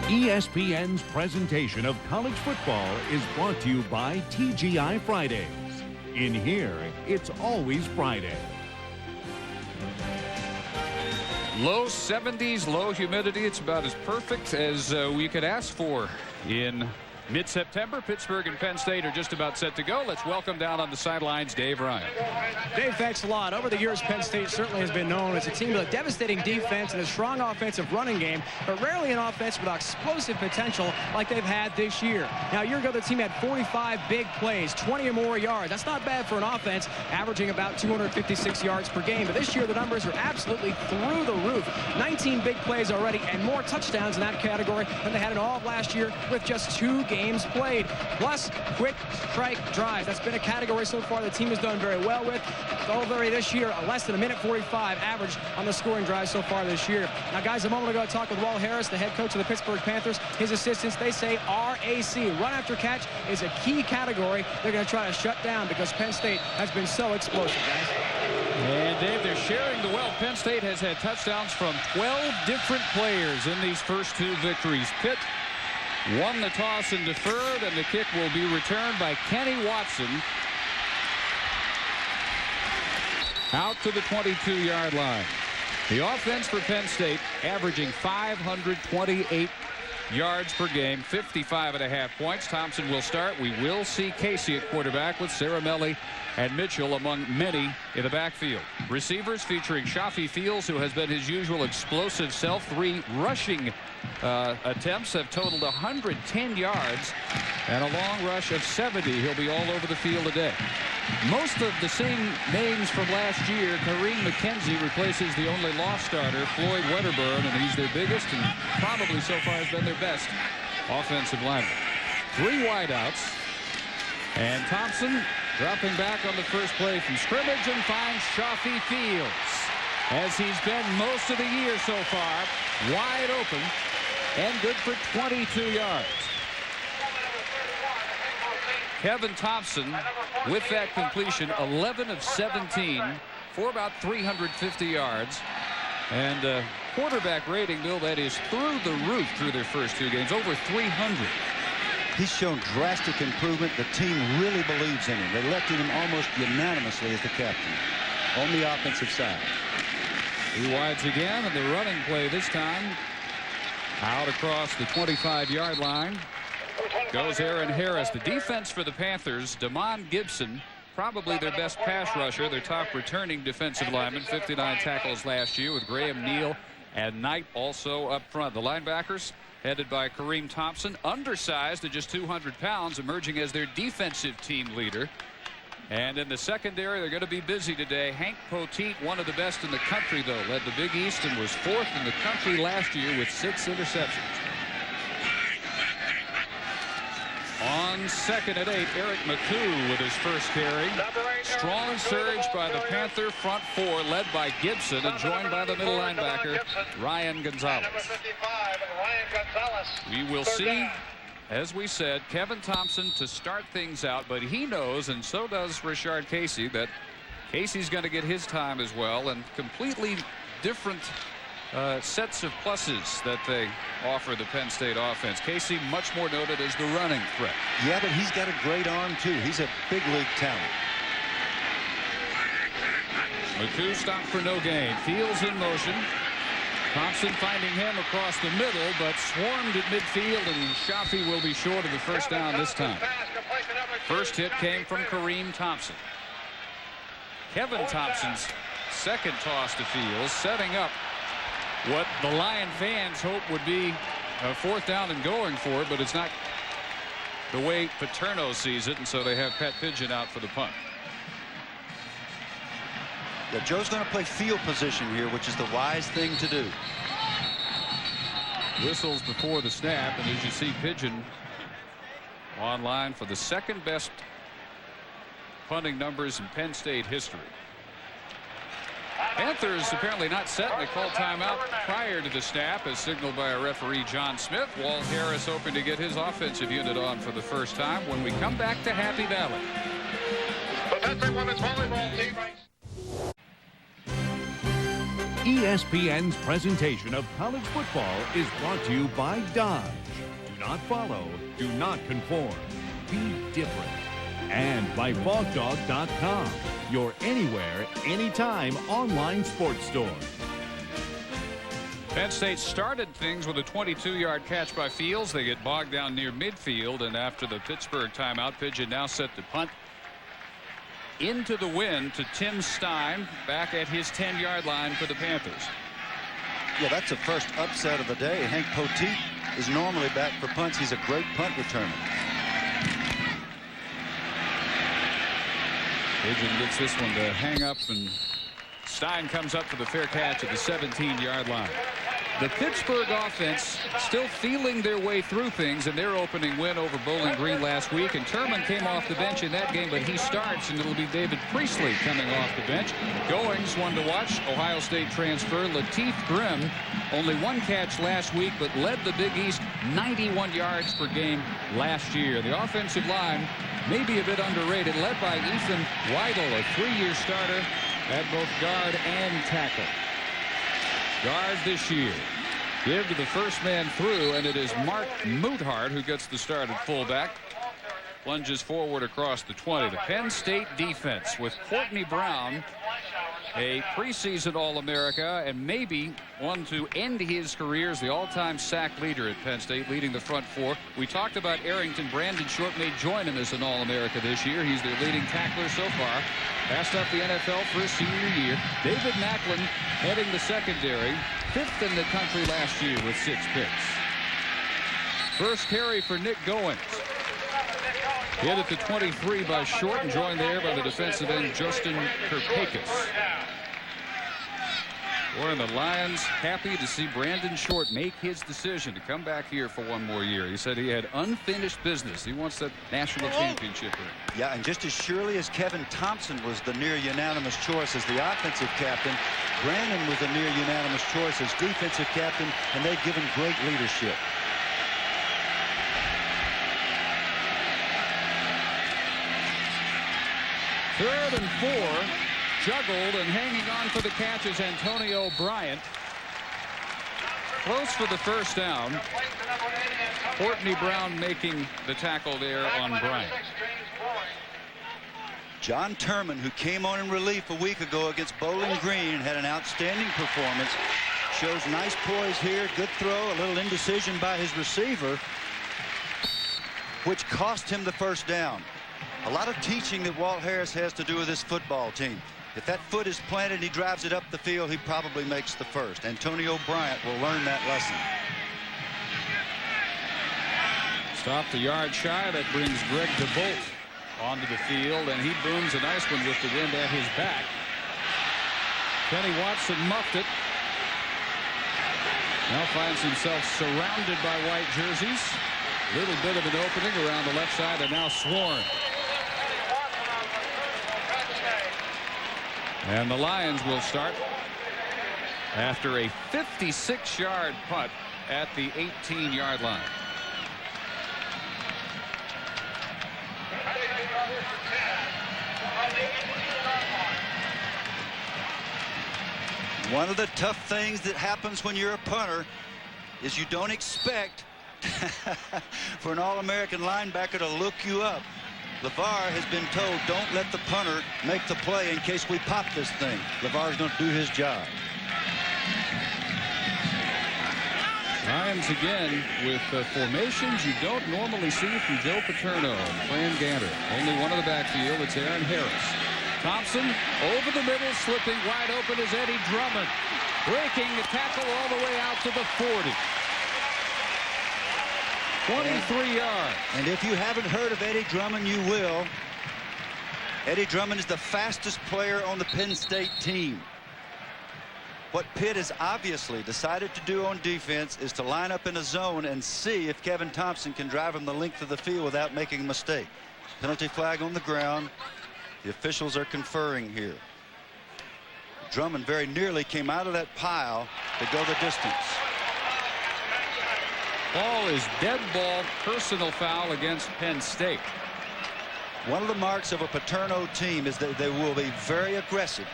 ESPN's presentation of college football is brought to you by TGI Fridays. In here, it's always Friday. Low 70s, low humidity. It's about as perfect as we could ask for in mid-September. Pittsburgh and Penn State are just about set to go. Let's welcome down on the sidelines Dave Ryan. Dave, thanks a lot. Over the years, Penn State certainly has been known as a team with a devastating defense and a strong offensive running game, but rarely an offense with explosive potential like they've had this year. Now, a year ago, the team had 45 big plays, 20 or more yards. That's not bad for an offense, averaging about 256 yards per game. But this year, the numbers are absolutely through the roof. 19 big plays already and more touchdowns in that category than they had in all of last year with just 2 games played. Plus, quick strike drives. That's been a category so far the team has done very well with. Already this year, less than a minute 45 average on the scoring drive so far this year. Now, guys, a moment ago, I talked with Walt Harris, the head coach of the Pittsburgh Panthers. His assistants, they say RAC, run after catch, is a key category they're going to try to shut down because Penn State has been so explosive, guys. And, Dave, they're sharing the wealth. Penn State has had touchdowns from 12 different players in these first 2 victories. Pitt won the toss and deferred, and the kick will be returned by Kenny Watson out to the 22-yard line. The offense for Penn State averaging 528 yards per game, 55.5 points. Thompson will start. We will see Casey at quarterback with Caramelli and Mitchell among many in the backfield. Receivers featuring Shafi Fields, who has been his usual explosive self. 3 rushing attempts have totaled 110 yards and a long rush of 70. He'll be all over the field today. Most of the same names from last year. Kareem McKenzie replaces the only lost starter, Floyd Wedderburn, and he's their biggest and probably so far has been their best offensive lineman. 3 wideouts, and Thompson dropping back on the first play from scrimmage and finds Shafi Fields, as he's been most of the year so far, wide open and good for 22 yards. Kevin Thompson, with that completion, 11 of 17 for about 350 yards. And quarterback rating, Bill, that is through the roof through their first 2 games, over 300. He's shown drastic improvement. The team really believes in him. They elected him almost unanimously as the captain on the offensive side. 2 wides again, and the running play this time out across the 25-yard line goes Aaron Harris. The defense for the Panthers, Damon Gibson, probably their best pass rusher, their top returning defensive lineman, 59 tackles last year, with Graham Neal and Knight also up front. The linebackers, headed by Kareem Thompson, undersized at just 200 pounds, emerging as their defensive team leader. And in the secondary, they're going to be busy today. Hank Poteet, one of the best in the country, though, led the Big East and was 4th in the country last year with 6 interceptions. On 2nd and 8, Eric McCoo with his first carry. Strong surge by the Panther front 4, led by Gibson and joined by the middle linebacker, Ryan Gonzalez. We will see, as we said, Kevin Thompson to start things out, but he knows, and so does Rashard Casey, that Casey's going to get his time as well, and completely different sets of pluses that they offer the Penn State offense. Casey much more noted as the running threat. Yeah, but he's got a great arm too. He's a big league talent. McCoo stopped for no gain. Fields in motion. Thompson finding him across the middle, but swarmed at midfield, and Shafi will be short of the first down this time. First hit came from Kareem Thompson. Kevin Thompson's second toss to Fields, setting up what the Lion fans hope would be a 4th down and going for it, but it's not the way Paterno sees it, and so they have Pat Pidgeon out for the punt. Yeah, Joe's going to play field position here, which is the wise thing to do. Whistles before the snap, and as you see, Pidgeon online for the 2nd best punting numbers in Penn State history. Panthers apparently not set, and they called timeout prior to the snap as signaled by a referee, John Smith. Walt Harris hoping to get his offensive unit on for the first time when we come back to Happy Valley. The Penn State Women's Volleyball team ESPN's presentation of college football is brought to you by Dodge. Do not follow, do not conform, be different. And by BogDog.com, your anywhere, anytime online sports store. Penn State started things with a 22-yard catch by Fields. They get bogged down near midfield, and after the Pittsburgh timeout, Pigeon now set to punt into the wind to Tim Stein back at his 10-yard line for the Panthers. Yeah, that's the first upset of the day. Hank Poteet is normally back for punts. He's a great punt returner. Pigeon gets this one to hang up, and Stein comes up for the fair catch at the 17-yard line. The Pittsburgh offense still feeling their way through things in their opening win over Bowling Green last week. And Turman came off the bench in that game, but he starts, and it'll be David Priestley coming off the bench. Goings, one to watch. Ohio State transfer Lateef Grimm, only one catch last week, but led the Big East 91 yards per game last year. The offensive line may be a bit underrated, led by Ethan Weidel, a 3-year starter at both guard and tackle. Guard this year. Give to the first man through, and it is Mark Muthart who gets the start at fullback. Lunges forward across the 20. The Penn State defense with Courtney Brown, a preseason All-America, and maybe one to end his career as the all-time sack leader at Penn State, leading the front four. We talked about Arrington. Brandon Short may join him as an All-America this year. He's their leading tackler so far. Passed up the NFL for his senior year. David Macklin heading the secondary, 5th in the country last year with 6 picks. First carry for Nick Goings. Hit at the 23 by Short and joined there by the defensive end Justin Kirpakis. Boy, and the Lions happy to see Brandon Short make his decision to come back here for one more year. He said he had unfinished business. He wants that national championship ring. Yeah, and just as surely as Kevin Thompson was the near unanimous choice as the offensive captain, Brandon was the near unanimous choice as defensive captain, and they've given great leadership. Third and 4. Juggled and hanging on for the catch is Antonio Bryant. Close for the first down. Courtney Brown making the tackle there on Bryant. John Turman, who came on in relief a week ago against Bowling Green, had an outstanding performance. Shows nice poise here. Good throw. A little indecision by his receiver, which cost him the first down. A lot of teaching that Walt Harris has to do with this football team. If that foot is planted and he drives it up the field, he probably makes the first. Antonio Bryant will learn that lesson. Stopped a yard shy. That brings Greg DeBolt onto the field, and he booms a nice one with the wind at his back. Kenny Watson muffed it. Now finds himself surrounded by white jerseys. Little bit of an opening around the left side, and now swarmed. And the Lions will start after a 56-yard punt at the 18-yard line. One of the tough things that happens when you're a punter is you don't expect for an All-American linebacker to look you up. LeVar has been told, don't let the punter make the play in case we pop this thing. LeVar's going to do his job. Lions again with formations you don't normally see from Joe Paterno and Fran Ganter. Only one of the backfield. It's Aaron Harris. Thompson over the middle, slipping wide open is Eddie Drummond. Breaking the tackle all the way out to the 40. 23 yards. And if you haven't heard of Eddie Drummond, you will. Eddie Drummond is the fastest player on the Penn State team. What Pitt has obviously decided to do on defense is to line up in a zone and see if Kevin Thompson can drive him the length of the field without making a mistake. Penalty flag on the ground. The officials are conferring here. Drummond very nearly came out of that pile to go the distance. Ball is dead ball, personal foul against Penn State. One of the marks of a Paterno team is that they will be very aggressive.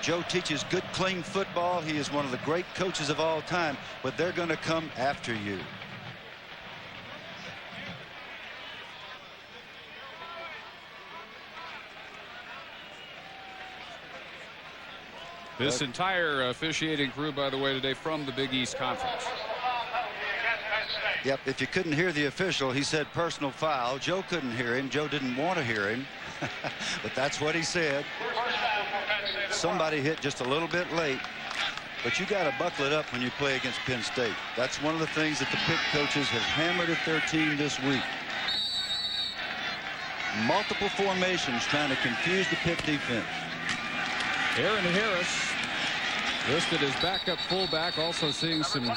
Joe teaches good, clean football. He is one of the great coaches of all time, but they're going to come after you. This entire officiating crew, by the way, today from the Big East Conference. Yep, if you couldn't hear the official, he said personal foul. Joe couldn't hear him. Joe didn't want to hear him, but that's what he said. Somebody hit just a little bit late, but you got to buckle it up when you play against Penn State. That's one of the things that the Pitt coaches have hammered at their team this week. Multiple formations trying to confuse the Pitt defense. Aaron Harris listed as backup fullback, also seeing some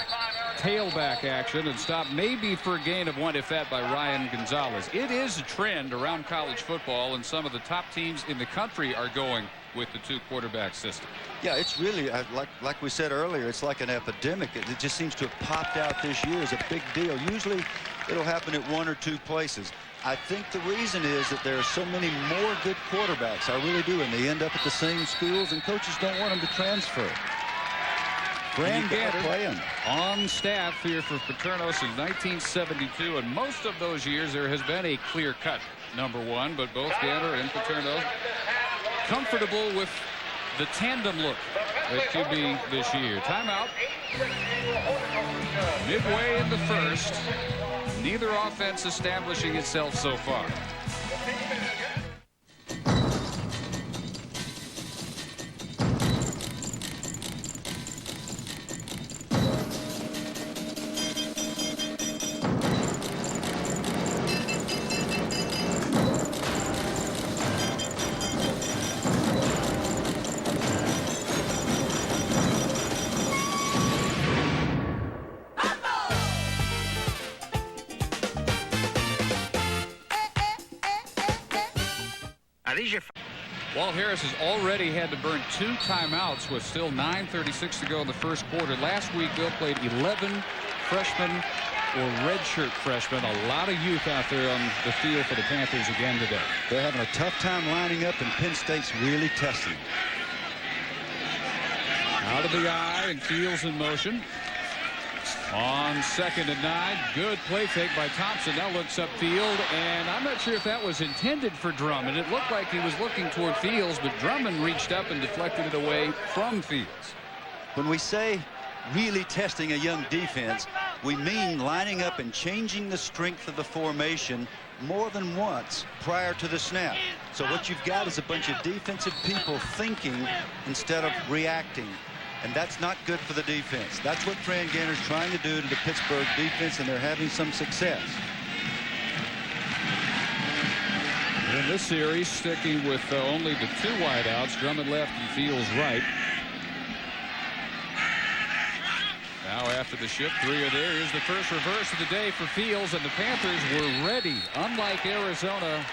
tailback action, and stopped maybe for a gain of 1, if that, by Ryan Gonzalez. It is a trend around college football, and some of the top teams in the country are going with the 2-quarterback system. Yeah, it's really, like we said earlier, it's like an epidemic. It just seems to have popped out this year as a big deal. Usually it'll happen at 1 or 2 places. I think the reason is that there are so many more good quarterbacks. I really do, and they end up at the same schools, and coaches don't want them to transfer. Fran Gannon on staff here for Paterno since 1972, and most of those years there has been a clear-cut #1, but both Gannon and Paterno comfortable with the tandem look at QB this year. Timeout. Midway in the first. Neither offense establishing itself so far. Walt Harris has already had to burn 2 timeouts with still 9:36 to go in the first quarter. Last week, Bill played 11 freshmen or redshirt freshmen. A lot of youth out there on the field for the Panthers again today. They're having a tough time lining up, and Penn State's really testing. Out of the eye, and Fields in motion. On 2nd and 9, good play fake by Thompson. Now looks upfield, and I'm not sure if that was intended for Drummond. It looked like he was looking toward Fields, but Drummond reached up and deflected it away from Fields. When we say really testing a young defense, we mean lining up and changing the strength of the formation more than once prior to the snap. So what you've got is a bunch of defensive people thinking instead of reacting. And that's not good for the defense. That's what Fran Ganner's trying to do to the Pittsburgh defense, and they're having some success. In this series, sticking with only the 2 wideouts, Drummond left and Fields right. Now after the shift, 3 are there. Here's the first reverse of the day for Fields, and the Panthers were ready. Unlike Arizona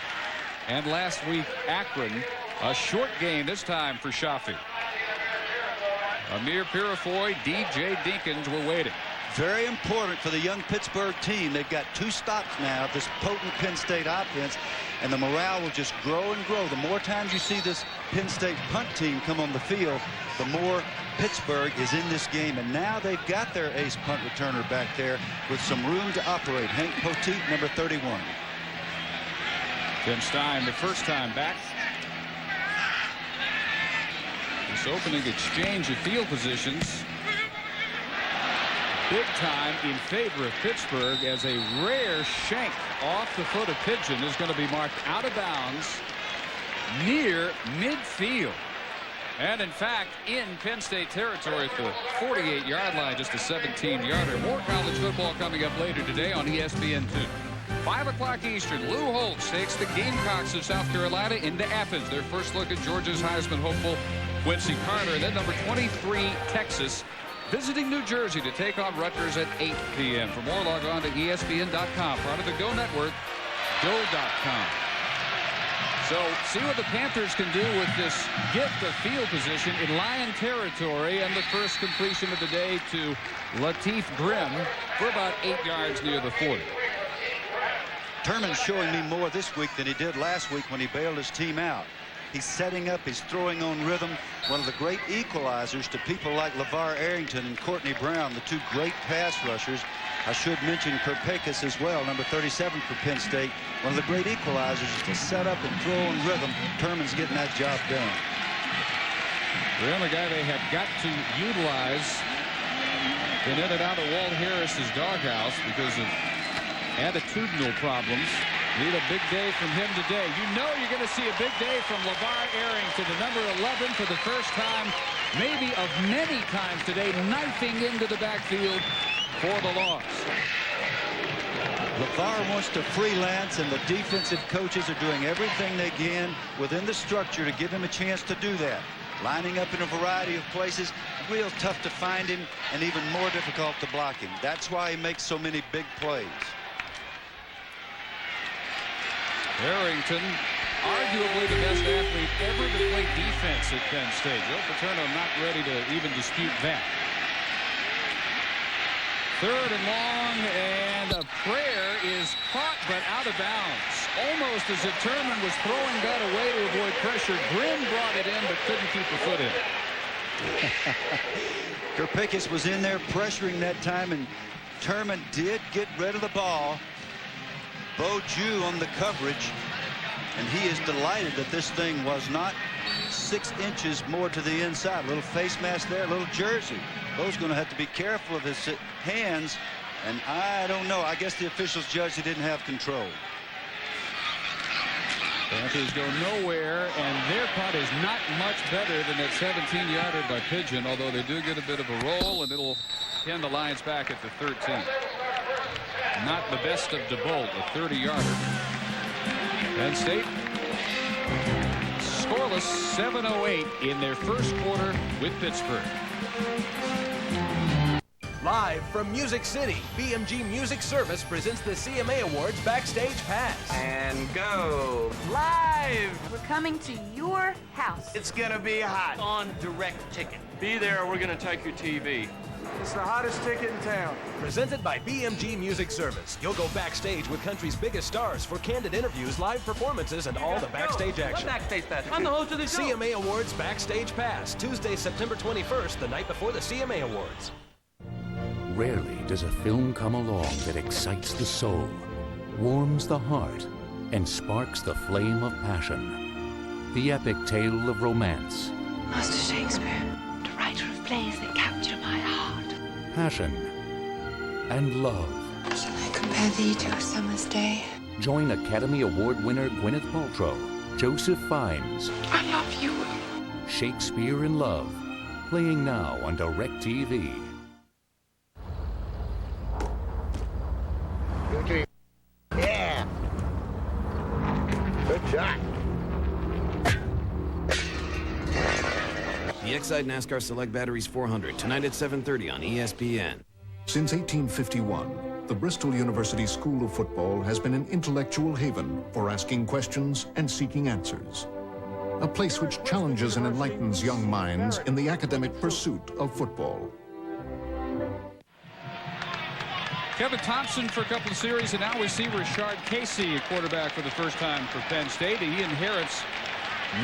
and last week Akron, a short gain this time for Shafi. Amir Purifoy, DJ Dinkins were waiting. Very important for the young Pittsburgh team. They've got 2 stops now of this potent Penn State offense, and the morale will just grow and grow. The more times you see this Penn State punt team come on the field, the more Pittsburgh is in this game. And now they've got their ace punt returner back there with some room to operate. Hank Poteet, number 31. Tim Stein, the first time back. This opening exchange of field positions big time in favor of Pittsburgh, as a rare shank off the foot of Pigeon is going to be marked out of bounds near midfield. And in fact, in Penn State territory at the 48-yard line, just a 17-yarder. More college football coming up later today on ESPN2. 5 o'clock Eastern, Lou Holtz takes the Gamecocks of South Carolina into Athens. Their first look at Georgia's Heisman hopeful Quincy Carter. And then number 23, Texas, visiting New Jersey to take on Rutgers at 8 p.m. For more, log on to ESPN.com. Part of the Go Network, Go.com. So see what the Panthers can do with this gift of field position in Lion territory, and the first completion of the day to Lateef Grimm for about 8 yards near the 40. Turman's showing me more this week than he did last week when he bailed his team out. He's setting up. He's throwing on rhythm. One of the great equalizers to people like LeVar Arrington and Courtney Brown, the two great pass rushers. I should mention Kirpakis as well, number 37 for Penn State. One of the great equalizers is to set up and throw on rhythm. Turman's getting that job done. The only guy they have got to utilize been in and out of Walt Harris's doghouse because of attitudinal problems. Need a big day from him today. You know you're going to see a big day from LeVar Arrington, the number 11 for the first time, maybe of many times today, knifing into the backfield for the loss. LeVar wants to freelance, and the defensive coaches are doing everything they can within the structure to give him a chance to do that. Lining up in a variety of places, real tough to find him and even more difficult to block him. That's why he makes so many big plays. Arrington, arguably the best athlete ever to play defense at Penn State. Joe Paterno not ready to even dispute that. Third and long, and a prayer is caught but out of bounds. Almost as if Turman was throwing that away to avoid pressure. Grimm brought it in but couldn't keep the foot in. Kirpakis was in there pressuring that time, and Turman did get rid of the ball. Bo Jew on the coverage, and he is delighted that this thing was not 6 inches more to the inside. A little face mask there, a little jersey. Bo's going to have to be careful of his hands, and I don't know. I guess the officials judged he didn't have control. Panthers go nowhere, and their punt is not much better than that 17-yarder by Pigeon, although they do get a bit of a roll, and it'll pin the Lions back at the 13. Not the best of DeBolt, a 30-yarder. Penn State scoreless, 7:08 in their first quarter with Pittsburgh. Live from Music City, BMG Music Service presents the CMA Awards Backstage Pass. And go. Live! We're coming to your house. It's gonna be hot. On direct ticket. Be there, we're gonna take your TV. It's the hottest ticket in town. Presented by BMG Music Service. You'll go backstage with country's biggest stars for candid interviews, live performances, and all the backstage action. Backstage pass. I'm the host of the show. CMA Awards Backstage Pass, Tuesday, September 21st, the night before the CMA Awards. Rarely does a film come along that excites the soul, warms the heart, and sparks the flame of passion. The epic tale of romance. Master Shakespeare, the writer of plays that capture my heart. Passion and love. Shall I compare thee to a summer's day? Join Academy Award winner Gwyneth Paltrow, Joseph Fiennes. I love you. Shakespeare in Love, playing now on DirecTV. Yeah. Good shot. The Excite NASCAR Select Batteries 400, tonight at 7:30 on ESPN. Since 1851, the Bristol University School of Football has been an intellectual haven for asking questions and seeking answers. A place which challenges and enlightens young minds in the academic pursuit of football. Kevin Thompson for a couple of series, and now we see Rashard Casey, a quarterback for the first time for Penn State. He inherits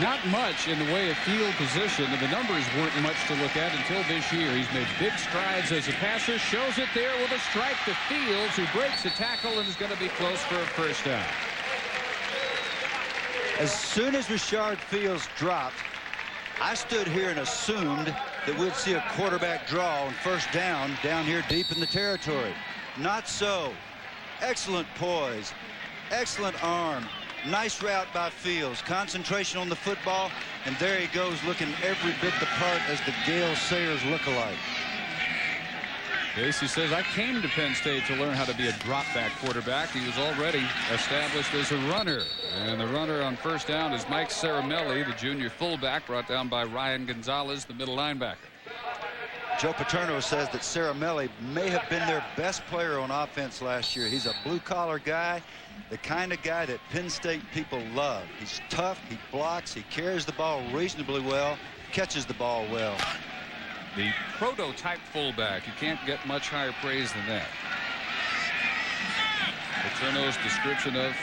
not much in the way of field position, and the numbers weren't much to look at until this year. He's made big strides as a passer, shows it there with a strike to Fields, who breaks the tackle and is going to be close for a first down. As soon as Rashard Fields dropped, I stood here and assumed that we'd see a quarterback draw on first down here deep in the territory. Not so. Excellent poise, excellent arm, nice route by Fields, concentration on the football, and there he goes looking every bit the part as the Gale Sayers lookalike. Casey says, I came to Penn State to learn how to be a drop-back quarterback. He was already established as a runner. And the runner on first down is Mike Ceramelli, the junior fullback, brought down by Ryan Gonzalez, the middle linebacker. Joe Paterno says that Ceramelli may have been their best player on offense last year. He's a blue-collar guy, the kind of guy that Penn State people love. He's tough, he blocks, he carries the ball reasonably well, catches the ball well. The prototype fullback. You can't get much higher praise than that. Paterno's description of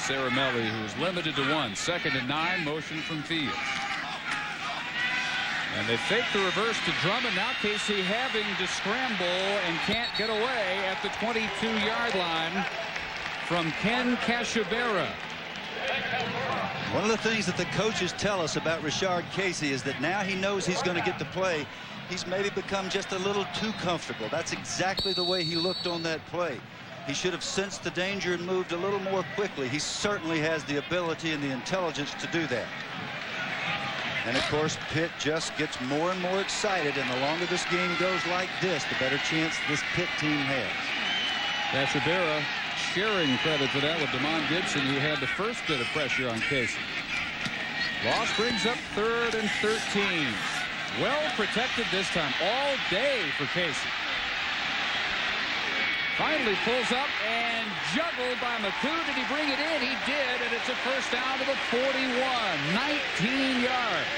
Ceramelli, who is limited to 1. 2nd and 9. Motion from field. And they fake the reverse to Drummond. Now Casey having to scramble and can't get away at the 22-yard line from Ken Casciabera. One of the things that the coaches tell us about Richard Casey is that now he knows he's going to get to play. He's maybe become just a little too comfortable. That's exactly the way he looked on that play. He should have sensed the danger and moved a little more quickly. He certainly has the ability and the intelligence to do that. And of course, Pitt just gets more and more excited, and the longer this game goes like this, the better chance this Pitt team has. Casciabera sharing credit for that with Damon Gibson, who had the first bit of pressure on Casey. Loss brings up 3rd and 13. Well protected this time all day for Casey. Finally pulls up and juggled by McCoo. Did he bring it in? He did, and it's a first down to the 41. 19 yards.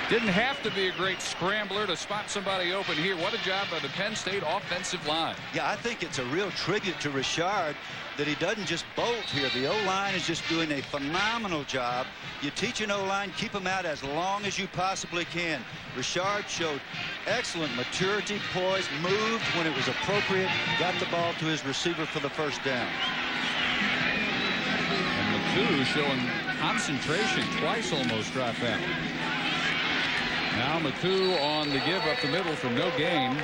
Didn't have to be a great scrambler to spot somebody open here. What a job by the Penn State offensive line. Yeah, I think it's a real tribute to Richard that he doesn't just bolt here. The O-line is just doing a phenomenal job. You teach an O-line, keep them out as long as you possibly can. Richard showed excellent maturity, poise, moved when it was appropriate, got the ball to his receiver for the first down. And McCoo showing concentration, twice almost dropped back. Now McCoo on the give up the middle for no gain.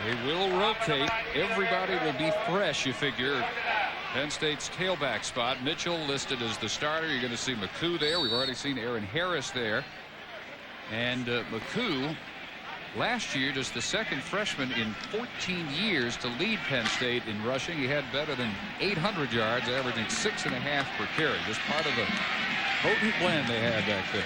They will rotate. Everybody will be fresh, you figure. Penn State's tailback spot. Mitchell listed as the starter. You're going to see McCoo there. We've already seen Aaron Harris there. And McCoo, last year, just the 2nd freshman in 14 years to lead Penn State in rushing. He had better than 800 yards, averaging 6.5 per carry. Just part of the potent blend they had back there.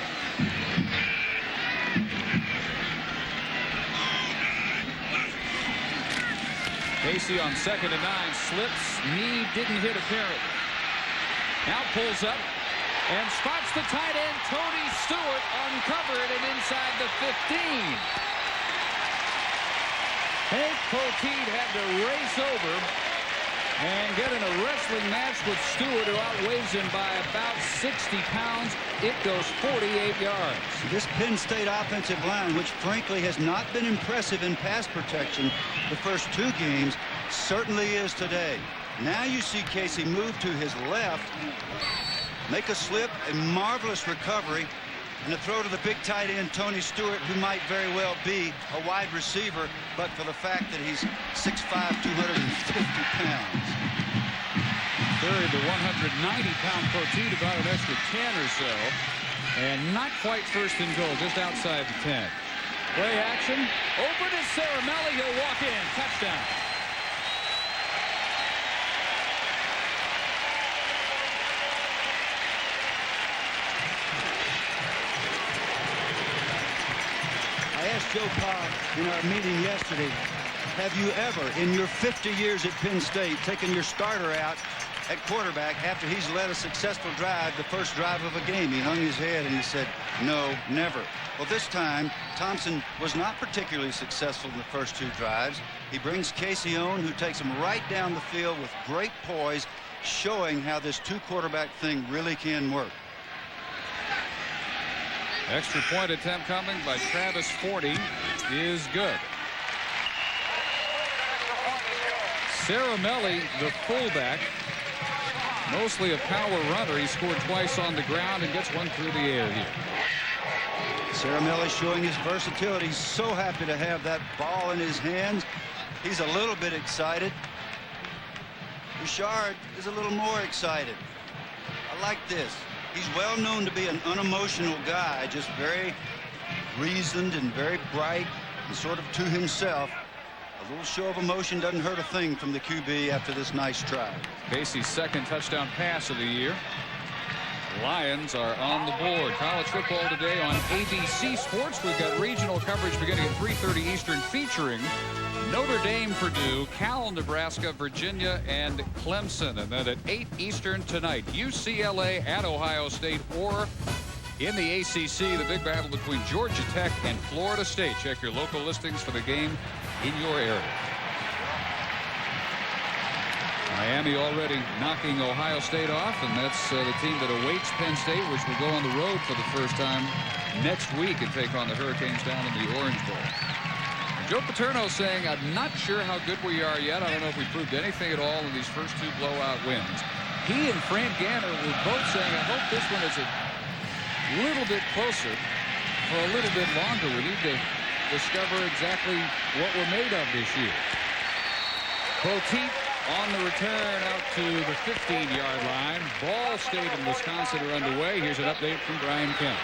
Casey on 2nd and 9 slips. Knee didn't hit apparently. Now pulls up and spots the tight end Tony Stewart uncovered and inside the 15. Hank Poteet had to race over and get in a wrestling match with Stewart, who outweighs him by about 60 pounds. It goes 48 yards. This Penn State offensive line, which frankly has not been impressive in pass protection the first 2 games, certainly is today. Now you see Casey move to his left, make a slip, a marvelous recovery, and a throw to the big tight end Tony Stewart, who might very well be a wide receiver, but for the fact that he's 6'5", 250 pounds. Third, the 190-pound Poteet, about an extra 10 or so, and not quite first and goal, just outside the 10. Play action, over to Ceramelli, he'll walk in, touchdown. I asked Joe Pa in our meeting yesterday, have you ever, in your 50 years at Penn State, taken your starter out at quarterback after he's led a successful drive, the first drive of a game? He hung his head and he said, no, never. Well, this time, Thompson was not particularly successful in the first 2 drives. He brings Casey on, who takes him right down the field with great poise, showing how this 2-quarterback thing really can work. Extra point attempt coming by Travis Forty is good. Ceramelli, the fullback, mostly a power runner. He scored twice on the ground and gets one through the air here. Ceramelli showing his versatility. He's so happy to have that ball in his hands. He's a little bit excited. Richard is a little more excited. I like this. He's well known to be an unemotional guy, just very reasoned and very bright and sort of to himself. A little show of emotion doesn't hurt a thing from the QB after this nice try. Casey's 2nd touchdown pass of the year. Lions are on the board. College football today on ABC Sports. We've got regional coverage beginning at 3:30 Eastern featuring Notre Dame, Purdue, Cal, Nebraska, Virginia, and Clemson. And then at 8 Eastern tonight, UCLA at Ohio State, or In the ACC, the big battle between Georgia Tech and Florida State. Check your local listings for the game in your area. Miami already knocking Ohio State off, and that's the team that awaits Penn State, which will go on the road for the first time next week and take on the Hurricanes down in the Orange Bowl. Joe Paterno saying, I'm not sure how good we are yet. I don't know if we proved anything at all in these first 2 blowout wins. He and Frank Ganner were both saying, I hope this one is a little bit closer for a little bit longer. We need to discover exactly what we're made of this year. Poteet on the return out to the 15-yard line. Ball State and Wisconsin are underway. Here's an update from Brian Kemp.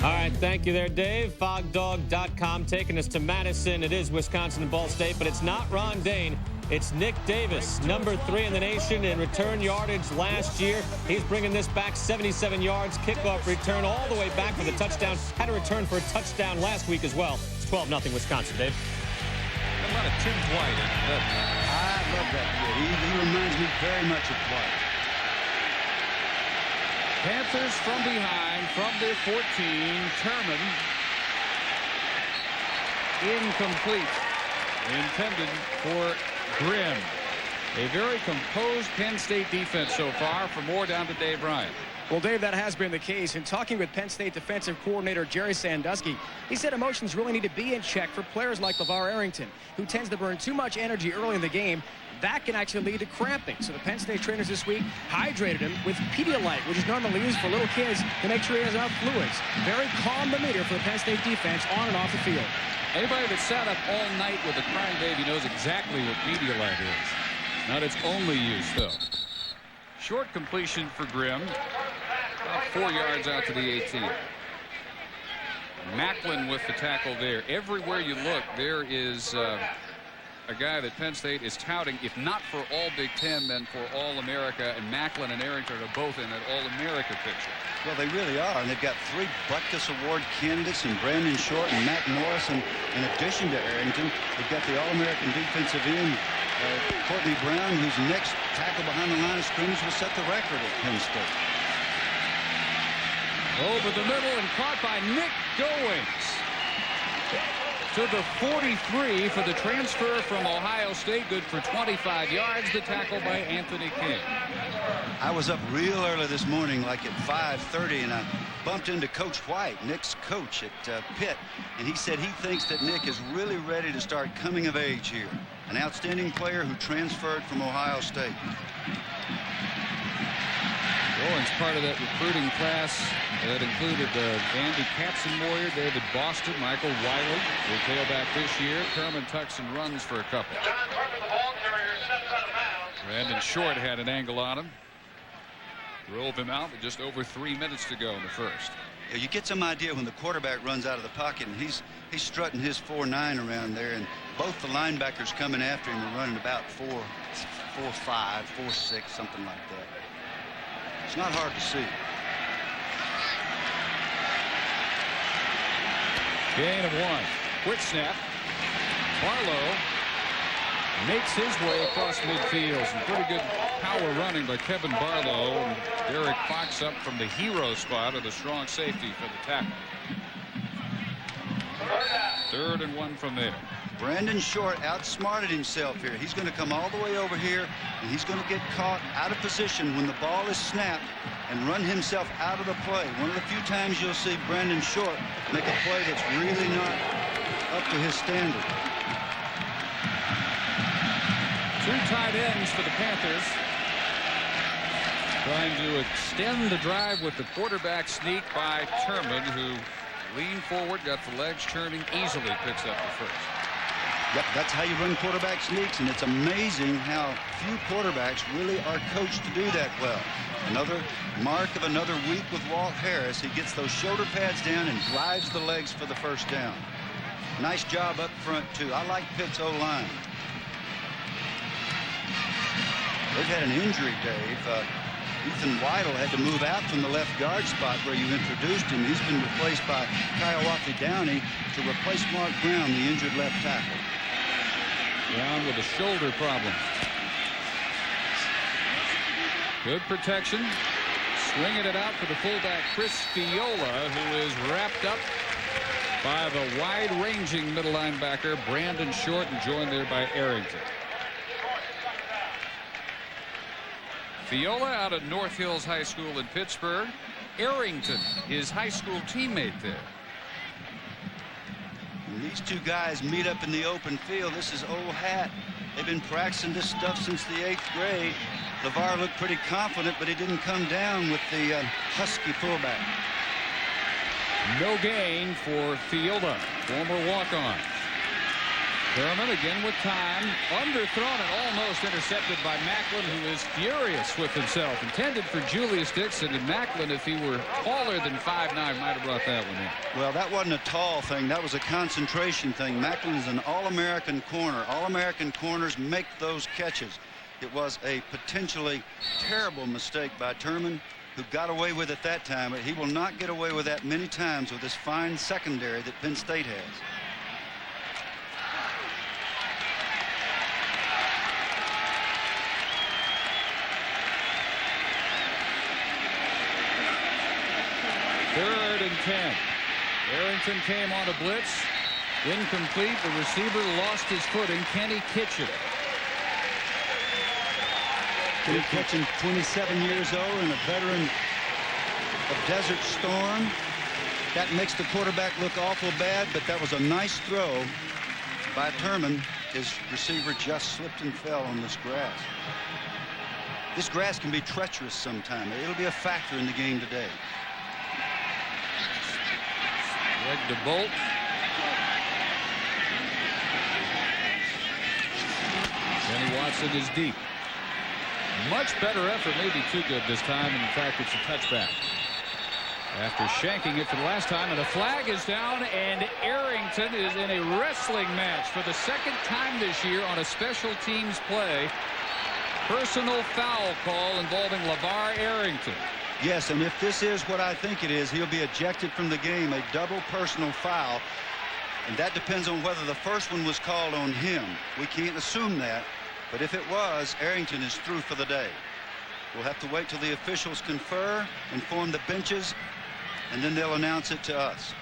All right, thank you there, Dave. Fogdog.com taking us to Madison. It is Wisconsin and Ball State, but it's not Ron Dane. It's Nick Davis, number 3 in the nation in return yardage last year. He's bringing this back 77 yards, kickoff return all the way back for the touchdown. Had a return for a touchdown last week as well. It's 12-0 Wisconsin, Dave. A lot of Tim Dwight in that. I love that kid. He reminds me very much of Dwight. Panthers from behind, from their 14. Terman. Incomplete. Intended for Grimm. A very composed Penn State defense so far. For more, down to Dave Ryan. Well, Dave, that has been the case. In talking with Penn State defensive coordinator Jerry Sandusky, he said emotions really need to be in check for players like LeVar Arrington, who tends to burn too much energy early in the game. That can actually lead to cramping. So the Penn State trainers this week hydrated him with Pedialyte, which is normally used for little kids to make sure he has enough fluids. Very calm the meter for the Penn State defense on and off the field. Anybody that sat up all night with a crying baby knows exactly what Pedialyte is. Not its only use, though. Short completion for Grimm. About 4 yards out to the 18. Macklin with the tackle there. Everywhere you look, there is a guy that Penn State is touting, if not for all Big Ten, then for All-America, and Macklin and Arrington are both in that All-America picture. Well, they really are, and they've got 3 Butkus Award candidates in Brandon Short and Matt Morrison. In addition to Arrington, they've got the All-American defensive end, Courtney Brown, whose next tackle behind the line of scrimmage will set the record at Penn State. Over the middle and caught by Nick Goings. To the 43 for the transfer from Ohio State. Good for 25 yards. The tackle by Anthony King. I was up real early this morning, like at 5:30, and I bumped into Coach White, Nick's coach at Pitt, and he said he thinks that Nick is really ready to start coming of age here. An outstanding player who transferred from Ohio State. Goings part of that recruiting class that included Andy Katzenmoyer, David Boston, Michael Wiley, the tailback this year. Kerman tucks and runs for a couple. Brandon Short had an angle on him. Drove him out with just over 3 minutes to go in the first. Yeah, you get some idea when the quarterback runs out of the pocket, and he's strutting his 4.9 around there, and both the linebackers coming after him are running about 4.5, 4.6, something like that. It's not hard to see. Gain of 1. Quick snap. Barlow makes his way across midfield. Some pretty good power running by Kevin Barlow. And Derek Fox up from the hero spot of the strong safety for the tackle. 3rd and 1 from there. Brandon Short outsmarted himself here. He's going to come all the way over here, and he's going to get caught out of position when the ball is snapped and run himself out of the play. One of the few times you'll see Brandon Short make a play that's really not up to his standard. 2 tight ends for the Panthers. Trying to extend the drive with the quarterback sneak by Terman, who leaned forward, got the legs turning, easily picks up the first. Yep, that's how you run quarterback sneaks, and it's amazing how few quarterbacks really are coached to do that well. Another mark of another week with Walt Harris. He gets those shoulder pads down and drives the legs for the first down. Nice job up front, too. I like Pitt's O-line. They've had an injury, Dave. Ethan Weidel had to move out from the left guard spot where you introduced him. He's been replaced by Kyle Downey to replace Mark Brown, the injured left tackle. Brown with a shoulder problem. Good protection. Swinging it out for the fullback, Chris Fiola, who is wrapped up by the wide-ranging middle linebacker, Brandon Short, and joined there by Arrington. Fiola out of North Hills High School in Pittsburgh. Arrington, his high school teammate there. And these two guys meet up in the open field. This is old hat. They've been practicing this stuff since the 8th grade. LeVar looked pretty confident, but he didn't come down with the Husky fullback. No gain for Fiola, former walk-on. Thurman again with time. Underthrown and almost intercepted by Macklin, who is furious with himself. Intended for Julius Dixon, and Macklin, if he were taller than 5'9", might have brought that one in. Well, that wasn't a tall thing. That was a concentration thing. Macklin is an All-American corner. All-American corners make those catches. It was a potentially terrible mistake by Thurman, who got away with it that time, but he will not get away with that many times with this fine secondary that Penn State has. Third and 10. Arrington came on a blitz. Incomplete. The receiver lost his footing. Kenny Kitchen. Kenny Kitchen, 27 years old and a veteran of Desert Storm. That makes the quarterback look awful bad, but that was a nice throw by Thurman. His receiver just slipped and fell on this grass. This grass can be treacherous sometime. It'll be a factor in the game today. Greg DeBolt. Kenny Watson is deep. Much better effort, maybe too good this time. In fact, it's a touchback. After shanking it for the last time, and a flag is down, and Arrington is in a wrestling match for the second time this year on a special teams play. Personal foul call involving LeVar Arrington. Yes, and if this is what I think it is, he'll be ejected from the game, a double personal foul. And that depends on whether the first one was called on him. We can't assume that. But if it was, Arrington is through for the day. We'll have to wait till the officials confer, inform the benches, and then they'll announce it to us.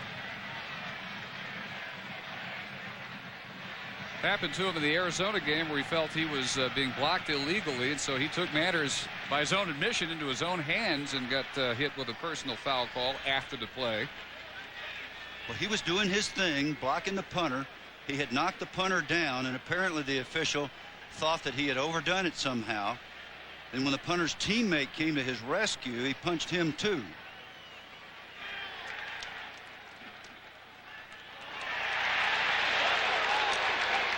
Happened to him in the Arizona game where he felt he was being blocked illegally, and so he took matters by his own admission into his own hands and got hit with a personal foul call after the play. Well, he was doing his thing, blocking the punter. He had knocked the punter down, and apparently the official thought that he had overdone it somehow. And when the punter's teammate came to his rescue, he punched him too.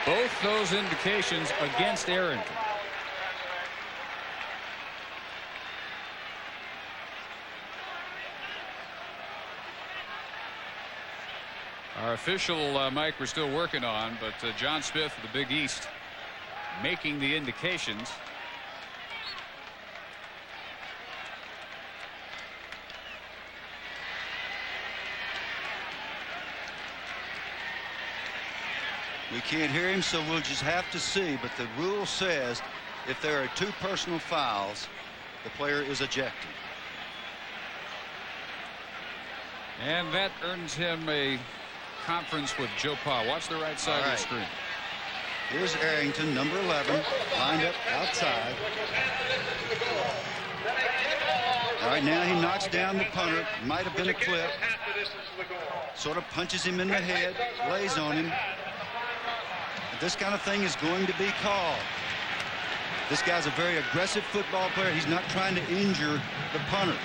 Both those indications against Arrington. Our official mic we're still working on, but John Smith of the Big East making the indications. We can't hear him, so we'll just have to see. But the rule says if there are two personal fouls, the player is ejected. And that earns him a conference with Joe Pa. Watch the right side of the screen. Here's Arrington, number 11, lined up outside. All right, now he knocks down the punter. Might have been a clip. Sort of punches him in the head, lays on him. This kind of thing is going to be called. This guy's a very aggressive football player. He's not trying to injure the punter.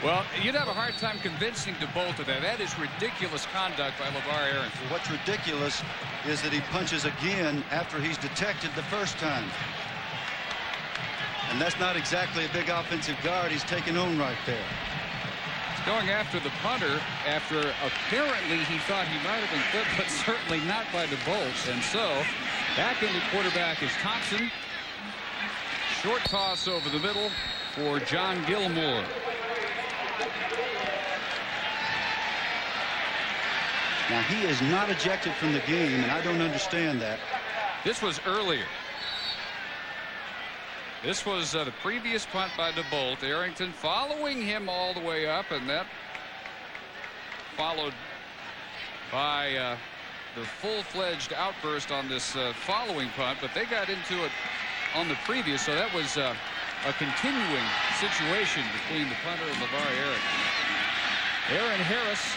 Well, you'd have a hard time convincing DeBolt of that. That is ridiculous conduct by LeVar Arrington. What's ridiculous is that he punches again after he's detected the first time. And that's not exactly a big offensive guard he's taking on right there. He's going after the punter after apparently he thought he might have been clipped, but certainly not by DeBolt. And so back into quarterback is Thompson. Short toss over the middle for John Gilmore. Now, he is not ejected from the game, and I don't understand that. This was earlier. This was the previous punt by DeBolt. Arrington following him all the way up, and that followed by the full-fledged outburst on this following punt, but they got into it on the previous, so that was a continuing situation between the punter and LeVar Arrington. Aaron Harris,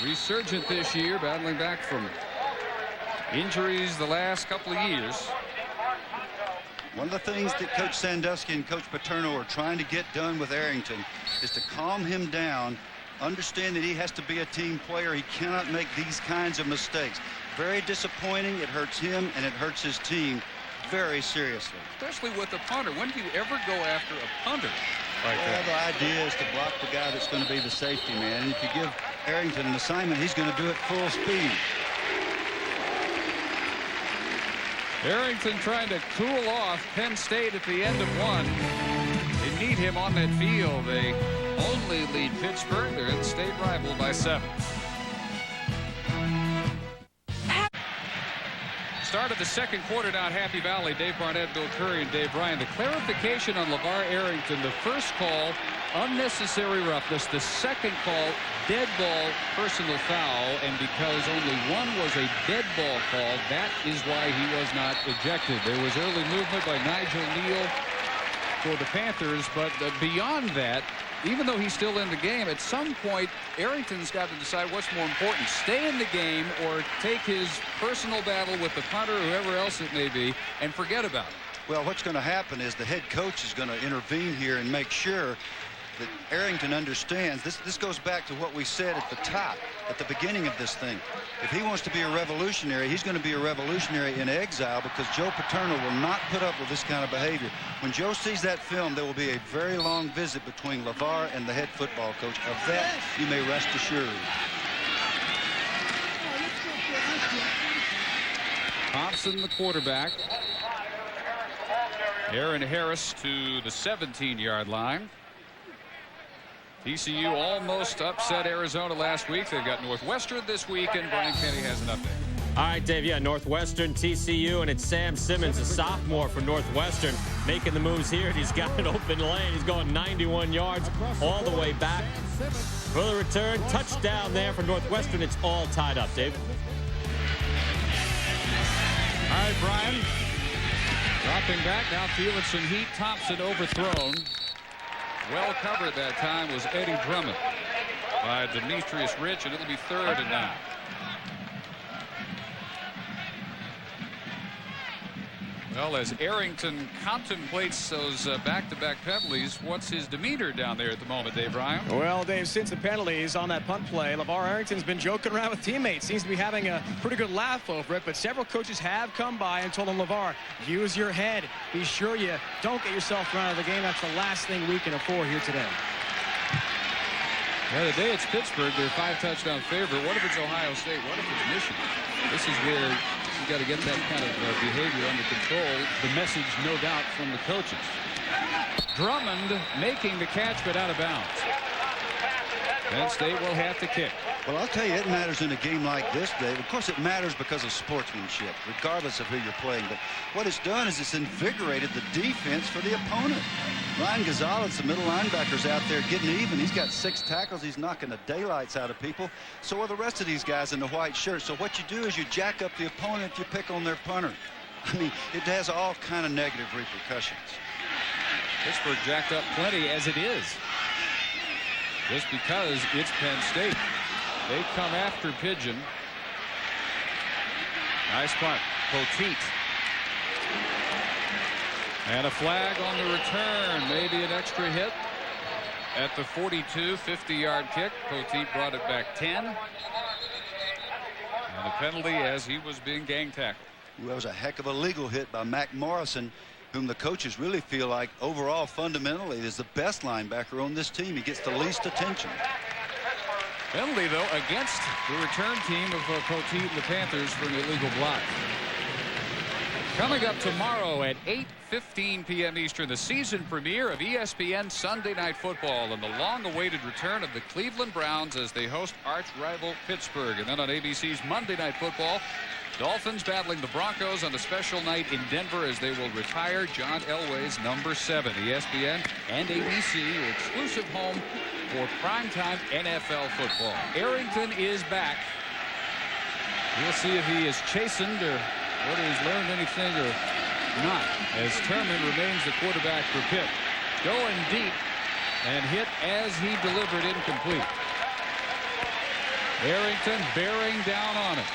resurgent this year, battling back from injuries the last couple of years. One of the things that Coach Sandusky and Coach Paterno are trying to get done with Arrington is to calm him down, understand that he has to be a team player. He cannot make these kinds of mistakes. Very disappointing. It hurts him and it hurts his team very seriously. Especially with a punter. When do you ever go after a punter like that? The idea is to block the guy that's going to be the safety man. And if you give Arrington an assignment, he's going to do it full speed. Arrington trying to cool off Penn State at the end of one. They need him on that field. They only lead Pittsburgh. They're in state rival by 7. Start of the second quarter down Happy Valley. Dave Barnett, Bill Curry, and Dave Ryan. The clarification on LeVar Arrington. The first call, unnecessary roughness. The second call, dead ball, personal foul. And because only one was a dead ball call, that is why he was not ejected. There was early movement by Nigel Neal for the Panthers, but beyond that, even though he's still in the game, at some point Arrington's got to decide what's more important, stay in the game or take his personal battle with the punter or whoever else it may be and forget about it. Well, what's going to happen is the head coach is going to intervene here and make sure that Arrington understands. This goes back to what we said at the top, at the beginning of this thing. If he wants to be a revolutionary, he's going to be a revolutionary in exile, because Joe Paterno will not put up with this kind of behavior. When Joe sees that film, there will be a very long visit between LeVar and the head football coach. Of that, you may rest assured. Thompson, the quarterback. Aaron Harris to the 17-yard line. TCU almost upset Arizona last week. They've got Northwestern this week, and Brian Kenny has an update. All right, Dave, yeah, Northwestern, TCU, and it's Sam Simmons, a sophomore for Northwestern, making the moves here. He's got an open lane. He's going 91 yards all the way back for the return. Touchdown there for Northwestern. It's all tied up, Dave. All right, Brian. Dropping back now, feeling some heat. Thompson overthrown. Well covered that time was Eddie Drummond by Demetrius Rich, and it'll be 3rd and 9. Well, as Arrington contemplates those back-to-back penalties, what's his demeanor down there at the moment, Dave Ryan? Well, Dave, since the penalties on that punt play, LeVar Arrington's been joking around with teammates. Seems to be having a pretty good laugh over it, but several coaches have come by and told him, LeVar, use your head. Be sure you don't get yourself thrown out of the game. That's the last thing we can afford here today. Yeah, today it's Pittsburgh. They're 5-touchdown favorite. What if it's Ohio State? What if it's Michigan? This is where you got to get that kind of behavior under control. The message, no doubt, from the coaches. Drummond making the catch, but out of bounds. Penn State will have to kick. Well, I'll tell you, it matters in a game like this, Dave. Of course, it matters because of sportsmanship, regardless of who you're playing. But what it's done is it's invigorated the defense for the opponent. Ryan Gonzalez, the middle linebacker's out there getting even. He's got 6 tackles. He's knocking the daylights out of people. So are the rest of these guys in the white shirts. So what you do is you jack up the opponent if you pick on their punter. I mean, it has all kind of negative repercussions. Pittsburgh jacked up plenty as it is. Just because it's Penn State. They come after Pigeon. Nice punt. Poteet. And a flag on the return. Maybe an extra hit at the 42, 50-yard kick. Poteet brought it back 10. And a penalty as he was being gang tackled. That was a heck of a legal hit by Mac Morrison, whom the coaches really feel like overall fundamentally is the best linebacker on this team. He gets the least attention. Penalty, though, against the return team of Poteet and the Panthers for an illegal block. Coming up tomorrow at 8:15 p.m. Eastern, the season premiere of ESPN Sunday Night Football and the long-awaited return of the Cleveland Browns as they host arch rival Pittsburgh. And then on ABC's Monday Night Football, Dolphins battling the Broncos on a special night in Denver as they will retire John Elway's number 7. ESPN and ABC, your exclusive home for primetime NFL football. Arrington is back. We'll see if he is chastened or whether he's learned anything or not, as Terman remains the quarterback for Pitt. Going deep and hit as he delivered incomplete. Arrington bearing down on it.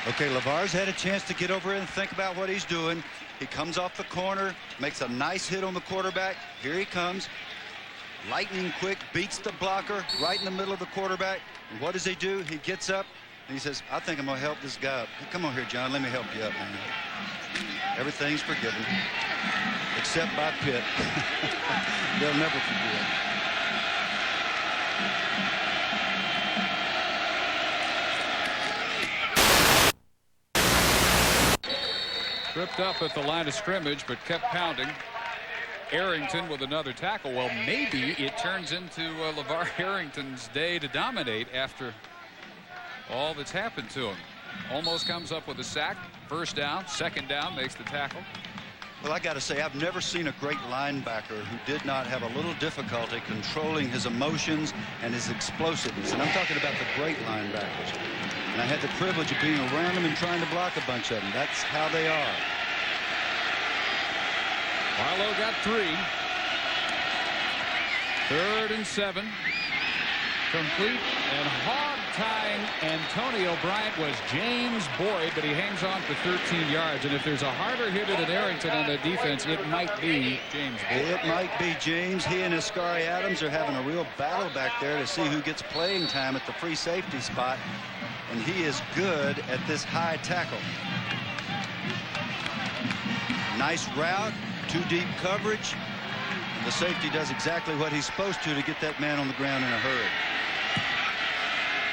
Okay, LeVar's had a chance to get over and think about what he's doing. He comes off the corner, makes a nice hit on the quarterback. Here he comes. Lightning quick, beats the blocker right in the middle of the quarterback. And what does he do? He gets up and he says, I think I'm going to help this guy up. Come on here, John. Let me help you up, man. Everything's forgiven, except by Pitt. They'll never forgive. Tripped up at the line of scrimmage, but kept pounding. Arrington with another tackle. Well, maybe it turns into LeVar Arrington's day to dominate after all that's happened to him. Almost comes up with a sack. First down, second down, makes the tackle. Well, I got to say, I've never seen a great linebacker who did not have a little difficulty controlling his emotions and his explosiveness. And I'm talking about the great linebackers. And I had the privilege of being around them and trying to block a bunch of them. That's how they are. Barlow got 3. 3rd and 7. Complete and hog-tying Antonio Bryant was James Boyd, but he hangs on for 13 yards. And if there's a harder hitter than Arrington on the defense, it might be James Boyd. It might be James. He and Ascari Adams are having a real battle back there to see who gets playing time at the free safety spot. And he is good at this high tackle. Nice route, 2 deep coverage. And the safety does exactly what he's supposed to get that man on the ground in a hurry.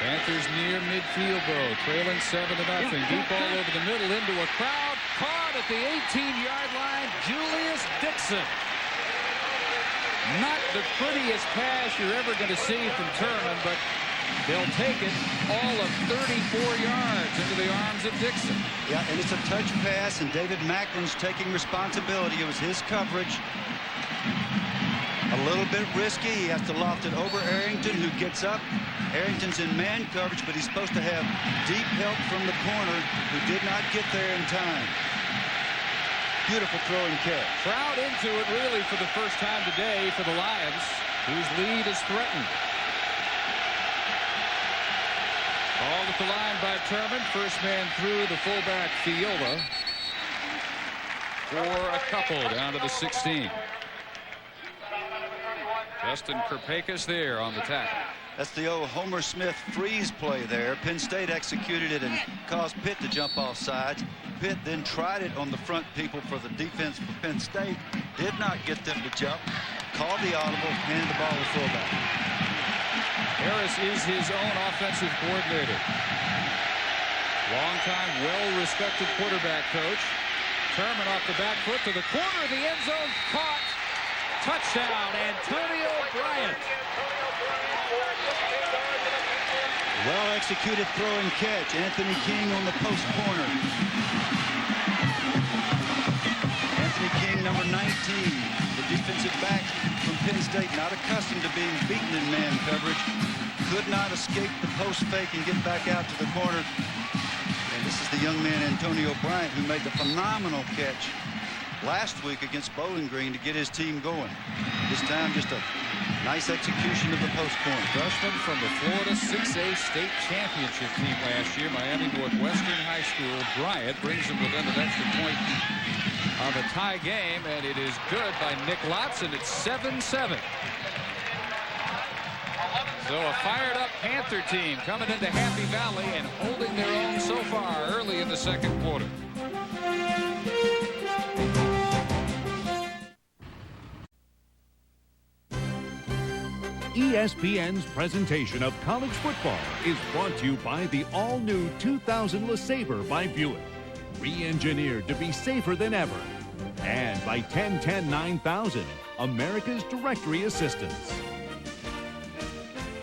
Panthers near midfield though, trailing 7-0. Deep ball over the middle into a crowd. Caught at the 18-yard line, Julius Dixon. Not the prettiest pass you're ever going to see from Terman, but they'll take it all of 34 yards into the arms of Dixon. Yeah, and it's a touch pass, and David Macklin's taking responsibility. It was his coverage. A little bit risky. He has to loft it over Arrington, who gets up. Arrington's in man coverage, but he's supposed to have deep help from the corner, who did not get there in time. Beautiful throwing catch. Crowd into it really for the first time today for the Lions, whose lead is threatened. Called at the line by Terman. First man through, the fullback Fielda. For a couple down to the 16. Justin Kirpakis there on the tackle. That's the old Homer Smith freeze play there. Penn State executed it and caused Pitt to jump off sides. Pitt then tried it on the front people for the defense for Penn State. Did not get them to jump. Called the audible, handed the ball to fullback. Harris is his own offensive coordinator. Longtime, well-respected quarterback coach. Terman off the back foot to the corner of the end zone. Caught. Touchdown, Antonio Bryant. Well-executed throwing catch. Anthony King on the post corner. Anthony King, number 19. The defensive back from Penn State, not accustomed to being beaten in man coverage. Could not escape the post fake and get back out to the corner. And this is the young man, Antonio Bryant, who made the phenomenal catch last week against Bowling Green to get his team going. This time, just a nice execution of the post corner. Freshman from the Florida 6A state championship team last year, Miami Northwestern High School. Bryant brings them within an extra point of a tie game, and it is good by Nick Lotz, and it's 7-7. So a fired-up Panther team coming into Happy Valley and holding their own so far early in the second quarter. ESPN's presentation of college football is brought to you by the all-new 2000 LeSabre by Buick, re-engineered to be safer than ever, and by 1010 9000, America's Directory Assistance.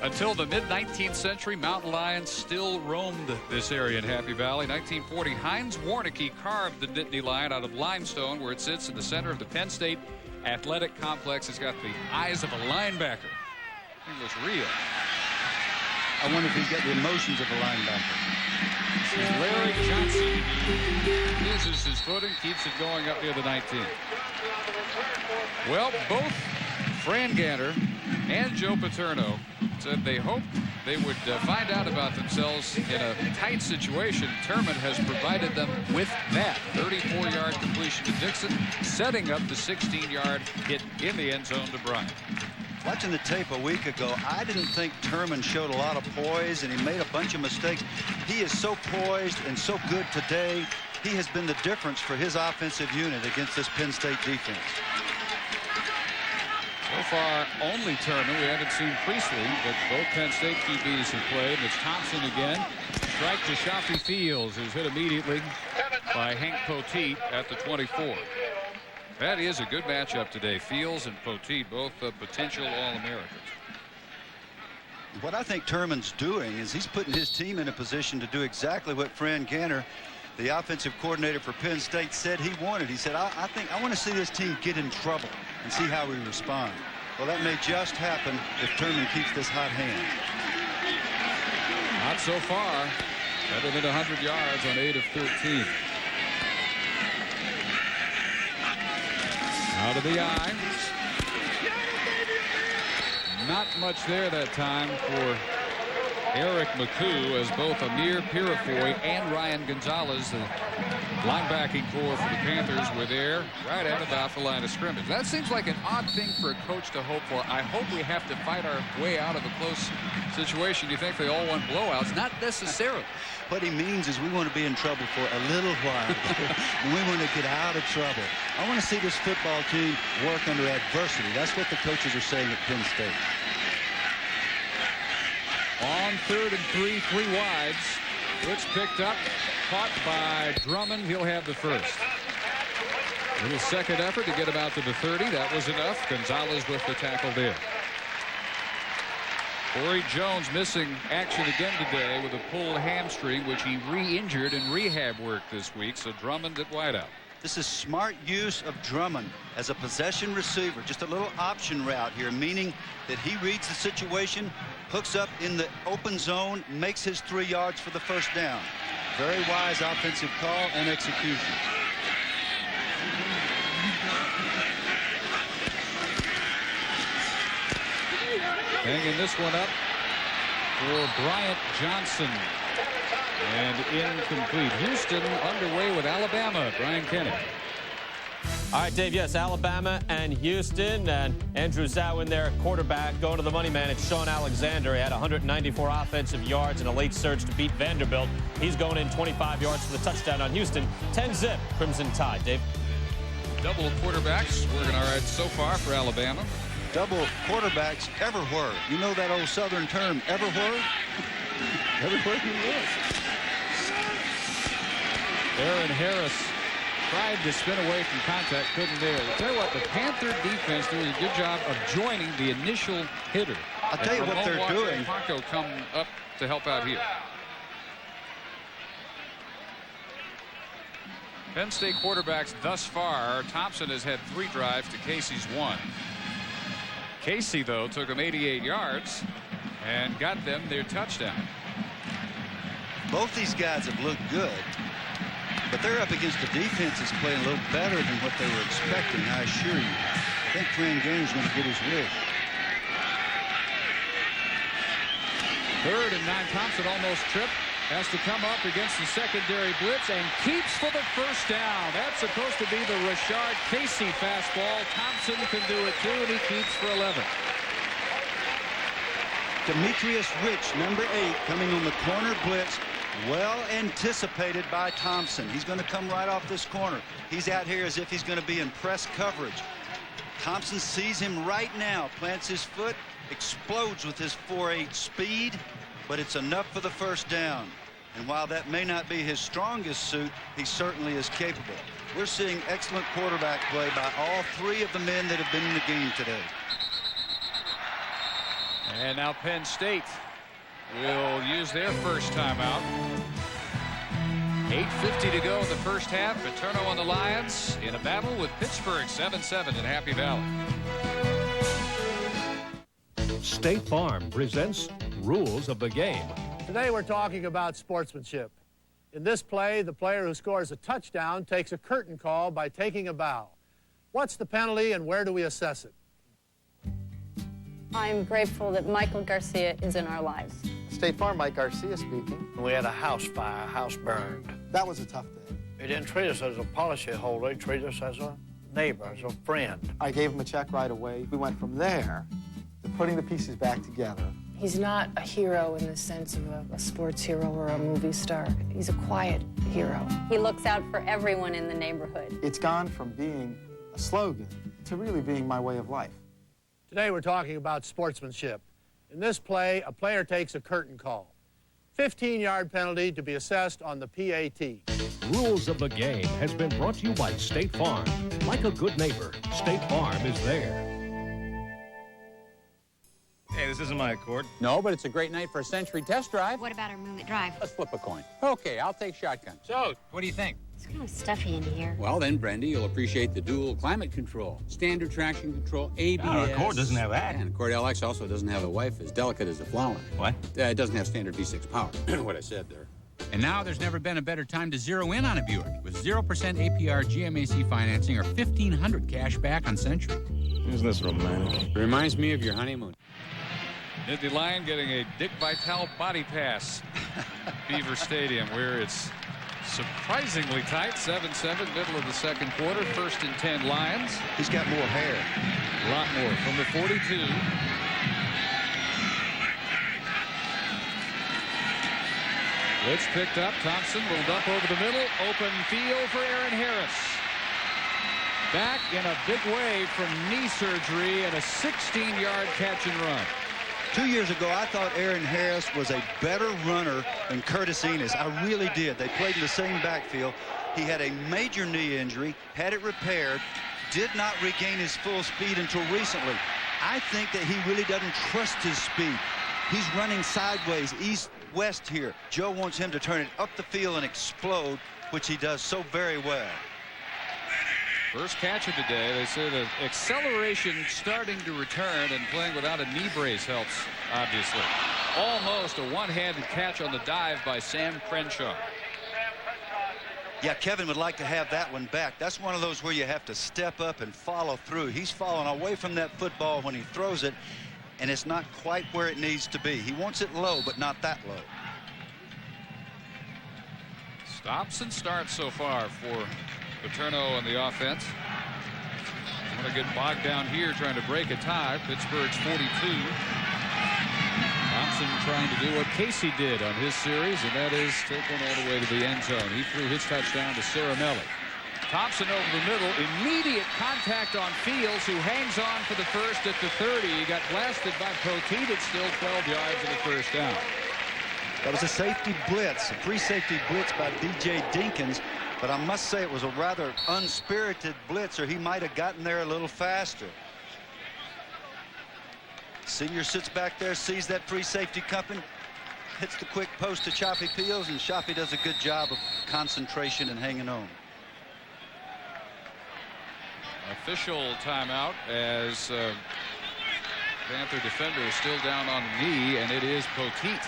Until the mid-19th century, mountain lions still roamed this area in Happy Valley. 1940, Heinz Warnecke carved the Nittany lion out of limestone where it sits in the center of the Penn State Athletic Complex. It's got the eyes of a linebacker. It was real. I wonder if he's got the emotions of a linebacker. This is Larry Johnson. Uses his footing, keeps it going up near the 19. Well, both Fran Ganter and Joe Paterno said they hoped they would find out about themselves in a tight situation. Turman has provided them with that 34-yard completion to Dixon, setting up the 16-yard hit in the end zone to Bryant. Watching the tape a week ago, I didn't think Turman showed a lot of poise, and he made a bunch of mistakes. He is so poised and so good today. He has been the difference for his offensive unit against this Penn State defense. So far, only Turman. We haven't seen Priestley, but both Penn State QBs have played. It's Thompson again. Strike to Shafi Fields, who's hit immediately by Hank Poteet at the 24. That is a good matchup today. Fields and Poteet, both potential All-Americans. What I think Turman's doing is he's putting his team in a position to do exactly what Fran Ganter, the offensive coordinator for Penn State, said he wanted. He said, I think I want to see this team get in trouble and see how we respond. Well, that may just happen if Turman keeps this hot hand. Not so far. Better than 100 yards on 8 of 13. Out of the eye. Not much there that time for Eric McCoo, as both Amir Purifoy and Ryan Gonzalez, the linebacking core for the Panthers, were there right at about the line of scrimmage. That seems like an odd thing for a coach to hope for. I hope we have to fight our way out of a close situation. You think they all want blowouts? Not necessarily. What he means is we want to be in trouble for a little while. We want to get out of trouble. I want to see this football team work under adversity. That's what the coaches are saying at Penn State. On 3rd and 3, 3 wides. Blitz picked up, caught by Drummond. He'll have the first. Little second effort to get him out to the 30. That was enough. Gonzalez with the tackle there. Corey Jones missing action again today with a pulled hamstring, which he re-injured in rehab work this week. So Drummond at wideout. This is smart use of Drummond as a possession receiver. Just a little option route here, meaning that he reads the situation, hooks up in the open zone, makes his 3 yards for the first down. Very wise offensive call and execution. Hanging this one up for Bryant Johnson. And incomplete. Houston underway with Alabama. Brian Kenny. All right, Dave, yes, Alabama and Houston, and Andrew Zawin there, quarterback, going to the money man. It's Sean Alexander. He had 194 offensive yards in a late surge to beat Vanderbilt. He's going in 25 yards for the touchdown on Houston. 10-zip, Crimson Tide. Dave? Double quarterbacks working all right so far for Alabama. Double quarterbacks everywhere. You know that old Southern term, everywhere? Everywhere you look. Aaron Harris tried to spin away from contact, couldn't there. I'll tell you what, the Panther defense doing a good job of joining the initial hitter. I'll tell you what they're doing. Paco come up to help out here. Penn State quarterbacks thus far. Thompson has had 3 drives to Casey's 1. Casey, though, took him 88 yards and got them their touchdown. Both these guys have looked good, but they're up against a defense that's playing a little better than what they were expecting, I assure you. I think Fran Ganter's going to get his wish. 3rd and 9. Thompson almost tripped. Has to come up against the secondary blitz and keeps for the first down. That's supposed to be the Rashard Casey fastball. Thompson can do it too, and he keeps for 11. Demetrius Rich, number 8, coming on the corner blitz. Well anticipated by Thompson. He's going to come right off this corner. He's out here as if he's going to be in press coverage. Thompson sees him right now, plants his foot, explodes with his 4.8 speed, but it's enough for the first down. And while that may not be his strongest suit, he certainly is capable. We're seeing excellent quarterback play by all 3 of the men that have been in the game today. And now Penn State will use their first timeout. 8:50 to go in the first half. Paterno on the Lions in a battle with Pittsburgh 7-7 in Happy Valley. State Farm presents Rules of the Game. Today we're talking about sportsmanship. In this play, the player who scores a touchdown takes a curtain call by taking a bow. What's the penalty and where do we assess it? I'm grateful that Michael Garcia is in our lives. State Farm, Mike Garcia speaking. We had a house fire, house burned. That was a tough day. They didn't treat us as a policy holder, they treated us as a neighbor, as a friend. I gave him a check right away. We went from there to putting the pieces back together. He's not a hero in the sense of a sports hero or a movie star. He's a quiet hero. He looks out for everyone in the neighborhood. It's gone from being a slogan to really being my way of life. Today we're talking about sportsmanship. In this play, a player takes a curtain call. 15-yard penalty to be assessed on the PAT. Rules of the Game has been brought to you by State Farm. Like a good neighbor, State Farm is there. Hey, this isn't my Accord. No, but it's a great night for a Century test drive. What about our Moonlit Drive? Let's flip a coin. Okay, I'll take shotgun. So, what do you think? It's kind of stuffy in here. Well, then, Brendy, you'll appreciate the dual climate control, standard traction control, ABS. Our Accord doesn't have that. And Accord LX also doesn't have a wife as delicate as a flower. What? It doesn't have standard V6 power. What I said there. And now there's never been a better time to zero in on a Buick with 0% APR GMAC financing or $1,500 cash back on Century. Isn't this romantic? It reminds me of your honeymoon. Nittany Lion getting a Dick Vitale body pass. Beaver Stadium, where it's surprisingly tight. 7-7, middle of the second quarter. 1st and 10 Lions. He's got more hair. A lot more from the 42. Blitz picked up. Thompson will dump over the middle. Open field for Aaron Harris. Back in a big way from knee surgery and a 16-yard catch and run. 2 years ago, I thought Aaron Harris was a better runner than Curtis Enos. I really did. They played in the same backfield. He had a major knee injury, had it repaired, did not regain his full speed until recently. I think that he really doesn't trust his speed. He's running sideways, east-west here. Joe wants him to turn it up the field and explode, which he does so very well. First catch of the day. They say the acceleration starting to return, and playing without a knee brace helps, obviously. Almost a one-handed catch on the dive by Sam Crenshaw. Yeah, Kevin would like to have that one back. That's one of those where you have to step up and follow through. He's falling away from that football when he throws it, and it's not quite where it needs to be. He wants it low, but not that low. Stops and starts so far for Paterno on the offense. Want to get bogged down here trying to break a tie. Pittsburgh's 42. Thompson trying to do what Casey did on his series, and that is take one all the way to the end zone. He threw his touchdown to Caramelli. Thompson over the middle. Immediate contact on Fields, who hangs on for the first at the 30. He got blasted by Poteet. It's still 12 yards of the first down. That was a safety blitz, a free safety blitz by D.J. Dinkins. But I must say it was a rather unspirited blitz, or he might have gotten there a little faster. Senior sits back there, sees that free safety coming, hits the quick post to Choppy Fields, and Choppy does a good job of concentration and hanging on. Official timeout as Panther defender is still down on the knee, and it is Poteet.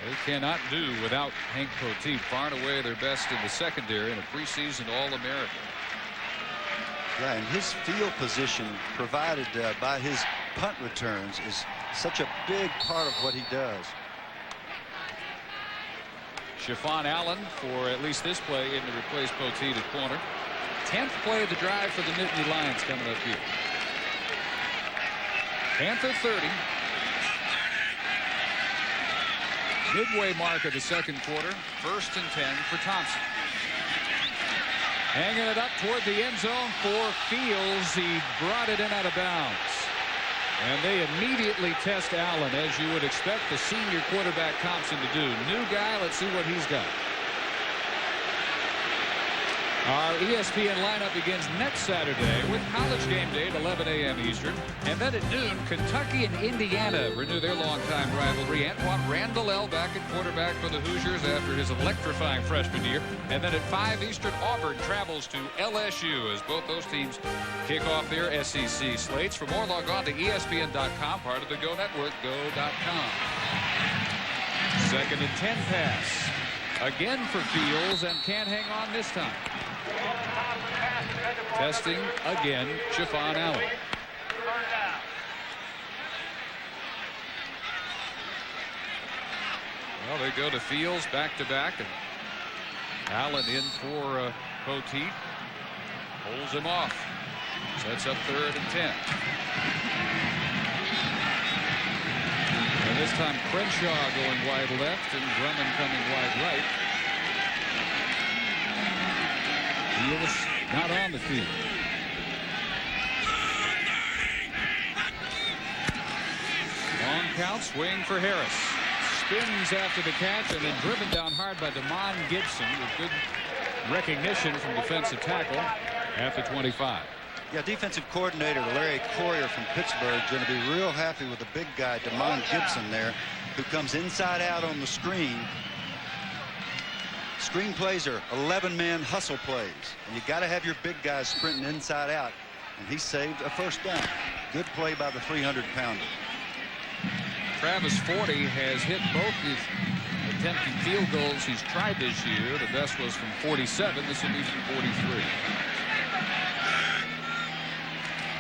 They cannot do without Hank Poteet. Far and away their best in the secondary and a preseason All-American. Yeah, and his field position provided by his punt returns is such a big part of what he does. Chiffon Allen for at least this play in to replace Poteet at corner. 10th play of the drive for the Nittany Lions coming up here. Panther 30. Midway mark of the second quarter. 1st and 10 for Thompson. Hanging it up toward the end zone for Fields. He brought it in out of bounds. And they immediately test Allen, as you would expect the senior quarterback Thompson to do. New guy, let's see what he's got. Our ESPN lineup begins next Saturday with College Game Day at 11 a.m. Eastern. And then at noon, Kentucky and Indiana renew their longtime rivalry. Antoine Randall back at quarterback for the Hoosiers after his electrifying freshman year. And then at 5 Eastern, Auburn travels to LSU as both those teams kick off their SEC slates. For more, log on to ESPN.com, part of the Go Network, go.com. 2nd and 10 pass. Again for Fields, and can't hang on this time. Testing again, Chiffon Allen. Well, they go to Fields back-to-back, and Allen in for Poteet. Holds him off. Sets up 3rd and 10. And this time Crenshaw going wide left and Drummond coming wide right. Fields not on the field. Long count, swing for Harris. Spins after the catch and then driven down hard by Damon Gibson with good recognition from defensive tackle at the 25. Yeah, defensive coordinator Larry Coyer from Pittsburgh is going to be real happy with the big guy, Damon Gibson there, who comes inside out on the screen. Screen plays are 11-man hustle plays, and you got to have your big guys sprinting inside out, and he saved a first down. Good play by the 300-pounder. Travis Forty has hit both his attempted field goals he's tried this year. The best was from 47. This will be from 43.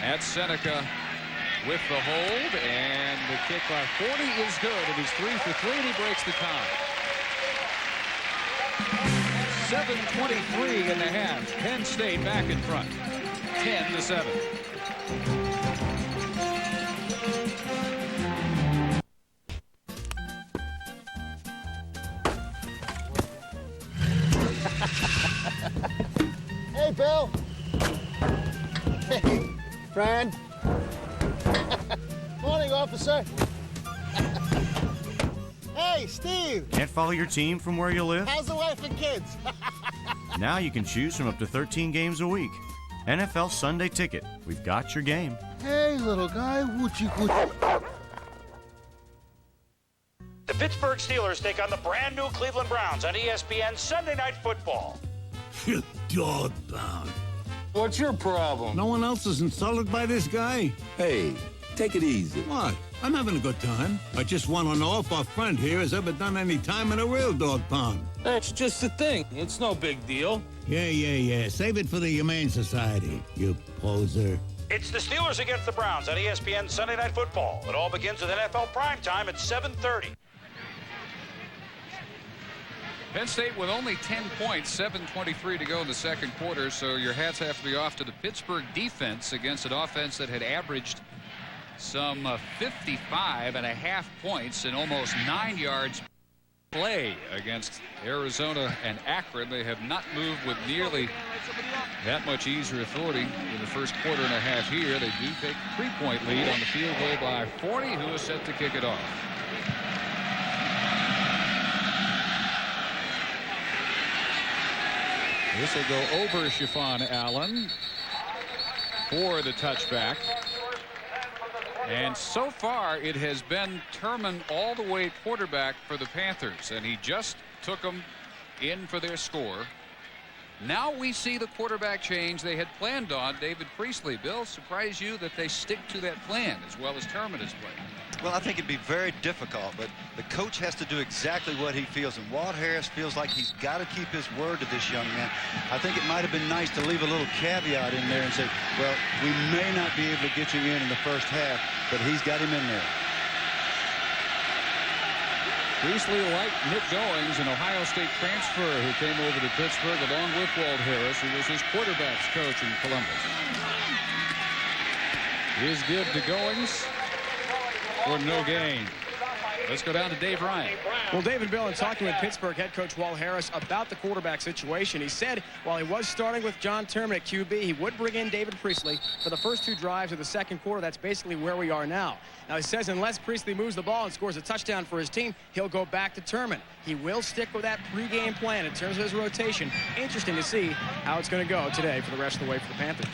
That's Seneca with the hold, and the kick by Forty is good. It is 3 for 3, and he breaks the tie. 7:23 in the half. Penn State back in front, 10-7. Hey, Bill. Hey, Fran. Morning, officer. Hey, Steve. Can't follow your team from where you live? How's the wife and kids? Now you can choose from up to 13 games a week. NFL Sunday Ticket. We've got your game. Hey, little guy. Woochie. The Pittsburgh Steelers take on the brand new Cleveland Browns on ESPN Sunday Night Football. You dog pound. What's your problem? No one else is insulted by this guy? Hey, take it easy. What? I'm having a good time. I just want to know if our friend here has ever done any time in a real dog pound. That's just the thing. It's no big deal. Yeah. Save it for the Humane Society, you poser. It's the Steelers against the Browns on ESPN Sunday Night Football. It all begins with NFL primetime at 7:30. Penn State with only 10 points, 7:23 to go in the second quarter, so your hats have to be off to the Pittsburgh defense against an offense that had averaged some 55.5 points and almost 9 yards play against Arizona and Akron. They have not moved with nearly that much ease or authority in the first quarter and a half here. They do take a 3-point lead on the field goal by Forty, who is set to kick it off. This will go over Chiffon Allen for the touchback. And so far, it has been Turman all the way quarterback for the Panthers, and he just took them in for their score. Now we see the quarterback change they had planned on. David Priestley. Bill, surprise you that they stick to that plan as well as Turman has played? Well, I think it'd be very difficult, but the coach has to do exactly what he feels, and Walt Harris feels like he's got to keep his word to this young man. I think it might have been nice to leave a little caveat in there and say, well, we may not be able to get you in the first half, but he's got him in there. Priestley, like Nick Goings, an Ohio State transfer who came over to Pittsburgh along with Walt Harris, who was his quarterback's coach in Columbus. Is good to Goings for no gain. Let's go down to Dave Ryan. Well, David Bill, in talking with Pittsburgh head coach Walt Harris about the quarterback situation, he said while he was starting with John Turman at QB, he would bring in David Priestley for the first 2 drives of the second quarter. That's basically where we are now. Now, he says unless Priestley moves the ball and scores a touchdown for his team, he'll go back to Turman. He will stick with that pregame plan in terms of his rotation. Interesting to see how it's going to go today for the rest of the way for the Panthers.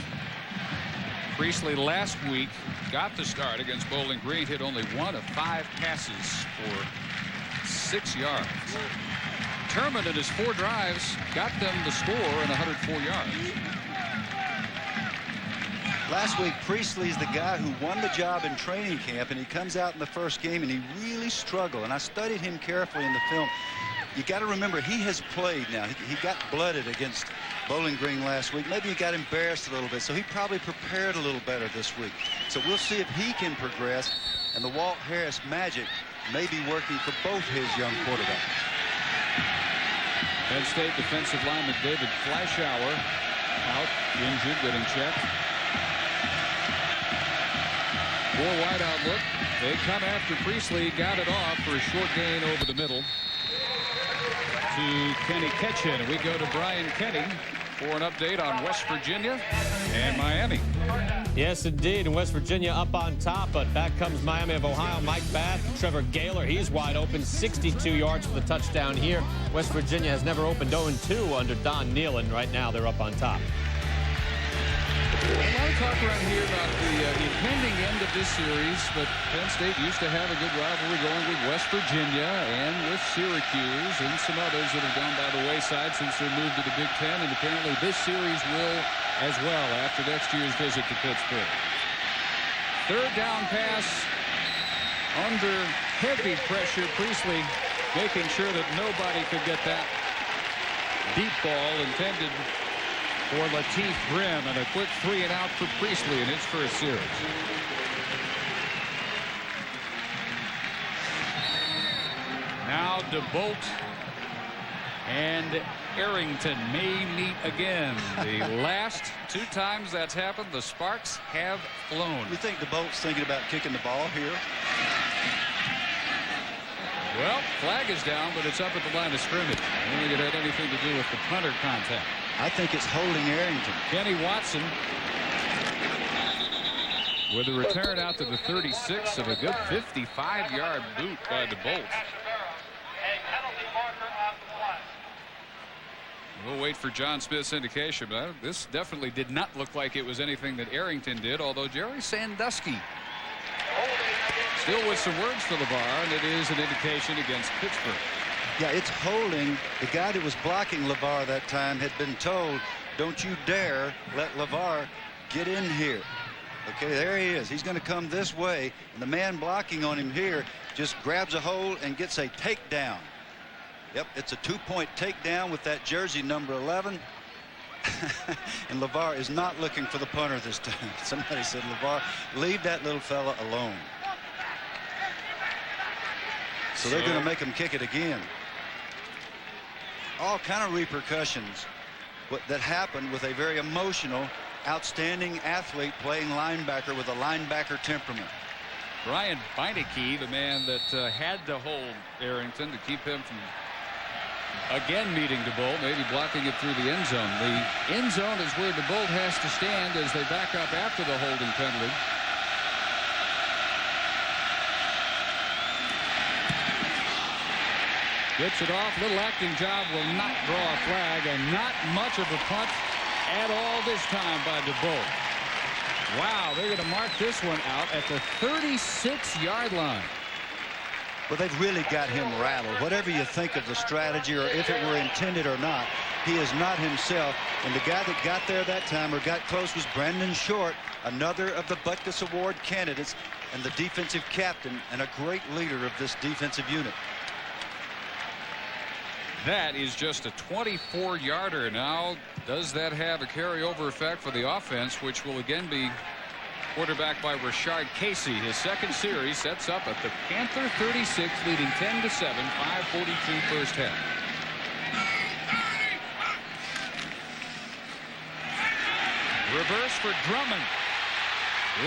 Priestley last week got the start against Bowling Green, hit only 1 of 5 passes for 6 yards. Turman in his 4 drives got them the score and 104 yards. Last week, Priestley's the guy who won the job in training camp, and he comes out in the first game and he really struggled. And I studied him carefully in the film. You got to remember, he has played now. He got blooded against Bowling Green last week. Maybe he got embarrassed a little bit, so he probably prepared a little better this week. So we'll see if he can progress, and the Walt Harris magic may be working for both his young quarterbacks. Penn State defensive lineman David Fleischauer out, injured, getting checked. 4 wide out look. They come after Priestley, got it off for a short gain over the middle to Kenny Ketchen. We go to Brian Kenny for an update on West Virginia and Miami. Yes, indeed. And West Virginia up on top, but back comes Miami of Ohio. Mike Bath, Trevor Gaylor, he's wide open, 62 yards for the touchdown here. West Virginia has never opened 0-2 under Don Nehlen. Right now, they're up on top. A lot of talk around here about the impending end of this series, but Penn State used to have a good rivalry going with West Virginia and with Syracuse and some others that have gone by the wayside since their move to the Big Ten, and apparently this series will as well after next year's visit to Pittsburgh. 3rd down pass under heavy pressure. Priestley making sure that nobody could get that deep ball intended for Lateef Grimm, and a quick 3 and out for Priestley in his first series. Now DeBolt and Arrington may meet again. The last 2 times that's happened, the sparks have flown. You think DeBolt's thinking about kicking the ball here? Well, flag is down, but it's up at the line of scrimmage. I don't think it had anything to do with the punter contact. I think it's holding Arrington. Kenny Watson with a return out to the 36 of a good 55-yard boot by DeBolt. We'll wait for John Smith's indication, but this definitely did not look like it was anything that Arrington did, although Jerry Sandusky still with some words for LeVar, and it is an indication against Pittsburgh. Yeah, it's holding. The guy that was blocking LeVar that time had been told, don't you dare let LeVar get in here. Okay, there he is. He's going to come this way, and the man blocking on him here just grabs a hold and gets a takedown. Yep, it's a 2-point takedown with that jersey number 11. And LeVar is not looking for the punter this time. Somebody said, LeVar, leave that little fella alone. So they're going to make him kick it again. All kind of repercussions that happened with a very emotional, outstanding athlete playing linebacker with a linebacker temperament. Brian Beinecke, the man that had to hold Arrington to keep him from again meeting DeBolt, maybe blocking it through the end zone. The end zone is where DeBolt has to stand as they back up after the holding penalty. Gets it off. Little acting job, will not draw a flag, and not much of a punt at all this time by DeBolt. Wow, they're going to mark this one out at the 36-yard line. Well, they've really got him rattled. Whatever you think of the strategy or if it were intended or not, he is not himself. And the guy that got there that time or got close was Brandon Short, another of the Butkus Award candidates and the defensive captain and a great leader of this defensive unit. That is just a 24-yarder. Now, does that have a carryover effect for the offense, which will again be quarterbacked by Rashard Casey? His second series sets up at the Panther 36, leading 10-7, 5:42 first half. Reverse for Drummond.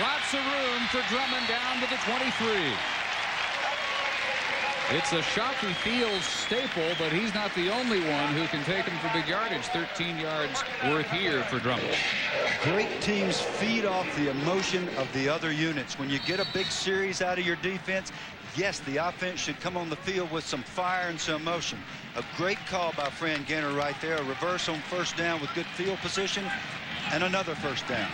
Lots of room for Drummond down to the 23. It's a Shockey Fields staple, but he's not the only one who can take him for big yardage. 13 yards worth here for Drummond. Great teams feed off the emotion of the other units. When you get a big series out of your defense, yes, the offense should come on the field with some fire and some emotion. A great call by Fran Ganner right there. A reverse on first down with good field position, and another first down.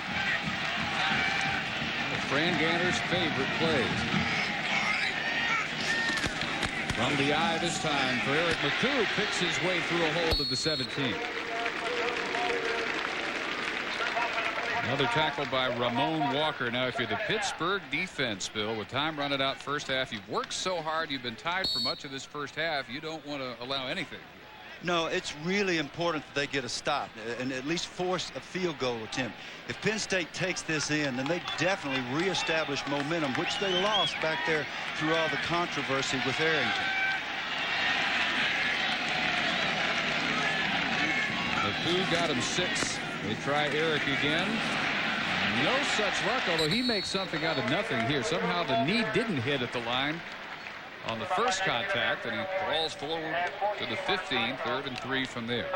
Fran Ganner's favorite plays. From the eye this time for Eric McCoo, picks his way through a hole to the 17. Another tackle by Ramon Walker. Now, if you're the Pittsburgh defense, Bill, with time running out first half, you've worked so hard, you've been tied for much of this first half, you don't want to allow anything. No, it's really important that they get a stop and at least force a field goal attempt. If Penn State takes this in, then they definitely reestablish momentum, which they lost back there through all the controversy with Arrington. McCoo got him 6. They try Eric again. No such luck, although he makes something out of nothing here. Somehow the knee didn't hit at the line on the first contact, and he crawls forward to the 15, 3rd and 3 from there.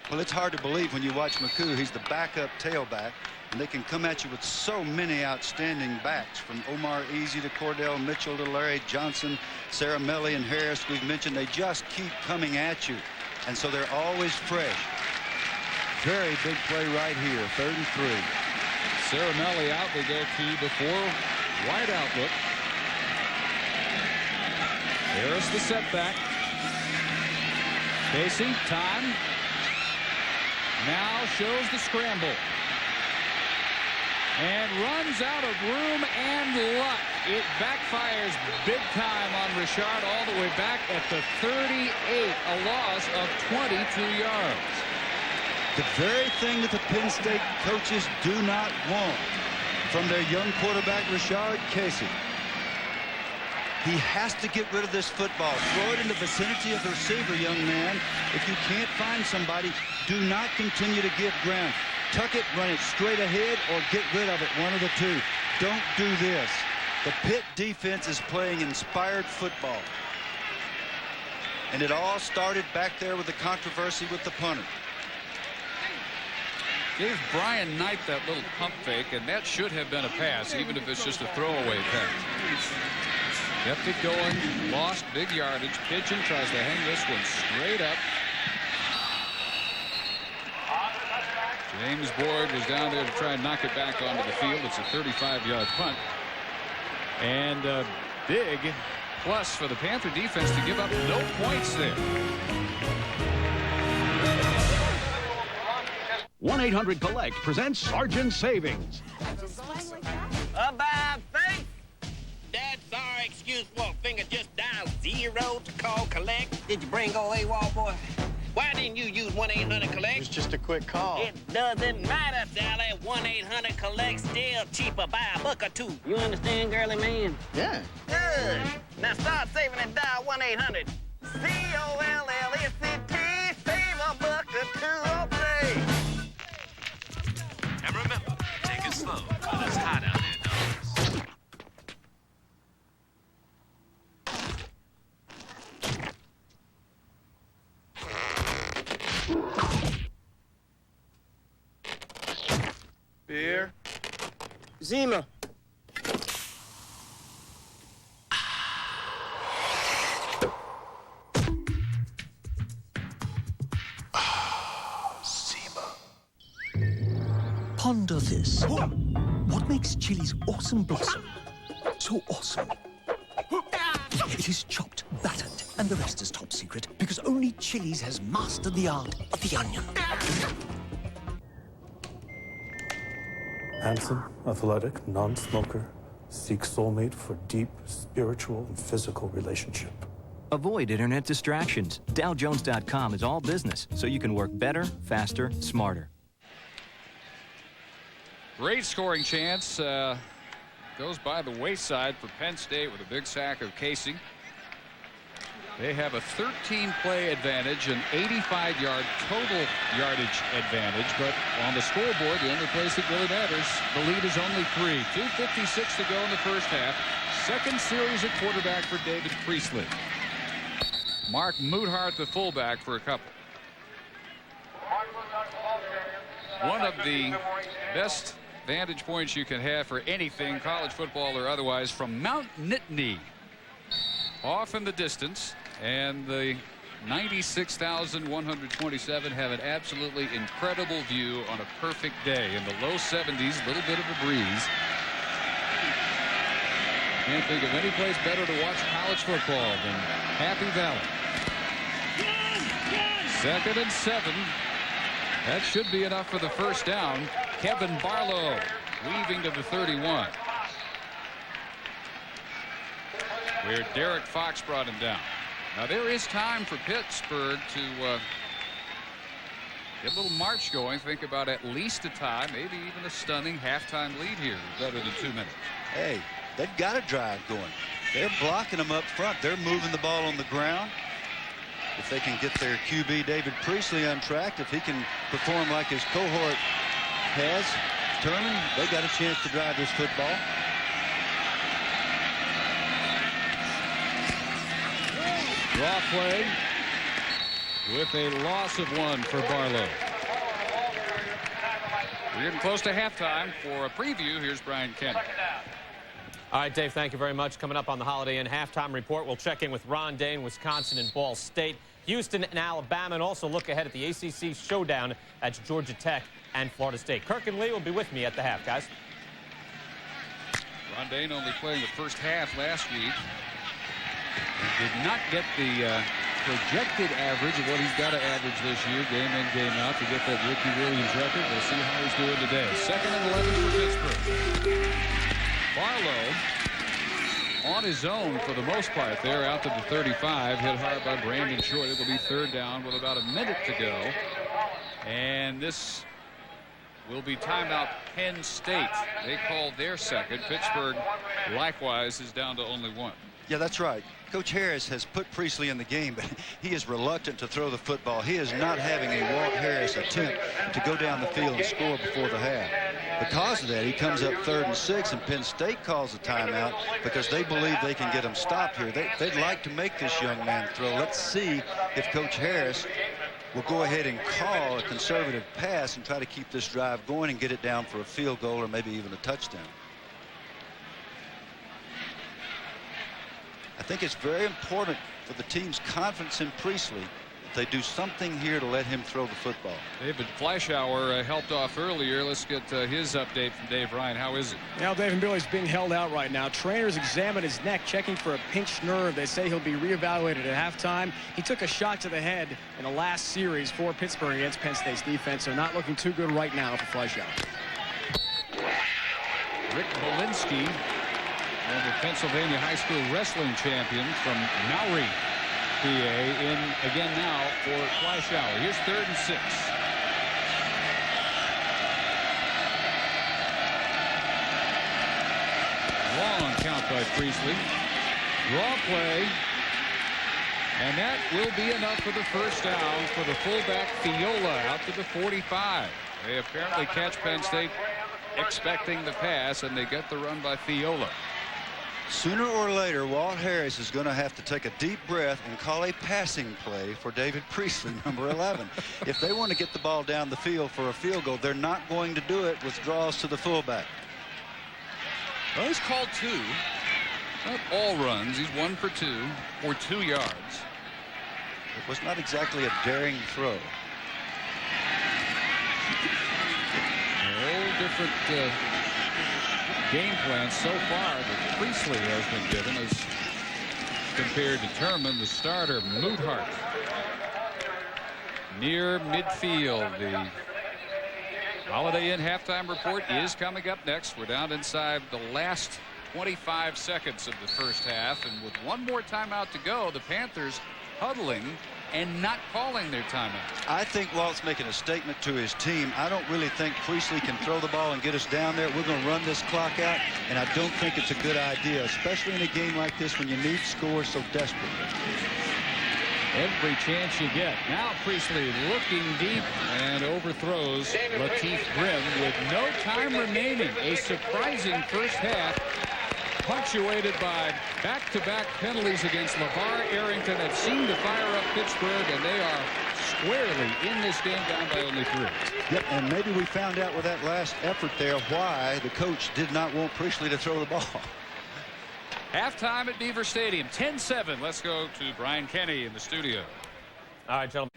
Well, it's hard to believe when you watch McCoo. He's the backup tailback, and they can come at you with so many outstanding backs, from Omar Easy to Cordell Mitchell to Larry Johnson, Saramelli and Harris. We've mentioned they just keep coming at you, and so they're always fresh. Very big play right here, 3rd and 3. Saramelli out. They go to the 4 wide out look. Harris the setback. Casey, time. Now shows the scramble. And runs out of room and luck. It backfires big time on Richard all the way back at the 38. A loss of 22 yards. The very thing that the Penn State coaches do not want from their young quarterback, Richard Casey. He has to get rid of this football. Throw it in the vicinity of the receiver, young man. If you can't find somebody, do not continue to give ground. Tuck it, run it straight ahead, or get rid of it, one of the two. Don't do this. The Pitt defense is playing inspired football. And it all started back there with the controversy with the punter. Gave Brian Knight that little pump fake, and that should have been a pass, even if it's just a throwaway pass. Kept it going, lost big yardage. Pigeon tries to hang this one straight up. James Boyd was down there to try and knock it back onto the field. It's a 35-yard punt. And a big plus for the Panther defense to give up no points there. 1-800-COLLECT presents Sergeant Savings. About faith. That's our excuse for a finger just dial 0 to call collect. Did you bring old AWOL, boy? Why didn't you use 1-800-COLLECT? It was just a quick call. It doesn't matter, Sally. 1-800-COLLECT still cheaper by a buck or two. You understand, girly man? Yeah. Good. Now start saving and dial 1-800. COLLECT. Save a buck or two, okay? And remember, take it slow, but it's hot out there, Beer. Zima. Ponder this. What makes Chili's awesome blossom so awesome? It is chopped, battered, and the rest is top secret because only Chili's has mastered the art of the onion. Handsome, athletic, non-smoker, seeks soulmate for deep spiritual and physical relationship. Avoid internet distractions. DowJones.com is all business, so you can work better, faster, smarter. Great scoring chance. Goes by the wayside for Penn State with a big sack of Casey. They have a 13-play advantage, an 85-yard total yardage advantage, but on the scoreboard, the only place that really matters, the lead is only 3. 2:56 to go in the first half. Second series at quarterback for David Priestley. Mark Muthart, the fullback, for a couple. One of the best vantage points you can have for anything, college football or otherwise, from Mount Nittany. Off in the distance, and the 96,127 have an absolutely incredible view on a perfect day in the low 70s, a little bit of a breeze. Can't think of any place better to watch college football than Happy Valley. 2nd and 7. That should be enough for the first down. Kevin Barlow weaving to the 31. Where Derek Fox brought him down. Now there is time for Pittsburgh to get a little march going. Think about at least a tie, maybe even a stunning halftime lead here. Better than 2 minutes. Hey, they've got a drive going. They're blocking them up front. They're moving the ball on the ground. If they can get their QB David Priestley untracked, if he can perform like his cohort has, Turman, they got a chance to drive this football. Draw play with a loss of 1 for Barlow. We're getting close to halftime. For a preview, here's Brian Kenny. All right, Dave, thank you very much. Coming up on the Holiday Inn halftime report, we'll check in with Ron Dayne, Wisconsin and Ball State, Houston and Alabama, and also look ahead at the ACC showdown at Georgia Tech and Florida State. Kirk and Lee will be with me at the half, guys. Ron Dayne only playing the first half last week. Did not get the projected average of what he's got to average this year, game in, game out, to get that Ricky Williams record. We'll see how he's doing today. 2nd and 11 for Pittsburgh. Barlow on his own for the most part there out to the 35, hit hard by Brandon Short. It will be 3rd down with about a minute to go. And this will be timeout Penn State. They called their second. Pittsburgh likewise is down to only 1. Yeah, that's right. Coach Harris has put Priestley in the game, but he is reluctant to throw the football. He is not having a Walt Harris attempt to go down the field and score before the half. Because of that, he comes up 3rd and 6, and Penn State calls a timeout because they believe they can get him stopped here. They'd like to make this young man throw. Let's see if Coach Harris will go ahead and call a conservative pass and try to keep this drive going and get it down for a field goal or maybe even a touchdown. I think it's very important for the team's confidence in Priestley that they do something here to let him throw the football. David Fleischauer helped off earlier. Let's get his update from Dave Ryan. How is it? Now, David Billy's being held out right now. Trainers examine his neck, checking for a pinched nerve. They say he'll be reevaluated at halftime. He took a shot to the head in the last series for Pittsburgh against Penn State's defense, so not looking too good right now for Fleischauer. Rick Belinsky, the Pennsylvania high school wrestling champion from Maury, PA, in again now for Fleischauer. Here's 3rd and 6. Long count by Priestley. Draw play. And that will be enough for the first down for the fullback Fiola out to the 45. They apparently catch Penn State expecting the pass, and they get the run by Fiola. Sooner or later, Walt Harris is going to have to take a deep breath and call a passing play for David Priestley, number 11. If they want to get the ball down the field for a field goal, they're not going to do it with draws to the fullback. Well, he's called 2. Not all runs. He's 1 for 2 for 2 yards. It was not exactly a daring throw. All different game plan so far that Priestley has been given as compared to Turman, the starter, Muthart. Near midfield. The Holiday Inn halftime report is coming up next. We're down inside the last 25 seconds of the first half, and with one more timeout to go, the Panthers huddling and not calling their timeout. I think Walt's making a statement to his team. I don't really think Priestley can throw the ball and get us down there. We're going to run this clock out, and I don't think it's a good idea, especially in a game like this when you need scores so desperately. Every chance you get. Now Priestley looking deep and overthrows Lateef Grimm with no time remaining. A surprising first half, punctuated by back-to-back penalties against LeVar Arrington that seem to fire up Pittsburgh, and they are squarely in this game down by only 3. Yep, and maybe we found out with that last effort there why the coach did not want Priestley to throw the ball. Halftime at Beaver Stadium, 10-7. Let's go to Brian Kenny in the studio. All right, gentlemen.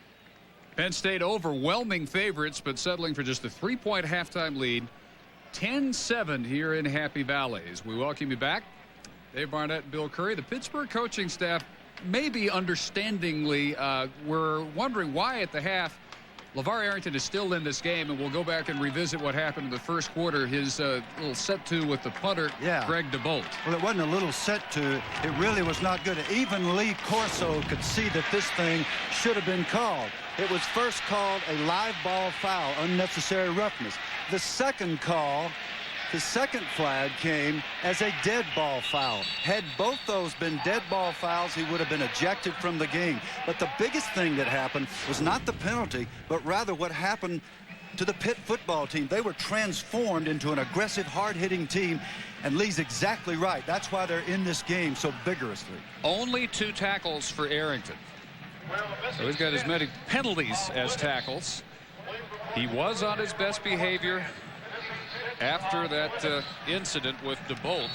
Penn State overwhelming favorites, but settling for just a 3-point halftime lead. 10-7 here in Happy Valley. As we welcome you back, Dave Barnett and Bill Curry. The Pittsburgh coaching staff, maybe understandingly, were wondering why at the half LeVar Arrington is still in this game, and we'll go back and revisit what happened in the first quarter. His little set-to with the punter, Greg DeBolt. Well, it wasn't a little set-to. It really was not good. Even Lee Corso could see that this thing should have been called. It was first called a live ball foul, unnecessary roughness. The second call, the second flag came as a dead ball foul. Had both those been dead ball fouls, he would have been ejected from the game. But the biggest thing that happened was not the penalty, but rather what happened to the Pitt football team. They were transformed into an aggressive, hard-hitting team, and Lee's exactly right. That's why they're in this game so vigorously. Only 2 tackles for Arrington. So he's got as many penalties as tackles. He was on his best behavior after that incident with DeBolt,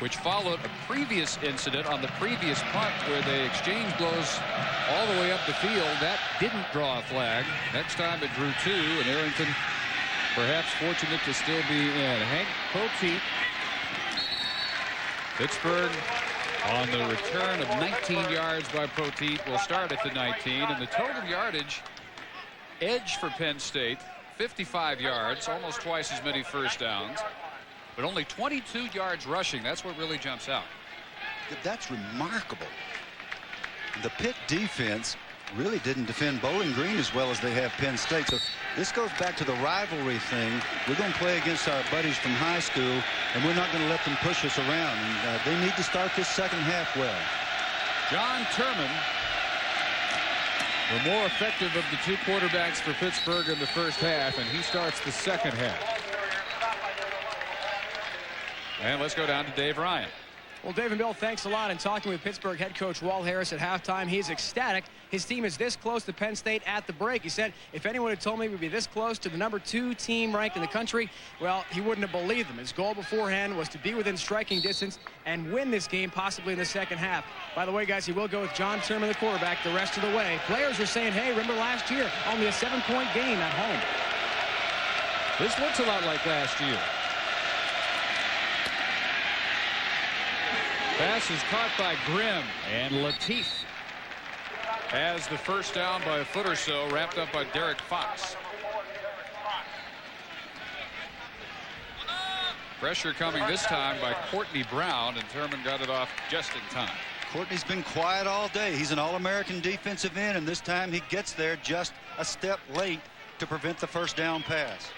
which followed a previous incident on the previous punt where they exchanged blows all the way up the field. That didn't draw a flag. Next time it drew 2, and Arrington perhaps fortunate to still be in. Hank Poteet. Pittsburgh on the return of 19 yards by Poteet will start at the 19, and the total yardage edge for Penn State, 55 yards, almost twice as many first downs, but only 22 yards rushing. That's what really jumps out. That's remarkable. The Pitt defense really didn't defend Bowling Green as well as they have Penn State. So this goes back to the rivalry thing. We're going to play against our buddies from high school, and we're not going to let them push us around. And they need to start this second half well. John Turman, the more effective of the 2 quarterbacks for Pittsburgh in the first half, and he starts the second half. And let's go down to Dave Ryan. Well, Dave and Bill, thanks a lot. And talking with Pittsburgh head coach Walt Harris at halftime, he's ecstatic. His team is this close to Penn State at the break. He said, if anyone had told me we'd be this close to the #2 team ranked in the country, well, he wouldn't have believed them. His goal beforehand was to be within striking distance and win this game, possibly in the second half. By the way, guys, he will go with John Turman, the quarterback, the rest of the way. Players are saying, hey, remember last year, only a 7-point game at home. This looks a lot like last year. Pass is caught by Grimm, and Lateef has the first down by a foot or so, wrapped up by Derek Fox. Pressure coming this time by Courtney Brown, and Turman got it off just in time. Courtney's been quiet all day. He's an All-American defensive end, and this time he gets there just a step late to prevent the first down pass.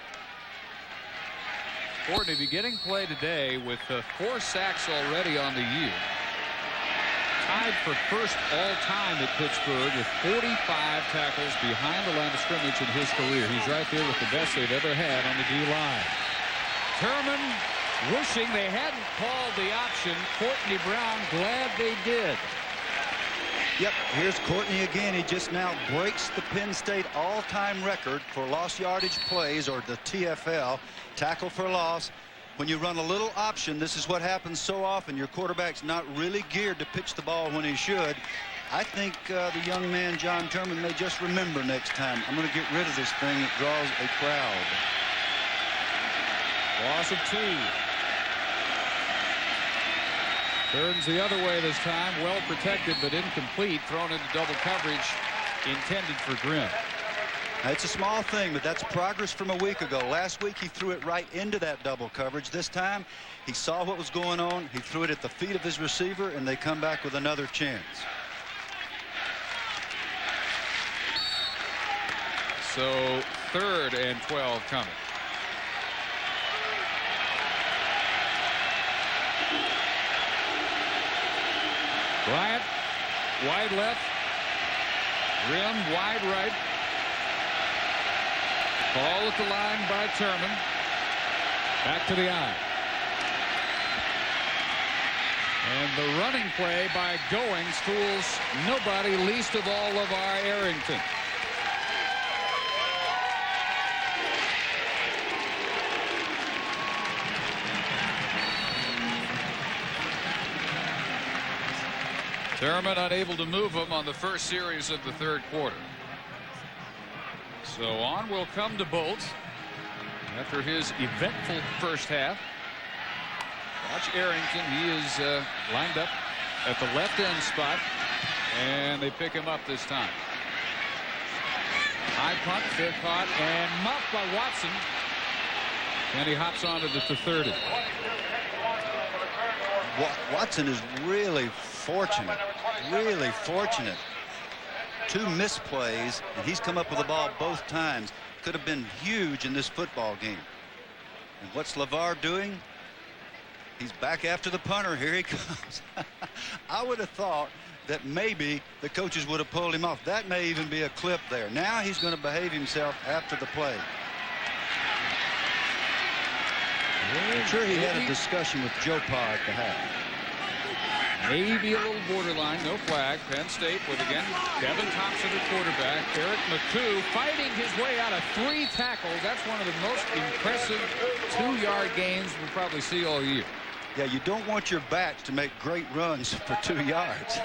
Courtney beginning play today with 4 sacks already on the year. Tied for first all-time at Pittsburgh with 45 tackles behind the line of scrimmage in his career. He's right there with the best they've ever had on the D-line. Turman wishing they hadn't called the option. Courtney Brown glad they did. Yep, here's Courtney again. He just now breaks the Penn State all-time record for lost yardage plays, or the TFL, tackle for loss. When you run a little option, this is what happens so often. Your quarterback's not really geared to pitch the ball when he should. I think the young man, John Turman, may just remember next time. I'm going to get rid of this thing. It draws a crowd. Loss of 2. Turns the other way this time. Well protected, but incomplete. Thrown into double coverage intended for Grimm. It's a small thing, but that's progress from a week ago. Last week he threw it right into that double coverage. This time he saw what was going on. He threw it at the feet of his receiver, and they come back with another chance. So 3rd and 12 coming. Bryant, wide left, Rim wide right. Ball at the line by Turman. Back to the eye. And the running play by Goings fools nobody, least of all LeVar Arrington. Turman unable to move him on the first series of the third quarter. So on will come to Bolt after his eventful first half. Watch Arrington. He is lined up at the left end spot, and they pick him up this time. High punt, fair caught, and muffed by Watson. And he hops onto the 30. Watson is really fortunate. Really fortunate. 2 misplays, and he's come up with the ball both times. Could have been huge in this football game. And what's LeVar doing? He's back after the punter. Here he comes. I would have thought that maybe the coaches would have pulled him off. That may even be a clip there. Now he's going to behave himself after the play. I'm sure he had a discussion with Joe Pa at the half. Maybe a little borderline. No flag. Penn State with, again, Devin Thompson at quarterback. Eric McCoo fighting his way out of 3 tackles. That's one of the most impressive 2-yard gains we'll probably see all year. Yeah, you don't want your backs to make great runs for 2 yards.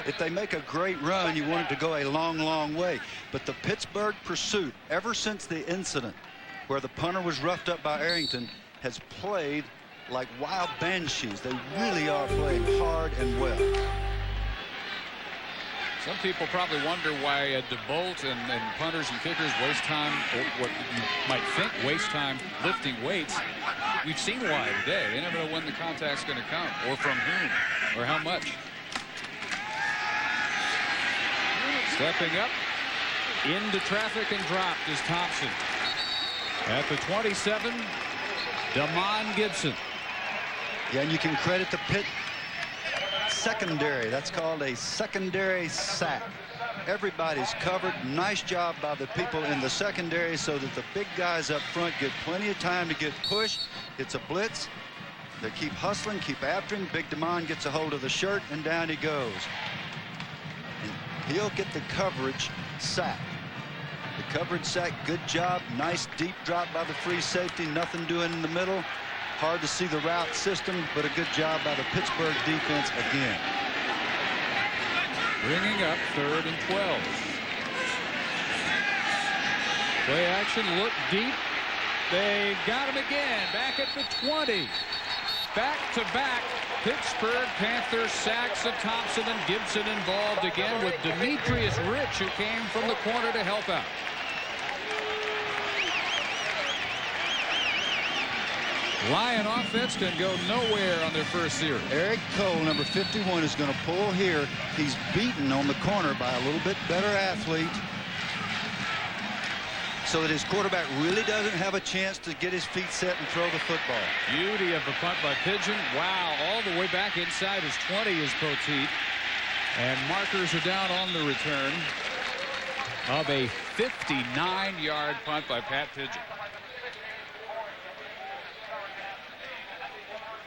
If they make a great run, you want it to go a long, long way. But the Pittsburgh pursuit, ever since the incident where the punter was roughed up by Arrington, has played like wild banshees. They really are playing hard and well. Some people probably wonder why DeBolt and punters and kickers waste time, or what you might think waste time lifting weights. We've seen why today. They never know when the contact's going to come, or from whom, or how much. Stepping up into traffic and dropped is Thompson. At the 27, Damon Gibson. Yeah, and you can credit the Pitt secondary. That's called a secondary sack. Everybody's covered. Nice job by the people in the secondary so that the big guys up front get plenty of time to get pushed. It's a blitz. They keep hustling, keep after him. Big Damon gets a hold of the shirt, and down he goes. And he'll get the coverage sack. The coverage sack, good job. Nice deep drop by the free safety. Nothing doing in the middle. Hard to see the route system, but a good job by the Pittsburgh defense again. Bringing up 3rd and 12. Play action, look deep. They got him again, back at the 20. Back-to-back Pittsburgh Panthers sacks of Thompson and Gibson involved again with Demetrius Rich, who came from the corner to help out. Lion offense can go nowhere on their first series. Eric Cole, number 51, is going to pull here. He's beaten on the corner by a little bit better athlete, so that his quarterback really doesn't have a chance to get his feet set and throw the football. Beauty of the punt by Pigeon. Wow, all the way back inside his 20 is Poteet. And markers are down on the return of a 59-yard punt by Pat Pigeon.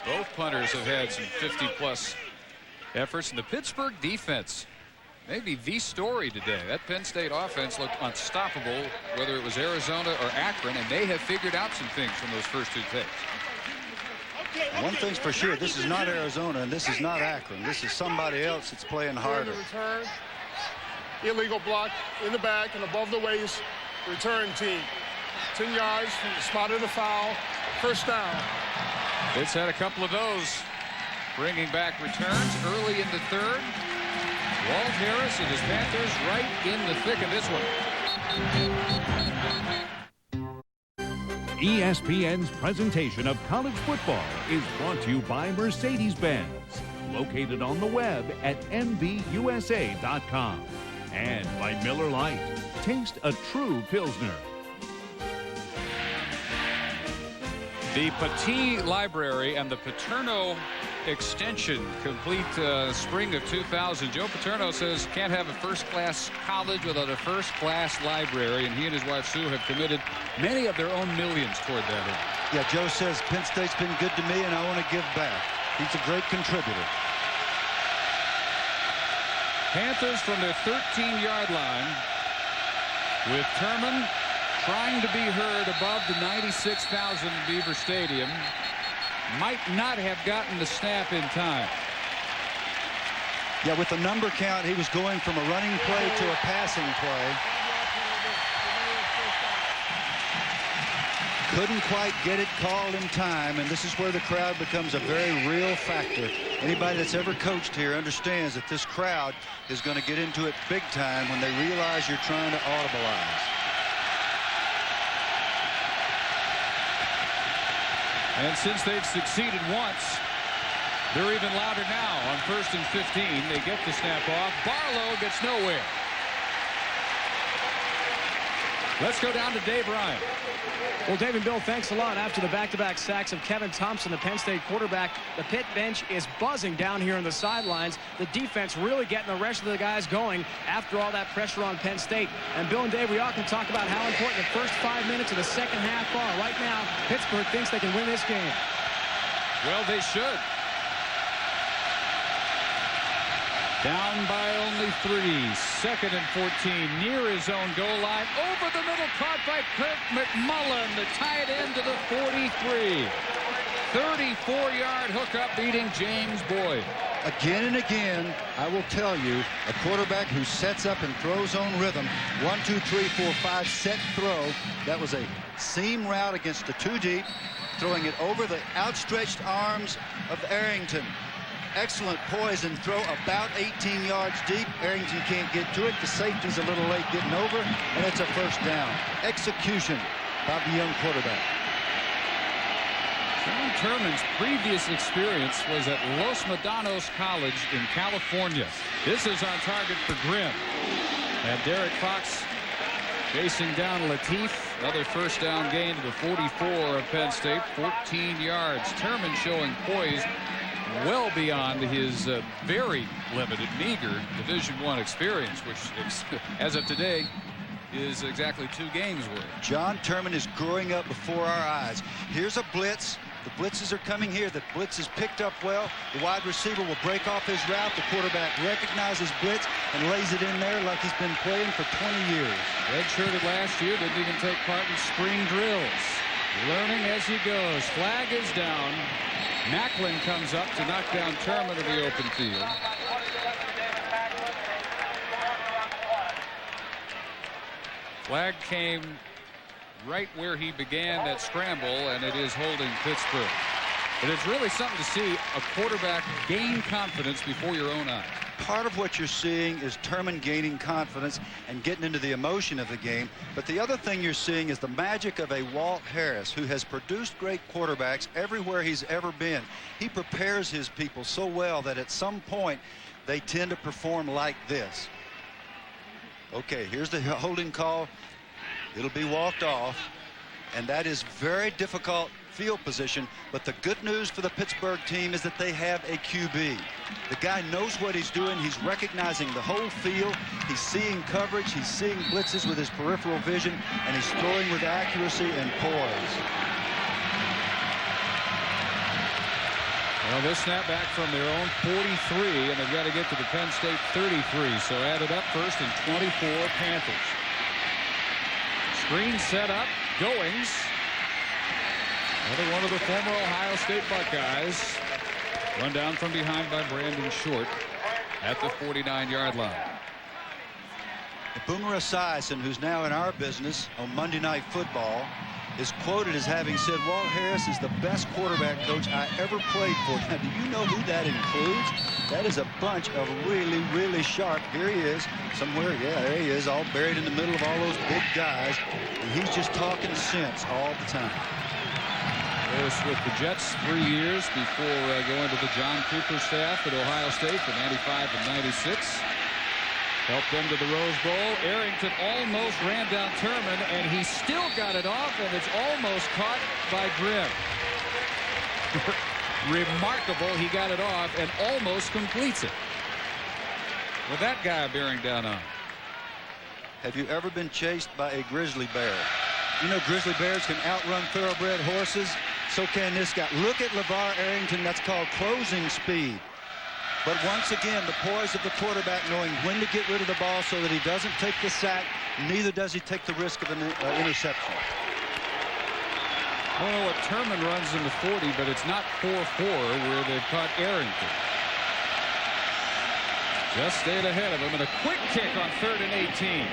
Both punters have had some 50-plus efforts, and the Pittsburgh defense may be the story today. That Penn State offense looked unstoppable, whether it was Arizona or Akron, and they have figured out some things from those first 2 takes. One thing's for sure, this is not Arizona, and this is not Akron. This is somebody else that's playing harder. Return, illegal block in the back and above the waist, return team. 10 yards from the spot of the foul, first down. It's had a couple of those, bringing back returns early in the 3rd. Walt Harris and his Panthers right in the thick of this one. ESPN's presentation of college football is brought to you by Mercedes-Benz, located on the web at MBUSA.com, and by Miller Lite. Taste a true Pilsner. The Petit Library and the Paterno extension complete spring of 2000. Joe Paterno says can't have a first-class college without a first-class library, and he and his wife Sue have committed many of their own millions toward that end. Yeah, Joe says Penn State's been good to me, and I want to give back. He's a great contributor. Panthers from their 13-yard line with Terman trying to be heard above the 96,000 Beaver Stadium. Might not have gotten the snap in time. Yeah, with the number count, he was going from a running play to a passing play. Couldn't quite get it called in time, and this is where the crowd becomes a very real factor. Anybody that's ever coached here understands that this crowd is going to get into it big time when they realize you're trying to audibilize. And since they've succeeded once, they're even louder now on 1st and 15. They get the snap off. Barlow gets nowhere. Let's go down to Dave Ryan. Well, Dave and Bill, thanks a lot. After the back-to-back sacks of Kevin Thompson, the Penn State quarterback, the Pitt bench is buzzing down here on the sidelines. The defense really getting the rest of the guys going after all that pressure on Penn State. And Bill and Dave, we often talk about how important the first 5 minutes of the second half are. Right now, Pittsburgh thinks they can win this game. Well, they should. Down by only 3. 2nd and 14 near his own goal line. Over the middle, caught by Kirk McMullen, the tight end to the 43. 34-yard hookup beating James Boyd. Again and again, I will tell you, a quarterback who sets up and throws on rhythm. 1, 2, 3, 4, 5 set throw. That was a seam route against the 2 deep, throwing it over the outstretched arms of Arrington. Excellent poise and throw about 18 yards deep. Arrington can't get to it. The safety's a little late getting over, and it's a first down. Execution by the young quarterback. John Terman's previous experience was at Los Medanos College in California. This is on target for Grimm. And Derek Fox chasing down Lateef. Another first down gain to the 44 of Penn State. 14 yards. Terman showing poise well beyond his very limited, meager Division I experience, which, as of today, is exactly 2 games worth. John Terman is growing up before our eyes. Here's a blitz. The blitzes are coming here. The blitz is picked up well. The wide receiver will break off his route. The quarterback recognizes blitz and lays it in there like he's been playing for 20 years. Redshirted last year, didn't even take part in spring drills. Learning as he goes. Flag is down. Macklin comes up to knock down Terman in the open field. Flag came right where he began that scramble, and it is holding Pittsburgh. But it's really something to see a quarterback gain confidence before your own eyes. Part of what you're seeing is Terman gaining confidence and getting into the emotion of the game. But the other thing you're seeing is the magic of a Walt Harris, who has produced great quarterbacks everywhere he's ever been. He prepares his people so well that at some point they tend to perform like this. Okay, here's the holding call. It'll be walked off, and that is very difficult field position. But the good news for the Pittsburgh team is that they have a QB. The guy knows what he's doing. He's recognizing the whole field. He's seeing coverage. He's seeing blitzes with his peripheral vision, and he's throwing with accuracy and poise. Well, this snap back from their own 43, and they've got to get to the Penn State 33. So added up, 1st and 24, Panthers. Screen set up. Goings. Another one of the former Ohio State Buckeyes. Run down from behind by Brandon Short at the 49-yard line. Boomer Esiason, who's now in our business on Monday Night Football, is quoted as having said, Walt Harris is the best quarterback coach I ever played for. Now, do you know who that includes? That is a bunch of really, really sharp. Here he is somewhere. Yeah, there he is, all buried in the middle of all those big guys. And he's just talking sense all the time. Was with the Jets 3 years before going to the John Cooper staff at Ohio State for 95 and 96. Helped them to the Rose Bowl. Arrington almost ran down Terman, and he still got it off, and it's almost caught by Grimm. Remarkable. He got it off and almost completes it. With that guy bearing down on. Have you ever been chased by a grizzly bear? You know grizzly bears can outrun thoroughbred horses. So can this guy. Look at LeVar Arrington. That's called closing speed. But once again, the poise of the quarterback knowing when to get rid of the ball so that he doesn't take the sack, neither does he take the risk of an interception. I don't know what Turman runs in the 40, but it's not 4-4 where they've caught Arrington. Just stayed ahead of him, and a quick kick on 3rd and 18.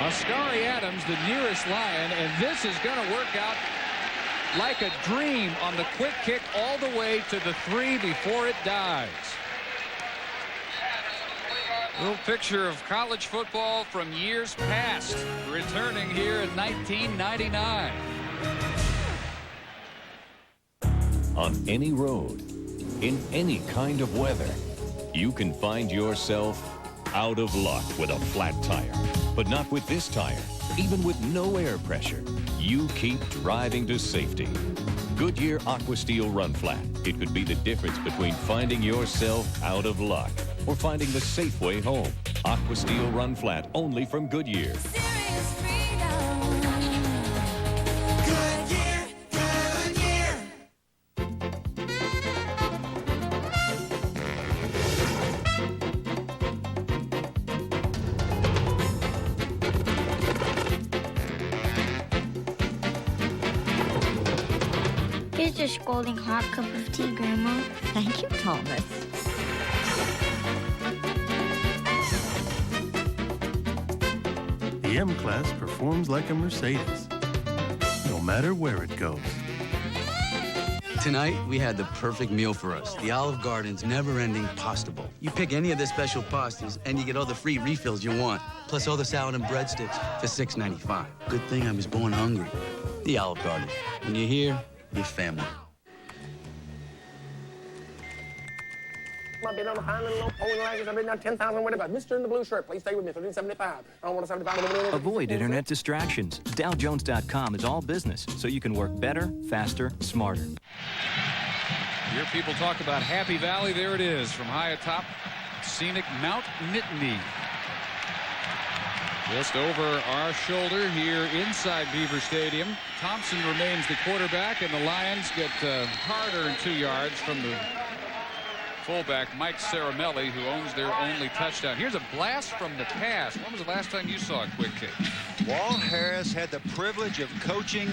Ascari Adams, the nearest Lion, and this is going to work out like a dream on the quick kick all the way to the 3 before it dies. Little picture of college football from years past, returning here in 1999. On any road, in any kind of weather, you can find yourself out of luck with a flat tire. But not with this tire. Even with no air pressure, you keep driving to safety. Goodyear AquaSteel Run Flat. It could be the difference between finding yourself out of luck or finding the safe way home. AquaSteel Run Flat, only from Goodyear. Here's your scalding hot cup of tea, Grandma. Thank you, Thomas. The M-Class performs like a Mercedes, no matter where it goes. Tonight, we had the perfect meal for us. The Olive Garden's never-ending pasta bowl. You pick any of their special pastas, and you get all the free refills you want, plus all the salad and breadsticks for $6.95. Good thing I was born hungry. The Olive Garden. When you're here, your family. I've been on a fine little old polling rackets. I've been down 10,000 with it. Mr. in the blue shirt, please stay with me. 1375. I don't want to 75. Avoid internet distractions. DowJones.com is all business, so you can work better, faster, smarter. Hear people talk about Happy Valley. There it is from high atop scenic Mount Nittany. Just over our shoulder here inside Beaver Stadium. Thompson remains the quarterback, and the Lions get harder and 2 yards from the fullback Mike Caramelli, who owns their only touchdown. Here's a blast from the pass. When was the last time you saw a quick kick? Walt Harris had the privilege of coaching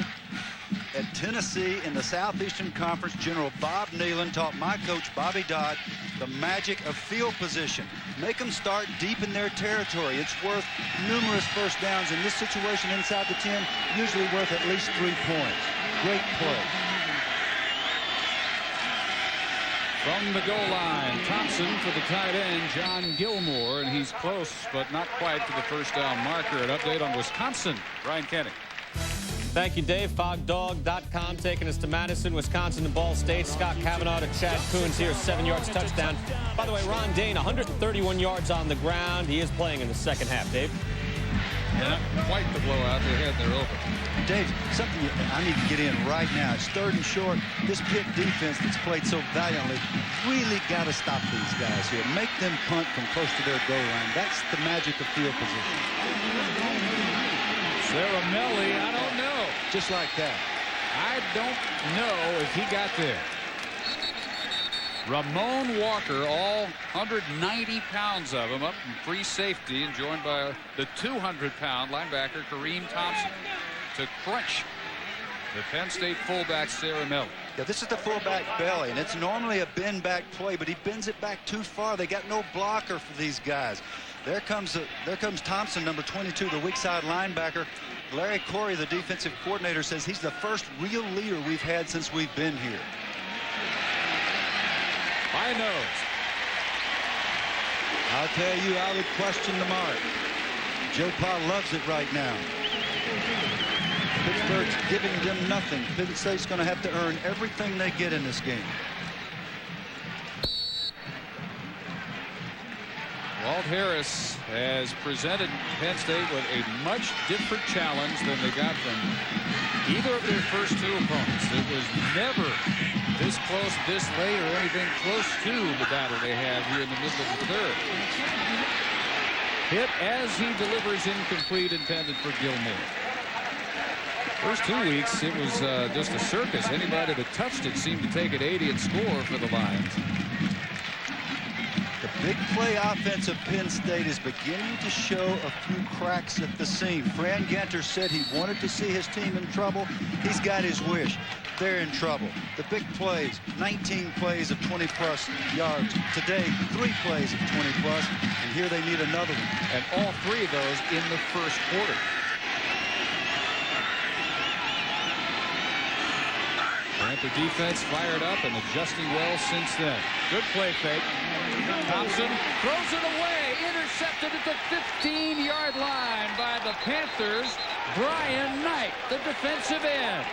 at Tennessee in the Southeastern Conference. General Bob Nealon taught my coach Bobby Dodd the magic of field position. Make them start deep in their territory. It's worth numerous first downs. In this situation inside the 10, usually worth at least 3 points. Great play. From the goal line, Thompson for the tight end, John Gilmore, and he's close, but not quite to the first down marker. An update on Wisconsin, Brian Kenny. Thank you, Dave. FogDog.com taking us to Madison, Wisconsin, and Ball State. Scott Kavanaugh to Chad Coons here, 7 yards touchdown. By the way, Ron Dane, 131 yards on the ground. He is playing in the second half, Dave. Yeah, not quite the blowout they had there open. Dave, something I need to get in right now. It's 3rd and short. This Pitt defense that's played so valiantly really got to stop these guys here. Make them punt from close to their goal line. That's the magic of field position. Caramelli, I don't know. Just like that. I don't know if he got there. Ramon Walker, all 190 pounds of him, up from free safety and joined by the 200-pound linebacker Kareem Thompson to crunch the Penn State fullback Caramelli. Yeah, this is the fullback belly, and it's normally a bend back play, but he bends it back too far. They got no blocker for these guys. There comes Thompson, number 22, the weak side linebacker. Larry Corey, the defensive coordinator, says he's the first real leader we've had since we've been here. High nose. I'll tell you, I would question the mark. Joe Pa loves it right now. Pittsburgh's giving them nothing. Penn State's going to have to earn everything they get in this game. Walt Harris has presented Penn State with a much different challenge than they got from either of their first 2 opponents. It was never this close, this late, or anything close to the batter they have here in the middle of the third. Hit as he delivers incomplete, intended for Gilmore. First 2 weeks, it was just a circus. Anybody that touched it seemed to take it 80 and score for the Lions. The big play offense of Penn State is beginning to show a few cracks at the seam. Fran Ganter said he wanted to see his team in trouble. He's got his wish. They're in trouble. The big plays, 19 plays of 20-plus yards. Today, 3 plays of 20-plus, and here they need another one. And all 3 of those in the first quarter. Panther defense fired up and adjusting well since then. Good play fake. Thompson throws it away. Intercepted at the 15-yard line by the Panthers. Brian Knight, the defensive end.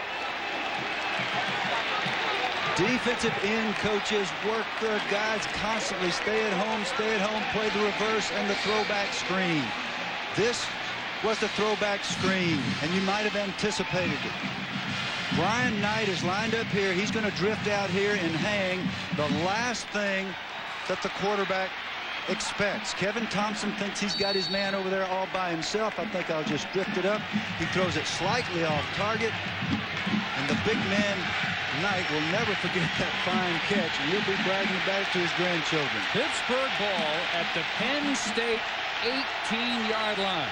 Defensive end coaches work their guys constantly. Stay at home, play the reverse and the throwback screen. This was the throwback screen, and you might have anticipated it. Brian Knight is lined up here. He's going to drift out here and hang. The last thing that the quarterback expects. Kevin Thompson thinks he's got his man over there all by himself. I think I'll just drift it up. He throws it slightly off target, and the big man Knight will never forget that fine catch, and he'll be bragging about it to his grandchildren. Pittsburgh ball at the Penn State 18-yard line.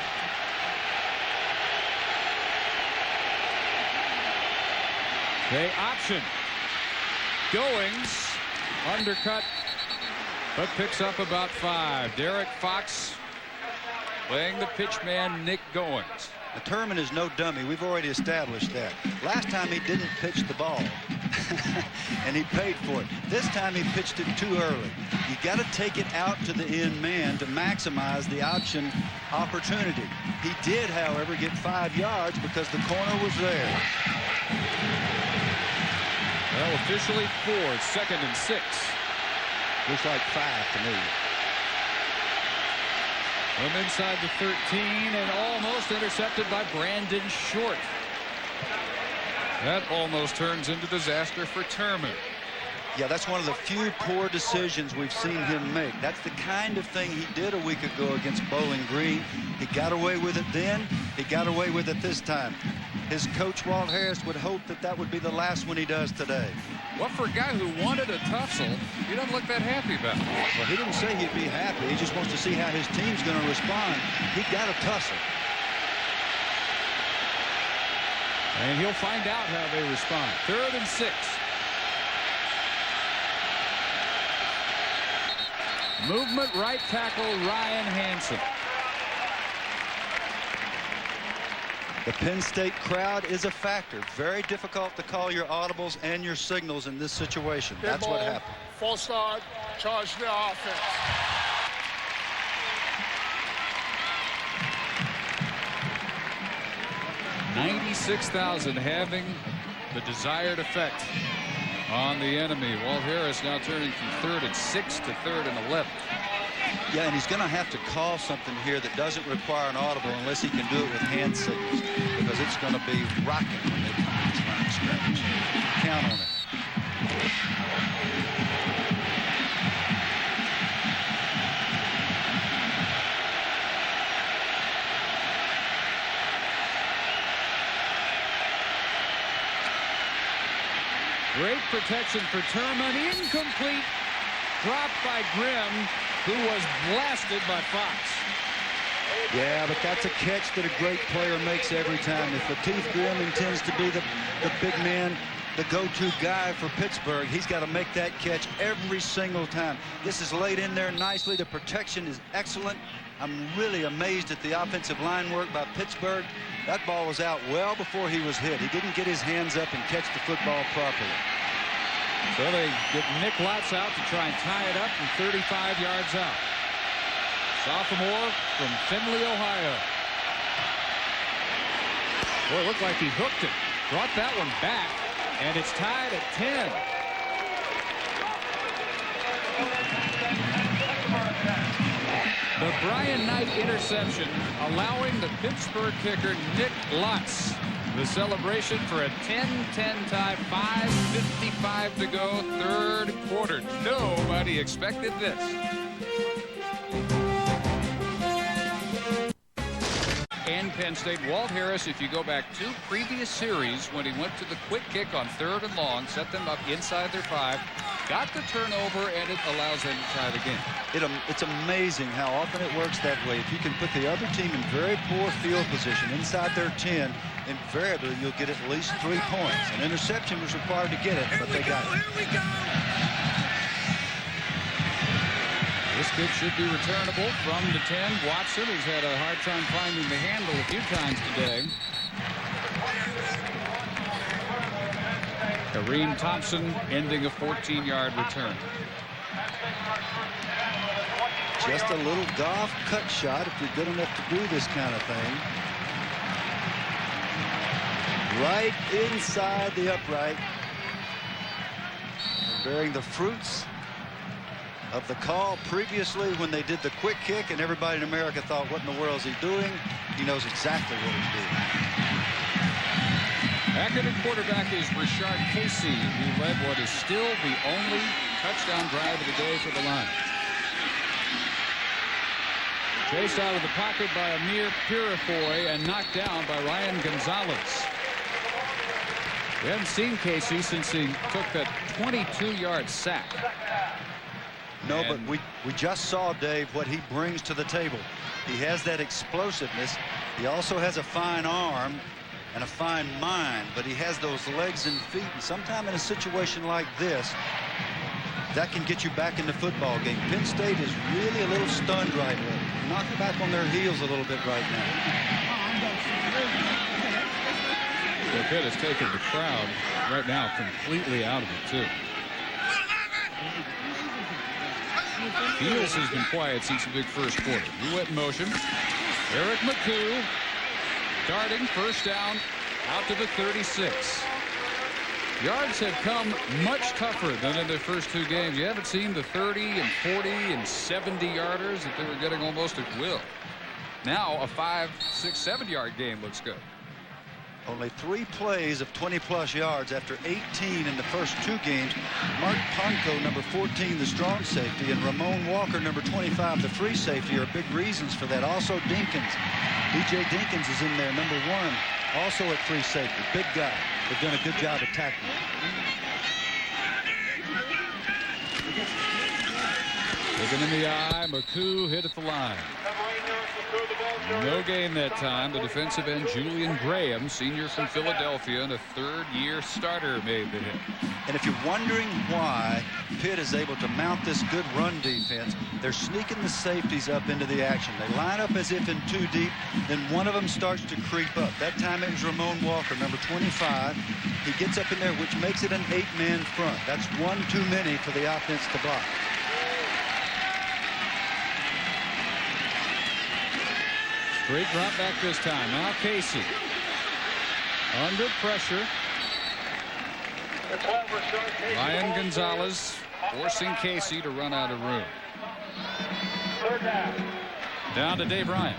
They option. Goings undercut, but picks up about 5. Derek Fox playing the pitch man, Nick Goings. Now, Turman is no dummy. We've already established that. Last time he didn't pitch the ball, and he paid for it. This time he pitched it too early. You got to take it out to the end man to maximize the option opportunity. He did, however, get 5 yards because the corner was there. Well, officially 4, 2nd and 6. Looks like 5 to me. From inside the 13 and almost intercepted by Brandon Short. That almost turns into disaster for Turman. Yeah, that's one of the few poor decisions we've seen him make. That's the kind of thing he did a week ago against Bowling Green. He got away with it then. He got away with it this time. His coach, Walt Harris, would hope that that would be the last one he does today. Well, for a guy who wanted a tussle, he doesn't look that happy about it. Well, he didn't say he'd be happy. He just wants to see how his team's going to respond. He got a tussle. And he'll find out how they respond. 3rd and 6. Movement right tackle Ryan Hansen. The Penn State crowd is a factor. Very difficult to call your audibles and your signals in this situation. Dead That's ball, what happened. False start, charge the offense. $96,000 having the desired effect on the enemy. Walt Harris now turning from 3rd and 6 to 3rd and 11. Yeah, and he's going to have to call something here that doesn't require an audible unless he can do it with hand signals, because it's going to be rocking when they come to this line of scrimmage. Count on it. Great protection for Turman. Incomplete. Dropped by Grimm, who was blasted by Fox. Yeah, but that's a catch that a great player makes every time. If Lateef Grimm intends to be the big man, the go-to guy for Pittsburgh, he's got to make that catch every single time. This is laid in there nicely. The protection is excellent. I'm really amazed at the offensive line work by Pittsburgh. That ball was out well before he was hit. He didn't get his hands up and catch the football properly. So they get Nick Lotz out to try and tie it up from 35 yards out. Sophomore from Findlay, Ohio. Boy, it looked like he hooked it. Brought that one back, and it's tied at 10. The Brian Knight interception allowing the Pittsburgh kicker Nick Lotz The celebration for a 10-10 tie, 5:55 to go, third quarter. Nobody expected this. And Penn State, Walt Harris, if you go back 2 previous series when he went to the quick kick on 3rd and long, set them up inside their 5, got the turnover, and it allows them to tie the game. It's amazing how often it works that way. If you can put the other team in very poor field position inside their 10, invariably you'll get at least 3 points. An interception was required to get it, but they got it. Here we go. This kick should be returnable from the 10. Watson has had a hard time finding the handle a few times today. Kareem Thompson ending a 14-yard return. Just a little golf cut shot if you're good enough to do this kind of thing. Right inside the upright. Bearing the fruits of the call previously when they did the quick kick, and everybody in America thought, what in the world is he doing? He knows exactly what he's doing. Active quarterback is Rashard Casey, who led what is still the only touchdown drive of the day for the Lions. Chased out of the pocket by Amir Purifoy and knocked down by Ryan Gonzalez. We haven't seen Casey since he took that 22-yard sack. No, but we just saw, Dave, what he brings to the table. He has that explosiveness. He also has a fine arm and a fine mind, but he has those legs and feet. And sometime in a situation like this, that can get you back in the football game. Penn State is really a little stunned right now. Knocked back on their heels a little bit right now. The Pitt has taken the crowd right now completely out of it, too. Fields has been quiet since the big first quarter. He went in motion. Eric McCoo darting, first down, out to the 36. Yards have come much tougher than in their first 2 games. You haven't seen the 30 and 40 and 70 yarders that they were getting almost at will. Now a 5, 6, 7-yard game looks good. Only 3 plays of 20-plus yards after 18 in the first 2 games. Mark Ponko, number 14, the strong safety, and Ramon Walker, number 25, the free safety, are big reasons for that. Also Dinkins. B.J. Dinkins is in there, number 1, also at free safety. Big guy. They've done a good job of tackling. Looking in the eye, McCoo hit at the line. No gain that time. The defensive end Julian Graham, senior from Philadelphia, and a 3rd-year starter, made the hit. And if you're wondering why Pitt is able to mount this good run defense, they're sneaking the safeties up into the action. They line up as if in 2 deep, then one of them starts to creep up. That time it was Ramon Walker, number 25. He gets up in there, which makes it an 8-man front. That's 1 too many for the offense to block. Straight drop back this time. Now Casey under pressure. Ryan Gonzalez forcing Casey to run out of room. Down to Dave Ryan.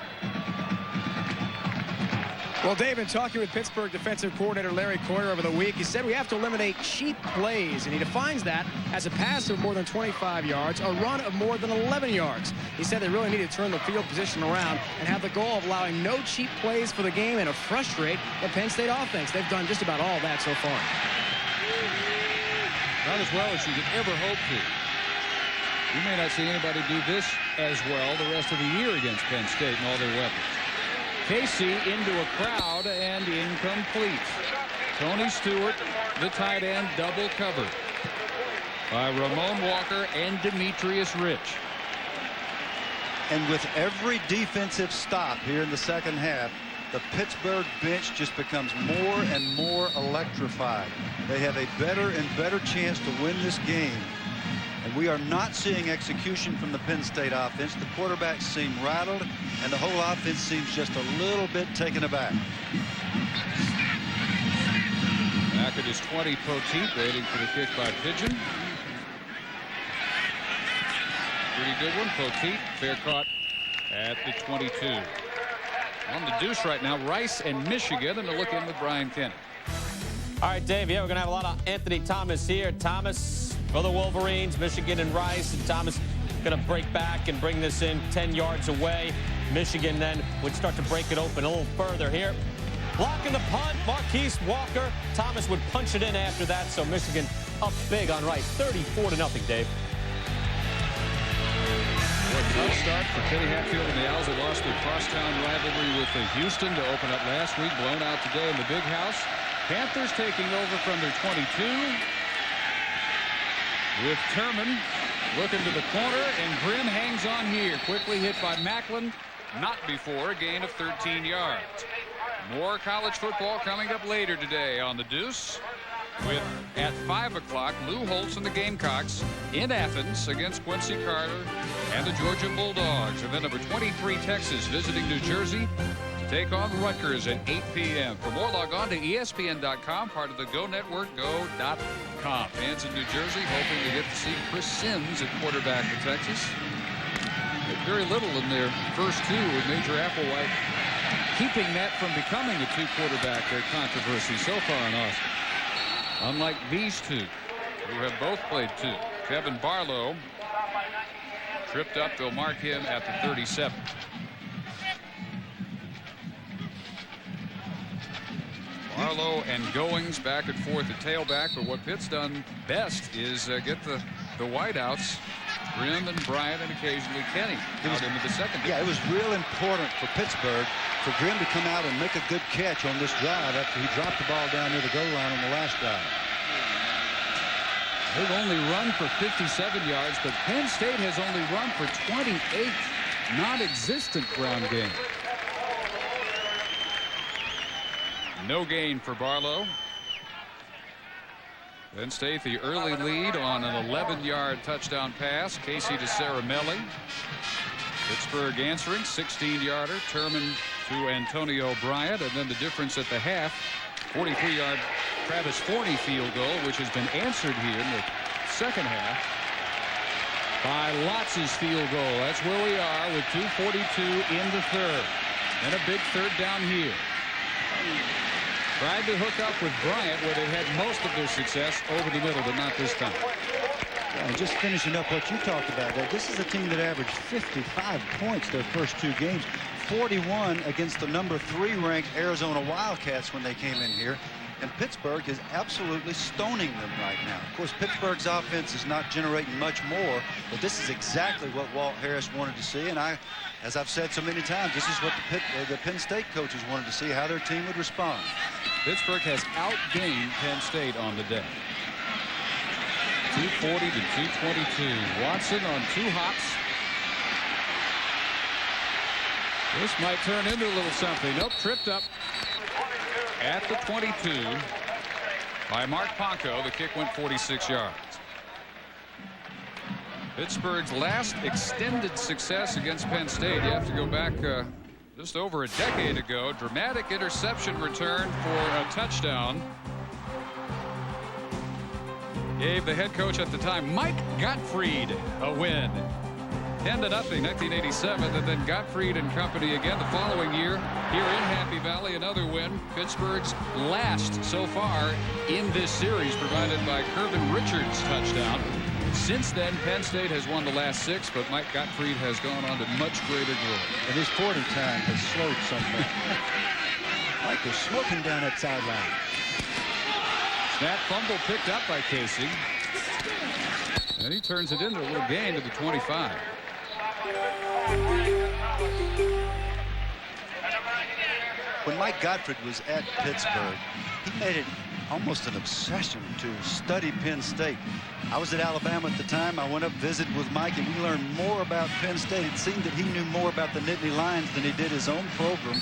Well, Dave, in talking with Pittsburgh defensive coordinator Larry Coyer over the week, he said we have to eliminate cheap plays, and he defines that as a pass of more than 25 yards, a run of more than 11 yards. He said they really need to turn the field position around and have the goal of allowing no cheap plays for the game and to frustrate the Penn State offense. They've done just about all that so far. Not as well as you could ever hope to. You may not see anybody do this as well the rest of the year against Penn State and all their weapons. Casey into a crowd and incomplete. Tony Stewart, the tight end, double covered by Ramon Walker and Demetrius Rich. And with every defensive stop here in the second half, the Pittsburgh bench just becomes more and more electrified. They have a better and better chance to win this game. And we are not seeing execution from the Penn State offense. The quarterbacks seem rattled, and the whole offense seems just a little bit taken aback. Back at his 20, Poteet waiting for the kick by Pigeon. Pretty good one, Poteet. Fair caught at the 22. On the deuce right now, Rice and Michigan, and a look in with Brian Kenny. All right, Dave, yeah, we're going to have a lot of Anthony Thomas here. Thomas for the Wolverines, Michigan and Rice. And Thomas going to break back and bring this in 10 yards away. Michigan then would start to break it open a little further here. Blocking the punt, Marquise Walker. Thomas would punch it in after that, so Michigan up big on Rice, 34-0, Dave. Tough start for Kenny Hatfield and the Owls. They lost their crosstown rivalry with Houston to open up last week. Blown out today in the Big House. Panthers taking over from their 22. With Turman looking to the corner, and Grimm hangs on here. Quickly hit by Macklin. Not before a gain of 13 yards. More college football coming up later today on the Deuce. With, at 5 o'clock, Lou Holtz and the Gamecocks in Athens against Quincy Carter and the Georgia Bulldogs. And then number 23, Texas, visiting New Jersey to take on Rutgers at 8 p.m. For more, log on to ESPN.com, part of the Go Network, go.com. Fans in New Jersey hoping to get to see Chris Sims at quarterback for Texas. Very little in their first two with Major Applewhite keeping that from becoming a two-quarterback controversy so far in Austin. Unlike these two, who have both played two. Kevin Barlow tripped up. They'll mark him at the 37. Barlow and Goings back and forth at tailback, but what Pitt's done best is get the wideouts, Grimm and Bryant, and occasionally Kenny out into the secondary. Yeah, it was real important for Pittsburgh for Grimm to come out and make a good catch on this drive after he dropped the ball down near the goal line on the last drive. They've only run for 57 yards, but Penn State has only run for 28. Non-existent ground game. No gain for Barlow. Penn State the early lead on an 11-yard touchdown pass. Casey to Caramelli. Pittsburgh answering, 16-yarder. Turman to Antonio Bryant, and then the difference at the half, 43-yard Travis Forney field goal, which has been answered here in the second half by Lotz's field goal. That's where we are with 2:42 in the third, and a big third down here. Tried to hook up with Bryant where they had most of their success over the middle, but not this time. And just finishing up what you talked about there, this is a team that averaged 55 points their first two games, 41 against the number 3 ranked Arizona Wildcats when they came in here. And Pittsburgh is absolutely stoning them right now. Of course, Pittsburgh's offense is not generating much more, but this is exactly what Walt Harris wanted to see. And as I've said so many times, this is what the Penn State coaches wanted to see, how their team would respond. Pittsburgh has outgained Penn State on the day. 240 to 222. Watson on 2 hops. This might turn into a little something. Nope, tripped up at the 22 by Mark Ponko. The kick went 46 yards. Pittsburgh's last extended success against Penn State, you have to go back just over a decade ago. Dramatic interception return for a touchdown. Gave the head coach at the time, Mike Gottfried, a win. 10-0, 1987, and then Gottfried and company again the following year here in Happy Valley. Another win. Pittsburgh's last so far in this series, provided by Kirvin Richards' touchdown. Since then, Penn State has won the last 6, but Mike Gottfried has gone on to much greater glory. And his 40 time has slowed somewhat. Mike is smoking down that sideline. Snap fumble picked up by Casey. And he turns it into a little gain to the 25. When Mike Gottfried was at Pittsburgh, he made it almost an obsession to study Penn State. I was at Alabama at the time. I went up, visited with Mike, and we learned more about Penn State. It seemed that he knew more about the Nittany Lions than he did his own program.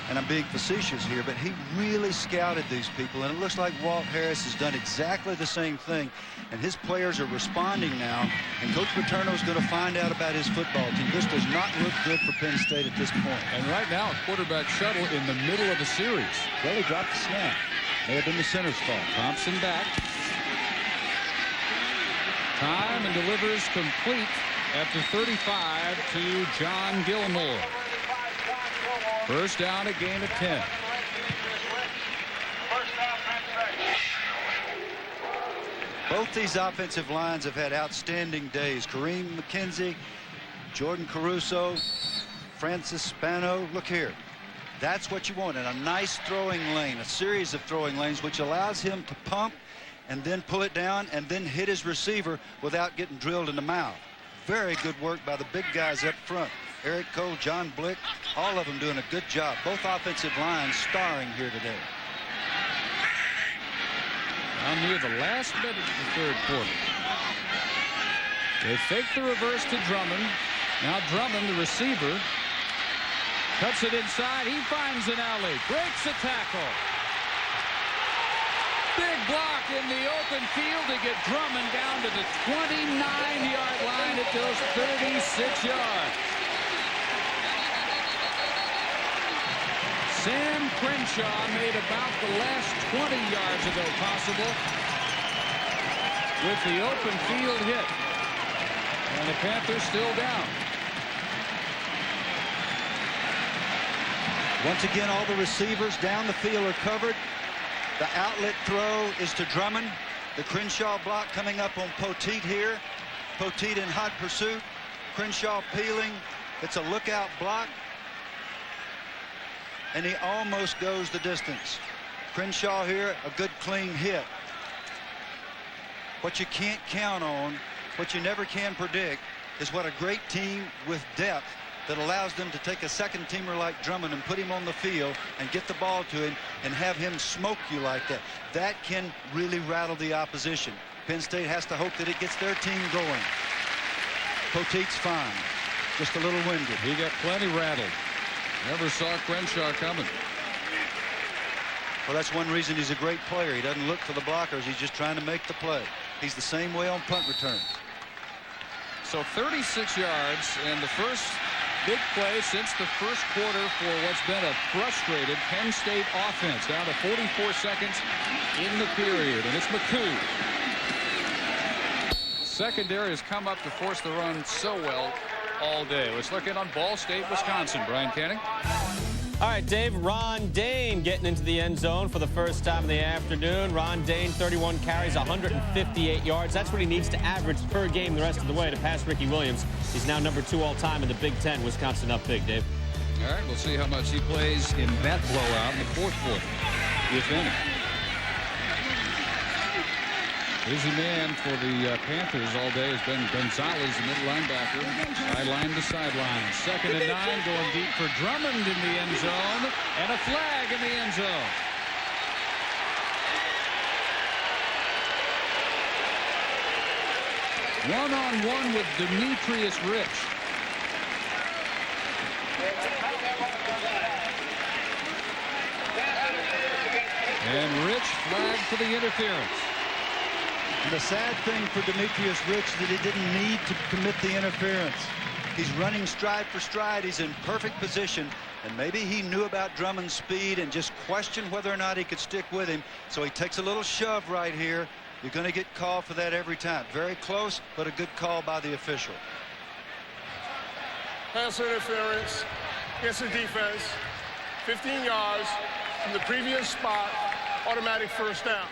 And I'm being facetious here, but he really scouted these people, and it looks like Walt Harris has done exactly the same thing, and his players are responding now, and Coach Paterno is going to find out about his football team. This does not look good for Penn State at this point. And right now, a quarterback shuttle in the middle of the series. Well, he dropped the snap. May have been the center's fault. Thompson back. Time and delivers complete at the 35 to John Gilmore. First down, a gain of 10. Both these offensive lines have had outstanding days. Kareem McKenzie, Jordan Caruso, Francis Spano. Look here. That's what you want in a nice throwing lane, a series of throwing lanes, which allows him to pump and then pull it down and then hit his receiver without getting drilled in the mouth. Very good work by the big guys up front. Eric Cole, John Blick, all of them doing a good job. Both offensive lines starring here today. Now near the last minute of the third quarter. They fake the reverse to Drummond. Now Drummond, the receiver, cuts it inside. He finds an alley, breaks a tackle. Big block in the open field to get Drummond down to the 29-yard line. It goes 36 yards. Sam Crenshaw made about the last 20 yards ago possible with the open field hit. And the Panthers still down. Once again, all the receivers down the field are covered. The outlet throw is to Drummond. The Crenshaw block coming up on Poteet here. Poteet in hot pursuit. Crenshaw peeling. It's a lookout block. And he almost goes the distance. Crenshaw here, a good clean hit. What you can't count on, what you never can predict, is what a great team with depth that allows them to take a second teamer like Drummond and put him on the field and get the ball to him and have him smoke you like that. That can really rattle the opposition. Penn State has to hope that it gets their team going. Poteet's fine. Just a little winded. He got plenty rattled. Never saw Crenshaw coming. Well, that's one reason he's a great player. He doesn't look for the blockers. He's just trying to make the play. He's the same way on punt returns. So 36 yards and the first big play since the first quarter for what's been a frustrated Penn State offense. Down to 44 seconds in the period, and it's McCoo. Secondary has come up to force the run so well all day. Let's look in on Ball State, Wisconsin. Brian Canning. All right, Dave, Ron Dane getting into the end zone for the first time in the afternoon. Ron Dane, 31 carries, 158 yards. That's what he needs to average per game the rest of the way to pass Ricky Williams. He's now number 2 all-time in the Big Ten. Wisconsin up big, Dave. All right, we'll see how much he plays in that blowout in the fourth quarter, if any. Busy man for the Panthers all day has been Gonzalez, the middle linebacker, sideline to sideline. 2nd and 9, going deep for Drummond in the end zone, and a flag in the end zone. One-on-one with Demetrius Rich. And Rich flagged for the interference. And the sad thing for Demetrius Rich is that he didn't need to commit the interference. He's running stride for stride. He's in perfect position. And maybe he knew about Drummond's speed and just questioned whether or not he could stick with him. So he takes a little shove right here. You're going to get called for that every time. Very close, but a good call by the official. Pass interference against the defense. 15 yards from the previous spot. Automatic first down.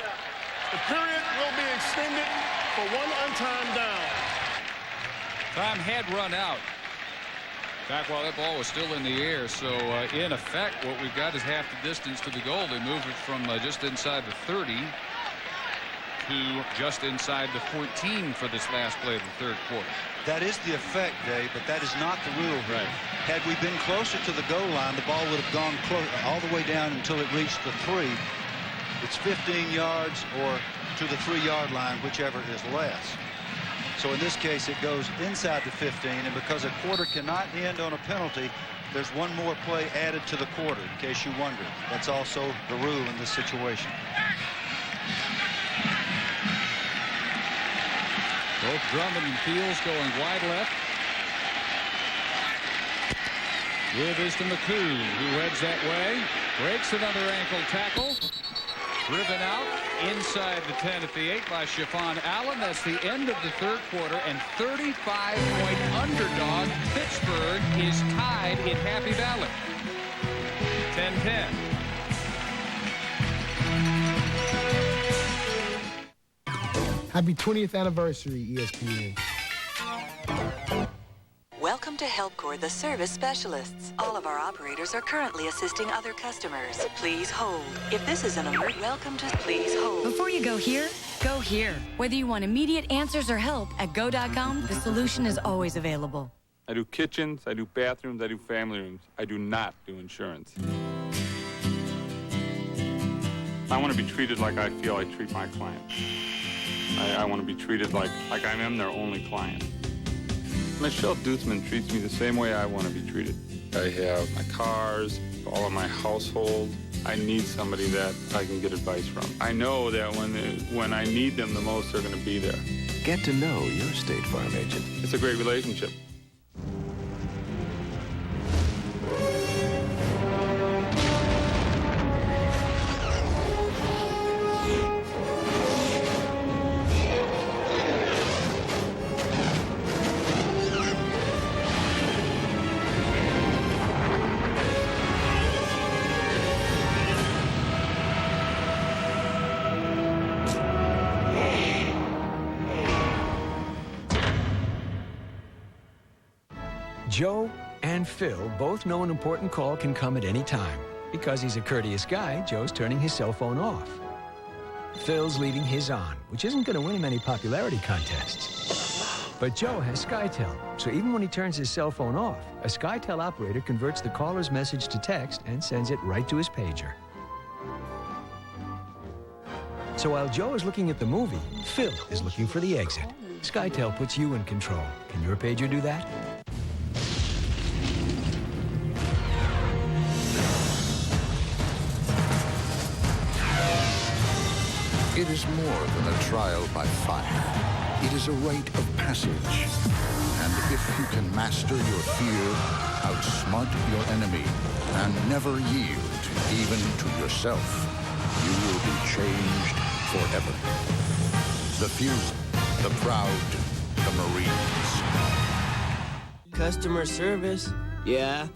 The period will be extended for one untimed down. Time had run out. Back while that ball was still in the air. So in effect, what we've got is half the distance to the goal. They moved it from just inside the 30 to just inside the 14 for this last play of the third quarter. That is the effect, Dave, but that is not the rule. Right. Had we been closer to the goal line, the ball would have gone all the way down until it reached the 3. It's 15 yards or to the 3-yard line, whichever is less. So in this case, it goes inside the 15, and because a quarter cannot end on a penalty, there's one more play added to the quarter, in case you wonder. That's also the rule in this situation. Both Drummond and Fields going wide left. Give is to McCoo, who heads that way. Breaks another ankle tackle. Driven out inside the 10 at the 8 by Chiffon Allen. That's the end of the third quarter, and 35-point underdog Pittsburgh is tied in Happy Valley. 10-10. Happy 20th anniversary, ESPN. Welcome to Help Corps, the service specialists. All of our operators are currently assisting other customers. Please hold. If this is an alert, welcome to please hold. Before you go here, go here. Whether you want immediate answers or help, at go.com, the solution is always available. I do kitchens, I do bathrooms, I do family rooms. I do not do insurance. I want to be treated like I feel I treat my clients. I want to be treated like I am their only client. Michelle Dutzman treats me the same way I want to be treated. I have my cars, all of my household. I need somebody that I can get advice from. I know that when I need them the most, they're going to be there. Get to know your State Farm agent. It's a great relationship. Joe and Phil both know an important call can come at any time. Because he's a courteous guy, Joe's turning his cell phone off. Phil's leaving his on, which isn't going to win him any popularity contests. But Joe has SkyTel, so even when he turns his cell phone off, a SkyTel operator converts the caller's message to text and sends it right to his pager. So while Joe is looking at the movie, Phil is looking for the exit. SkyTel puts you in control. Can your pager do that? It is more than a trial by fire. It is a rite of passage. And if you can master your fear, outsmart your enemy, and never yield even to yourself, you will be changed forever. The few, the proud, the Marines. Customer service? Yeah.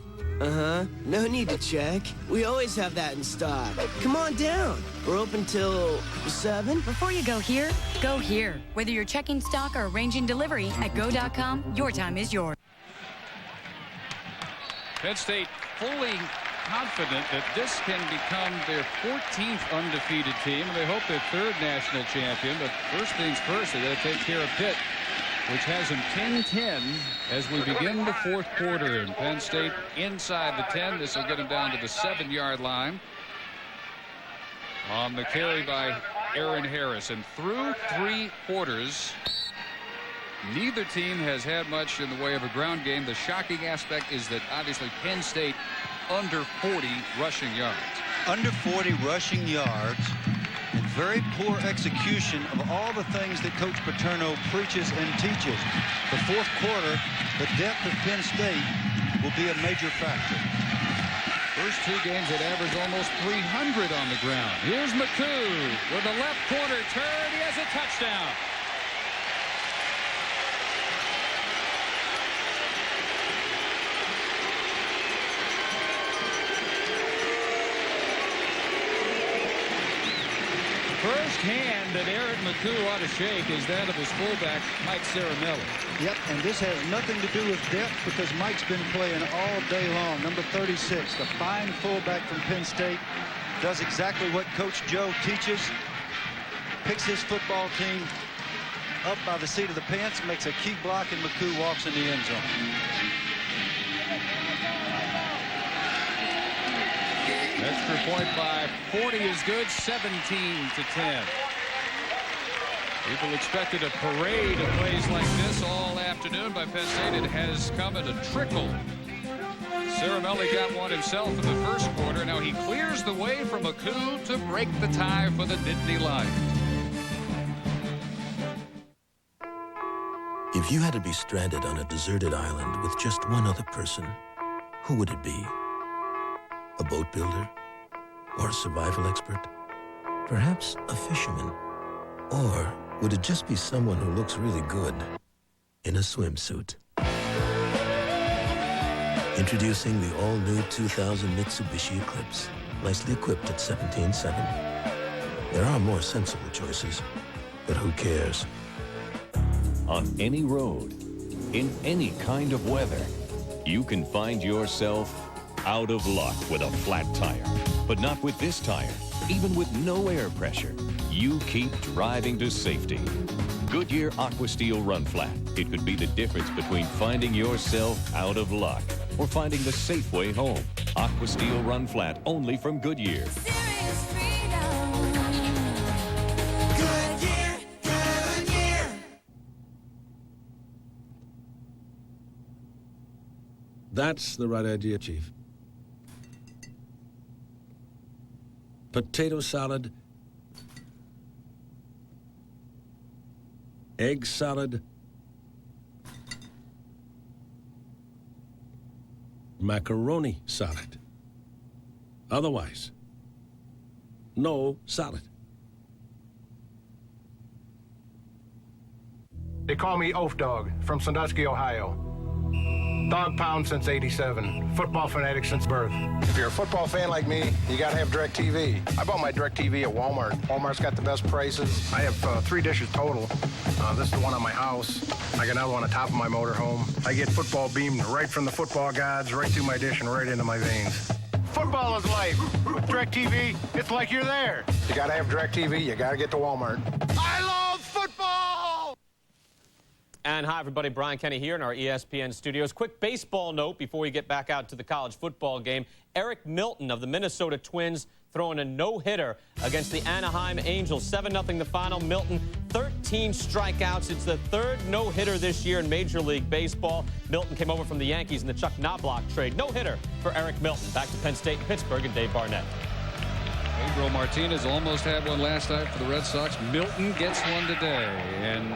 Uh-huh. No need to check. We always have that in stock. Come on down. We're open till 7. Before you go here, go here. Whether you're checking stock or arranging delivery, at go.com, your time is yours. Penn State fully confident that this can become their 14th undefeated team, and they hope their 3rd national champion. But first things first, they got to take care of Pitt, which has them 10-10 as we begin the 4th quarter. And Penn State inside the 10. This will get them down to the 7-yard line on the carry by Aaron Harris. And through 3 quarters, neither team has had much in the way of a ground game. The shocking aspect is that obviously Penn State under 40 rushing yards. Under 40 rushing yards. And very poor execution of all the things that Coach Paterno preaches and teaches. The 4th quarter, the depth of Penn State will be a major factor. First 2 games that average almost 300 on the ground. Here's McCoo with a left corner turn. He has a touchdown. First hand that Eric McCoo ought to shake is that of his fullback, Mike Ceramelli. Yep, and this has nothing to do with depth because Mike's been playing all day long. Number 36, the fine fullback from Penn State, does exactly what Coach Joe teaches. Picks his football team up by the seat of the pants, makes a key block, and McCoo walks in the end zone. Extra point by 40 is good, 17-10. People expected a parade of plays like this all afternoon by Penn State. It has come at a trickle. Ceramelli got one himself in the first quarter. Now he clears the way for McCoo to break the tie for the Nittany Lions. If you had to be stranded on a deserted island with just one other person, who would it be? A boat builder? Or a survival expert? Perhaps a fisherman? Or would it just be someone who looks really good in a swimsuit? Introducing the all-new 2000 Mitsubishi Eclipse. Nicely equipped at $17,700. There are more sensible choices, but who cares? On any road, in any kind of weather, you can find yourself out of luck with a flat tire. But not with this tire. Even with no air pressure, you keep driving to safety. Goodyear AquaSteel Run Flat. It could be the difference between finding yourself out of luck or finding the safe way home. AquaSteel Run Flat, only from Goodyear. That's the right idea, Chief. Potato salad, egg salad, macaroni salad. Otherwise, no salad. They call me Oaf Dog from Sandusky, Ohio. Dog pound since '87. Football fanatic since birth. If you're a football fan like me, you gotta have DirecTV. I bought my DirecTV at Walmart. Walmart's got the best prices. I have 3 dishes total. This is the one on my house. I got another one on top of my motorhome. I get football beamed right from the football gods, right through my dish and right into my veins. Football is life. With DirecTV, it's like you're there. You gotta have DirecTV. You gotta get to Walmart. I love football! And hi, everybody. Brian Kenny here in our ESPN studios. Quick baseball note before we get back out to the college football game. Eric Milton of the Minnesota Twins throwing a no-hitter against the Anaheim Angels. 7-0 the final. Milton, 13 strikeouts. It's the 3rd no-hitter this year in Major League Baseball. Milton came over from the Yankees in the Chuck Knobloch trade. No-hitter for Eric Milton. Back to Penn State and Pittsburgh and Dave Barnett. Pedro Martinez almost had one last night for the Red Sox. Milton gets one today. And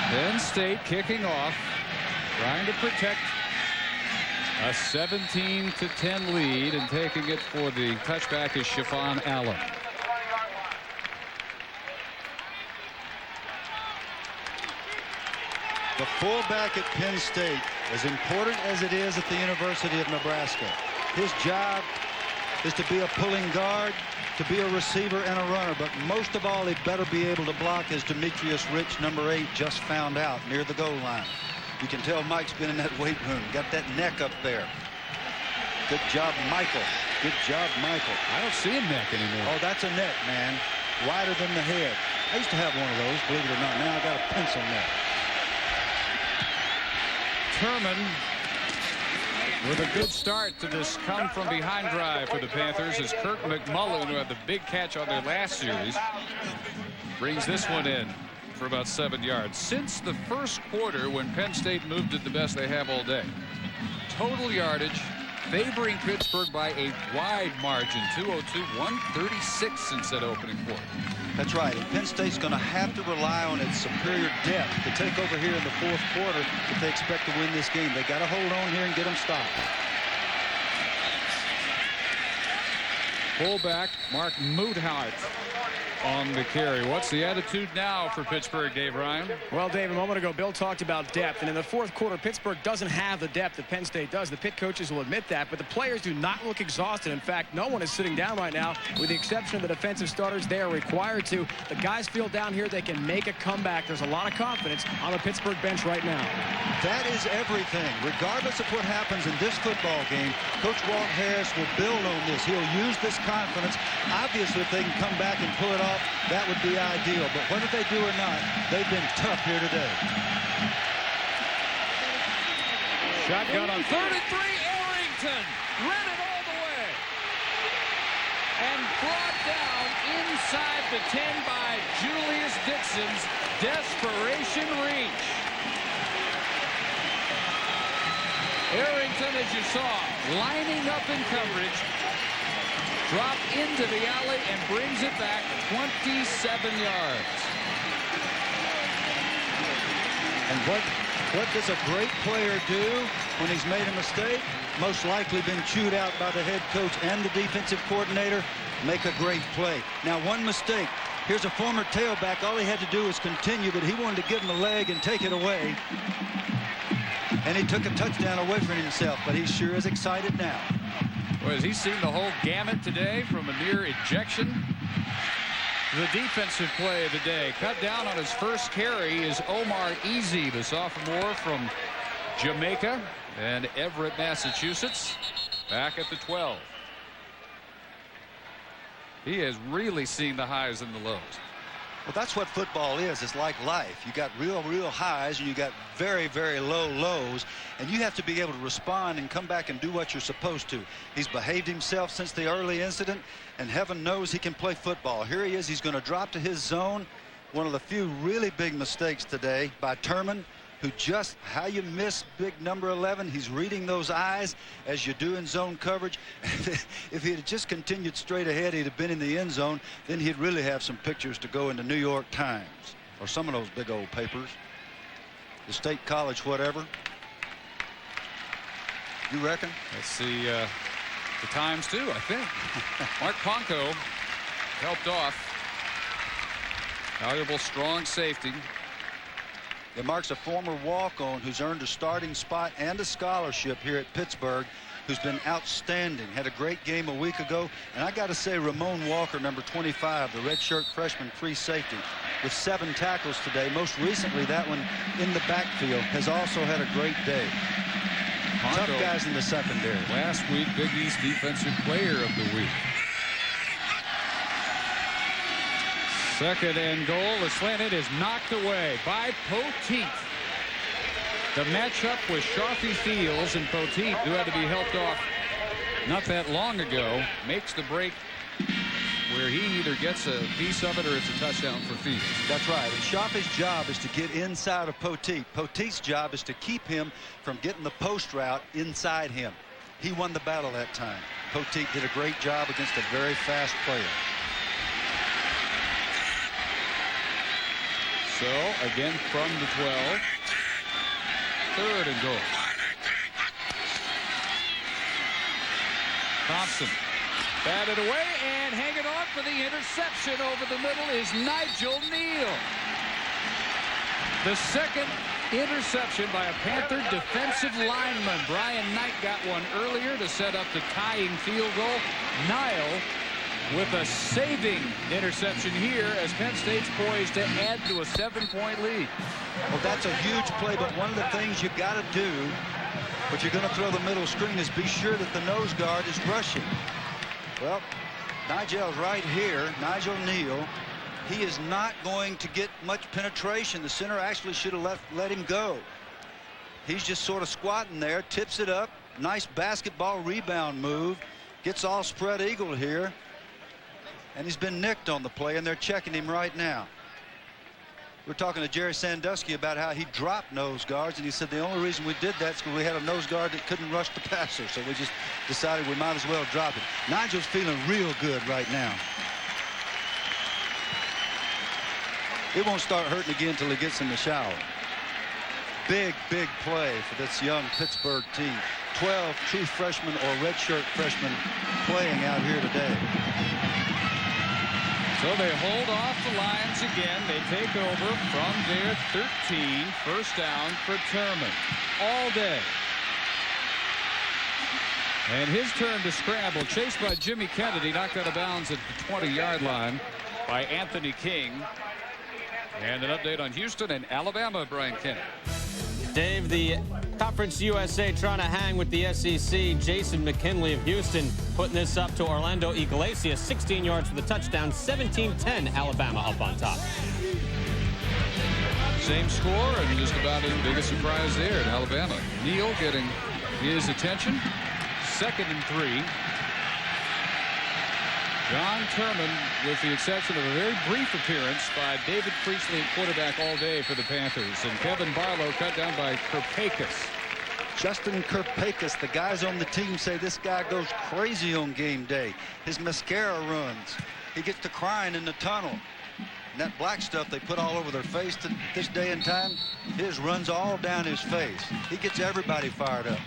Penn State kicking off, trying to protect a 17-10 lead, and taking it for the touchback is Chiffon Allen. The fullback at Penn State, as important as it is at the University of Nebraska, his job is to be a pulling guard, to be a receiver and a runner, but most of all, he better be able to block, as Demetrius Rich, number 8, just found out near the goal line. You can tell Mike's been in that weight room, got that neck up there. Good job, Michael. Good job, Michael. I don't see a neck anymore. Oh, that's a neck, man. Wider than the head. I used to have one of those, believe it or not. Now I got a pencil neck. Turman with a good start to this come-from-behind drive for the Panthers, as Kirk McMullen, who had the big catch on their last series, brings this one in for about 7 yards. Since the first quarter, when Penn State moved it the best they have all day, total yardage favoring Pittsburgh by a wide margin, 202-136 since that opening quarter. That's right, and Penn State's going to have to rely on its superior depth to take over here in the 4th quarter if they expect to win this game. They got to hold on here and get them stopped. Fullback Mark Moothout on the carry. What's the attitude now for Pittsburgh, Dave Ryan? Well, Dave, a moment ago, Bill talked about depth, and in the 4th quarter, Pittsburgh doesn't have the depth that Penn State does. The Pitt coaches will admit that, but the players do not look exhausted. In fact, no one is sitting down right now, with the exception of the defensive starters. They are required to. The guys feel down here they can make a comeback. There's a lot of confidence on the Pittsburgh bench right now. That is everything. Regardless of what happens in this football game, Coach Walt Harris will build on this. He'll use this confidence. Obviously, if they can come back and pull it off, that would be ideal. But whether they do or not, they've been tough here today. Shotgun on 3rd and 3. Arrington ran it all the way and brought down inside the 10 by Julius Dixon's desperation reach. Arrington, as you saw, lining up in coverage, dropped into the alley and brings it back 27 yards. And what does a great player do when he's made a mistake? Most likely been chewed out by the head coach and the defensive coordinator. Make a great play. Now, one mistake. Here's a former tailback. All he had to do was continue, but he wanted to give him a leg and take it away. And he took a touchdown away from himself, but he sure is excited now. Well, has he seen the whole gamut today from a near ejection? The defensive play of the day. Cut down on his first carry is Omar Easy, the sophomore from Jamaica and Everett, Massachusetts, back at the 12. He has really seen the highs and the lows. Well, that's what football is. It's like life. You got real highs and you got very, very low lows, and you have to be able to respond and come back and do what you're supposed to. He's behaved himself since the early incident, and heaven knows he can play football. Here he is. He's going to drop to his zone. One of the few really big mistakes today by Turman, who just, how you miss big number 11. He's reading those eyes as you do in zone coverage. If he had just continued straight ahead, he'd have been in the end zone. Then he'd really have some pictures to go in the New York Times or some of those big old papers, the State College, whatever. You reckon? Let's see the Times too, I think. Mark Ponko helped off. Valuable strong safety. It marks a former walk-on who's earned a starting spot and a scholarship here at Pittsburgh, who's been outstanding. Had a great game a week ago. And I got to say, Ramon Walker, number 25, the redshirt freshman free safety, with 7 tackles today. Most recently, that one in the backfield, has also had a great day. Ponto, tough guys in the secondary. Last week, Big East Defensive Player of the Week. Second and goal. The slanted is knocked away by Poteet. The matchup with Sharpie Fields, and Poteet, who had to be helped off not that long ago, makes the break where he either gets a piece of it or it's a touchdown for Fields. That's right. And Sharpie's job is to get inside of Poteet. Poteet's job is to keep him from getting the post route inside him. He won the battle that time. Poteet did a great job against a very fast player. So, again from the 12. Third and goal. Thompson batted away, and hanging on for the interception over the middle is Nigel Neal. The second interception by a Panther defensive lineman. Brian Knight got one earlier to set up the tying field goal. Nile with a saving interception here as Penn State's poised to add to a 7-point lead. Well, that's a huge play, but one of the things you got to do, but you're going to throw the middle screen, is be sure that the nose guard is rushing. Well, Nigel's right here, Nigel Neal. He is not going to get much penetration. The center actually should have let him go. He's just sort of squatting there, tips it up. Nice basketball rebound move. Gets all spread eagle here. And he's been nicked on the play, and they're checking him right now. We're talking to Jerry Sandusky about how he dropped nose guards, and he said the only reason we did that is because we had a nose guard that couldn't rush the passer, so we just decided we might as well drop it. Nigel's feeling real good right now. It won't start hurting again until he gets in the shower. Big, big play for this young Pittsburgh team. 12 true freshmen or redshirt freshmen playing out here today. So they hold off the Lions again. They take over from their 13. First down for Turman all day. And his turn to scramble. Chased by Jimmy Kennedy. Knocked out of bounds at the 20-yard line by Anthony King. And an update on Houston and Alabama, Brian Kennedy. Dave, the Conference USA trying to hang with the SEC. Jason McKinley of Houston putting this up to Orlando Iglesias. 16 yards for the touchdown. 17-10 Alabama up on top. Same score, and just about as big a surprise there in Alabama. Neal getting his attention. 2nd and 3. John Turman, with the exception of a very brief appearance by David Priestley, quarterback all day for the Panthers. And Kevin Barlow cut down by Kirpakis. Justin Kirpakis, the guys on the team say this guy goes crazy on game day. His mascara runs. He gets to crying in the tunnel. And that black stuff they put all over their face to this day and time, his runs all down his face. He gets everybody fired up.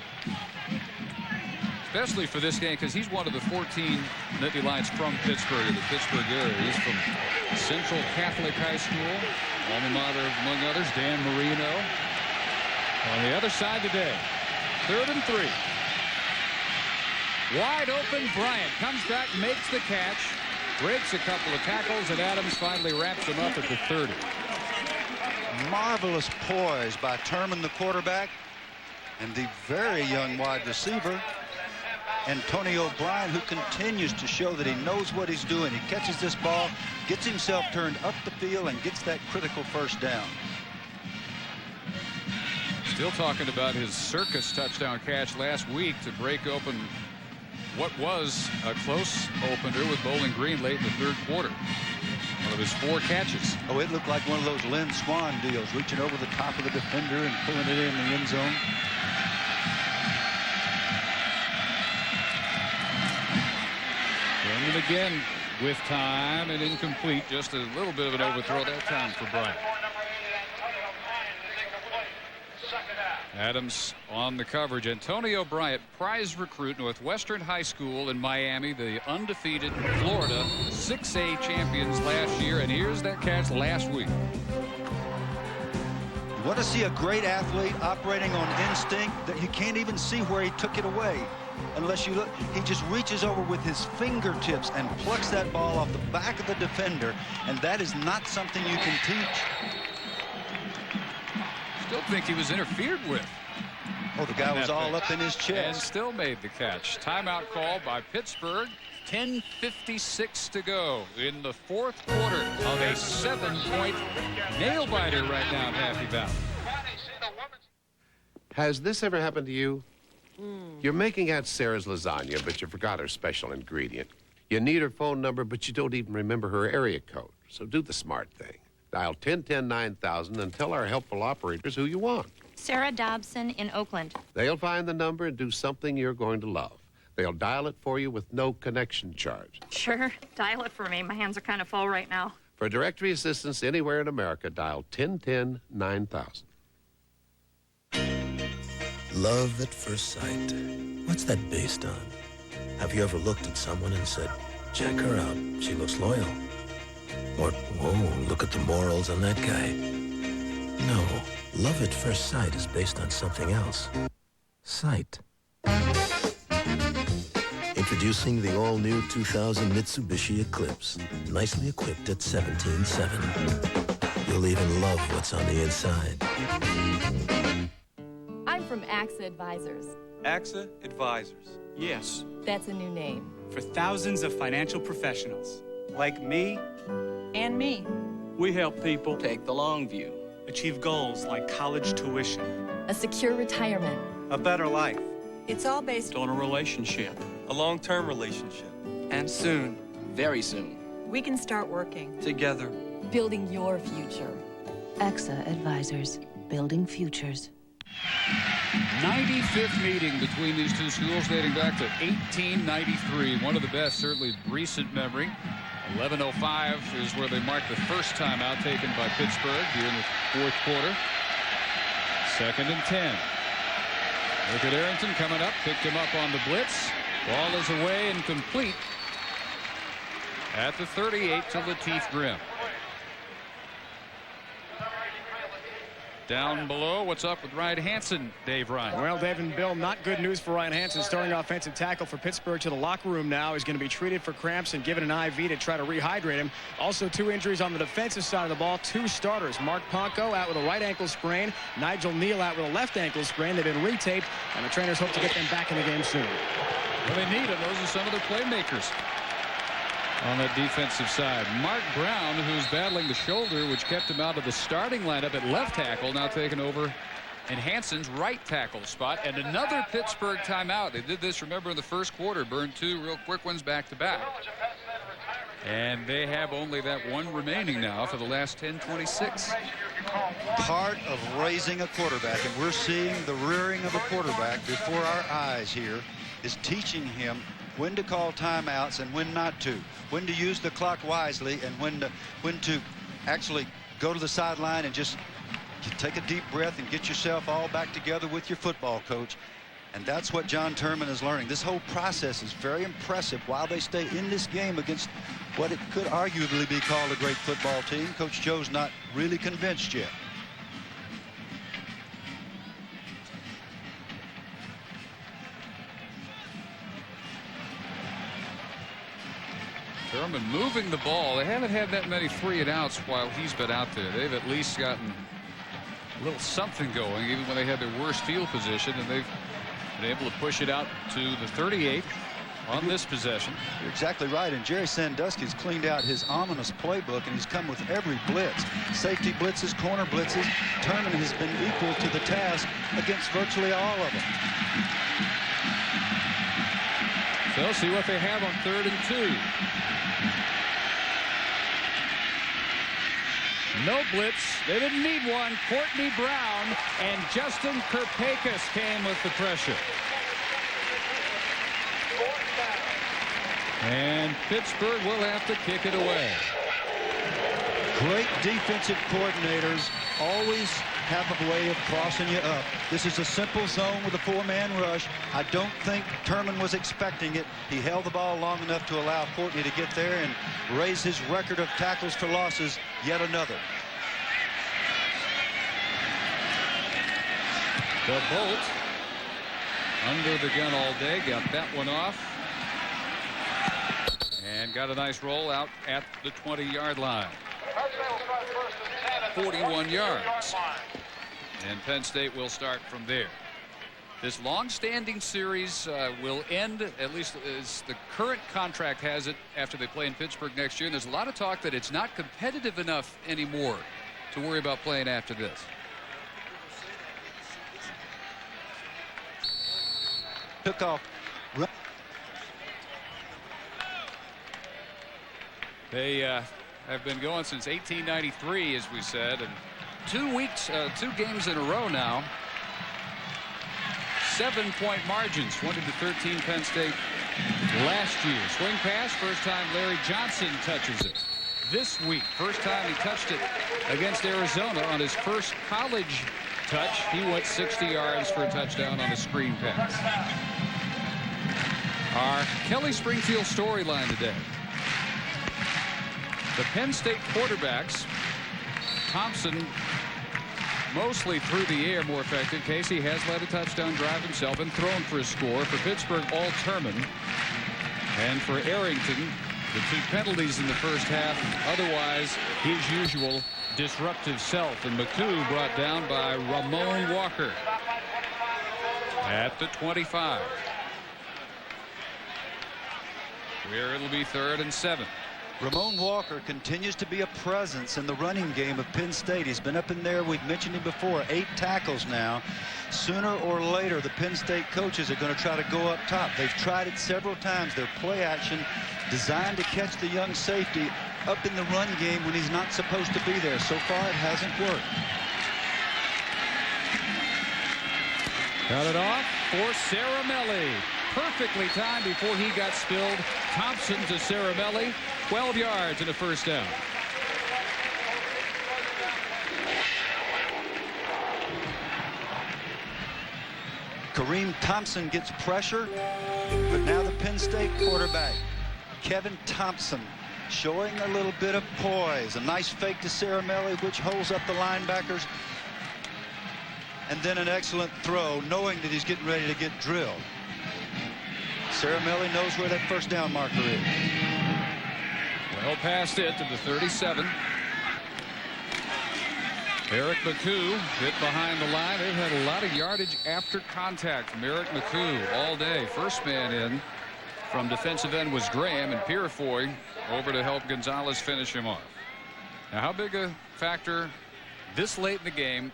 Especially for this game, because he's one of the 14 Nittany Lions from Pittsburgh, in the Pittsburgh area. He's from Central Catholic High School, alma mater, among others, Dan Marino. On the other side today. 3rd and 3. Wide open, Bryant comes back, makes the catch, breaks a couple of tackles, and Adams finally wraps him up at the 30. Marvelous poise by Turman, the quarterback, and the very young wide receiver, Antonio Bryant, who continues to show that he knows what he's doing. He catches this ball, gets himself turned up the field, and gets that critical first down. Still talking about his circus touchdown catch last week to break open what was a close opener with Bowling Green late in the 3rd quarter. One of his 4 catches. Oh, it looked like one of those Lynn Swan deals, reaching over the top of the defender and pulling it in the end zone. And again with time and incomplete. Just a little bit of an overthrow that time for Bryant. Adams on the coverage. Antonio Bryant, prize recruit, Northwestern High School in Miami, the undefeated Florida 6A champions last year, and here's that catch last week. You want to see a great athlete operating on instinct that you can't even see where he took it away unless you look. He just reaches over with his fingertips and plucks that ball off the back of the defender, and that is not something you can teach. Still think he was interfered with. Oh, the guy was all up in his chest. And still made the catch. Timeout call by Pittsburgh. 10:56 to go in the 4th quarter of a 7-point nail-biter right now in Happy Valley. Has this ever happened to you? You're making Aunt Sarah's lasagna, but you forgot her special ingredient. You need her phone number, but you don't even remember her area code. So do the smart thing. Dial 1010-9000 and tell our helpful operators who you want. Sarah Dobson in Oakland. They'll find the number and do something you're going to love. They'll dial it for you with no connection charge. Sure, dial it for me. My hands are kind of full right now. For directory assistance anywhere in America, dial 1010-9000. Love at first sight. What's that based on? Have you ever looked at someone and said, check her out, she looks loyal? Or, whoa, look at the morals on that guy. No, love at first sight is based on something else. Sight. Introducing the all-new 2000 Mitsubishi Eclipse. Nicely equipped at 17.7. You'll even love what's on the inside. I'm from AXA Advisors. AXA Advisors. Yes. That's a new name. For thousands of financial professionals. Like me. And me. We help people take the long view. Achieve goals like college tuition. A secure retirement. A better life. It's all based on a relationship. A long-term relationship. And soon, very soon, we can start working. Together. Building your future. AXA Advisors. Building futures. 95th meeting between these two schools dating back to 1893. One of the best, certainly recent memory. 11:05 is where they marked the first time out taken by Pittsburgh here in the 4th quarter. 2nd and 10. Look at Arrington coming up, picked him up on the blitz. Ball is away and complete at the 38 to Lateef Grimm. Down below, what's up with Ryan Hansen, Dave Ryan? Well, Dave and Bill, not good news for Ryan Hansen. Starting offensive tackle for Pittsburgh to the locker room now. He's going to be treated for cramps and given an IV to try to rehydrate him. Also, 2 injuries on the defensive side of the ball. 2 starters. Mark Ponko out with a right ankle sprain. Nigel Neal out with a left ankle sprain. They've been retaped, and the trainers hope to get them back in the game soon. Well, they need them. Those are some of their playmakers on that defensive side. Mark Brown, who's battling the shoulder, which kept him out of the starting lineup at left tackle, now taking over in Hansen's right tackle spot. And another Pittsburgh timeout. They did this, remember, in the 1st quarter. Burned 2 real quick ones back to back. And they have only that one remaining now for the last 10:26. Part of raising a quarterback, and we're seeing the rearing of a quarterback before our eyes here, is teaching him when to call timeouts and when not to, when to use the clock wisely and when to actually go to the sideline and just take a deep breath and get yourself all back together with your football coach. And that's what John Turman is learning. This whole process is very impressive while they stay in this game against what it could arguably be called a great football team. Coach Joe's not really convinced yet. Thurman moving the ball. They haven't had that many 3-and-outs while he's been out there. They've at least gotten a little something going, even when they had their worst field position, and they've been able to push it out to the 38 on this possession. You're exactly right, and Jerry Sandusky's cleaned out his ominous playbook, and he's come with every blitz. Safety blitzes, corner blitzes. Thurman has been equal to the task against virtually all of them. So see what they have on 3rd and 2. No blitz. They didn't need one. Courtney Brown and Justin Kirpakis came with the pressure. And Pittsburgh will have to kick it away. Great defensive coordinators always have a way of crossing you up. This is a simple zone with a 4-man rush. I don't think Thurman was expecting it. He held the ball long enough to allow Courtney to get there and raise his record of tackles for losses yet another. The Bolt under the gun all day, got that one off. And got a nice roll out at the 20-yard line. 41 yards. And Penn State will start from there. This long-standing series will end, at least as the current contract has it, after they play in Pittsburgh next year. And there's a lot of talk that it's not competitive enough anymore to worry about playing after this. Took off. They have been going since 1893, as we said, and 2 games in a row now. 7-point margins, 20-13 Penn State last year. Swing pass, first time Larry Johnson touches it. This week, first time he touched it against Arizona on his first college touch. He went 60 yards for a touchdown on a screen pass. Our Kelly Springfield storyline today. The Penn State quarterbacks, Thompson mostly through the air, more effective. Casey has led a touchdown drive himself and thrown for a score. For Pittsburgh, all Thurman. And for Arrington, the 2 penalties in the first half. Otherwise, his usual disruptive self. And McCoo brought down by Ramon Walker at the 25. Where it'll be 3rd and 7. Ramon Walker continues to be a presence in the running game of Penn State. He's been up in there. We've mentioned him before. 8 tackles now. Sooner or later, the Penn State coaches are going to try to go up top. They've tried it several times. Their play action designed to catch the young safety up in the run game when he's not supposed to be there. So far, it hasn't worked. Got it off for Caramelli. Perfectly timed before he got spilled. Thompson to Caramelli. 12 yards and a first down. Kareem Thompson gets pressure, but now the Penn State quarterback, Kevin Thompson, showing a little bit of poise. A nice fake to Caramelli, which holds up the linebackers. And then an excellent throw, knowing that he's getting ready to get drilled. Caramelli knows where that first down marker is. Well past it to the 37. Eric McCoo hit behind the line. They've had a lot of yardage after contact from Eric McCoo all day. First man in from defensive end was Graham, and Purifoy over to help Gonzalez finish him off. Now, how big a factor this late in the game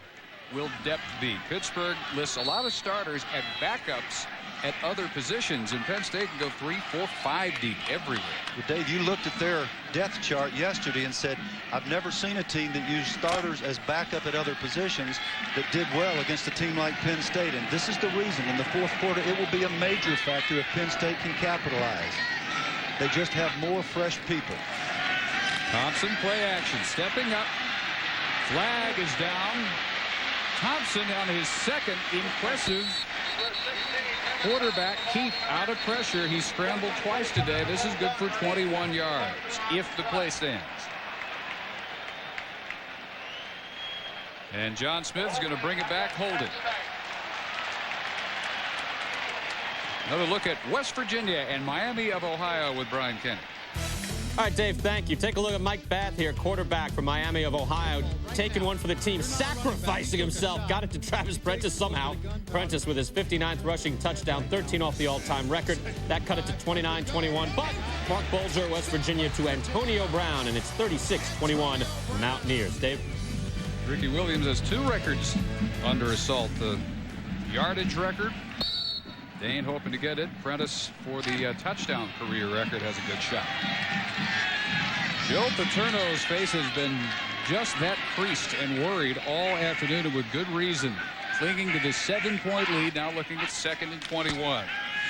will depth be? Pittsburgh lists a lot of starters and backups at other positions, and Penn State can go 3, 4, 5 deep everywhere. Well, Dave, you looked at their depth chart yesterday and said, I've never seen a team that used starters as backup at other positions that did well against a team like Penn State. And this is the reason. In the fourth quarter, it will be a major factor if Penn State can capitalize. They just have more fresh people. Thompson, play action, stepping up. Flag is down. Thompson on his second impressive quarterback keep out of pressure. He scrambled twice today. This is good for 21 yards if the play stands. And John Smith's going to bring it back, hold it. Another look at West Virginia and Miami of Ohio with Brian Kenny. All right, Dave, thank you. Take a look at Mike Bath here, quarterback from Miami of Ohio, taking one for the team, sacrificing himself. Got it to Travis Prentice somehow. Prentice with his 59th rushing touchdown, 13 off the all-time record. That cut it to 29-21. But Mark Bolger, West Virginia, to Antonio Brown, and it's 36-21 Mountaineers. Dave? Ricky Williams has 2 records under assault. The yardage record. Dane hoping to get it. Prentice for the touchdown career record has a good shot. Joe Paterno's face has been just that creased and worried all afternoon, and with good reason. Clinging to the 7-point lead, now looking at 2nd and 21.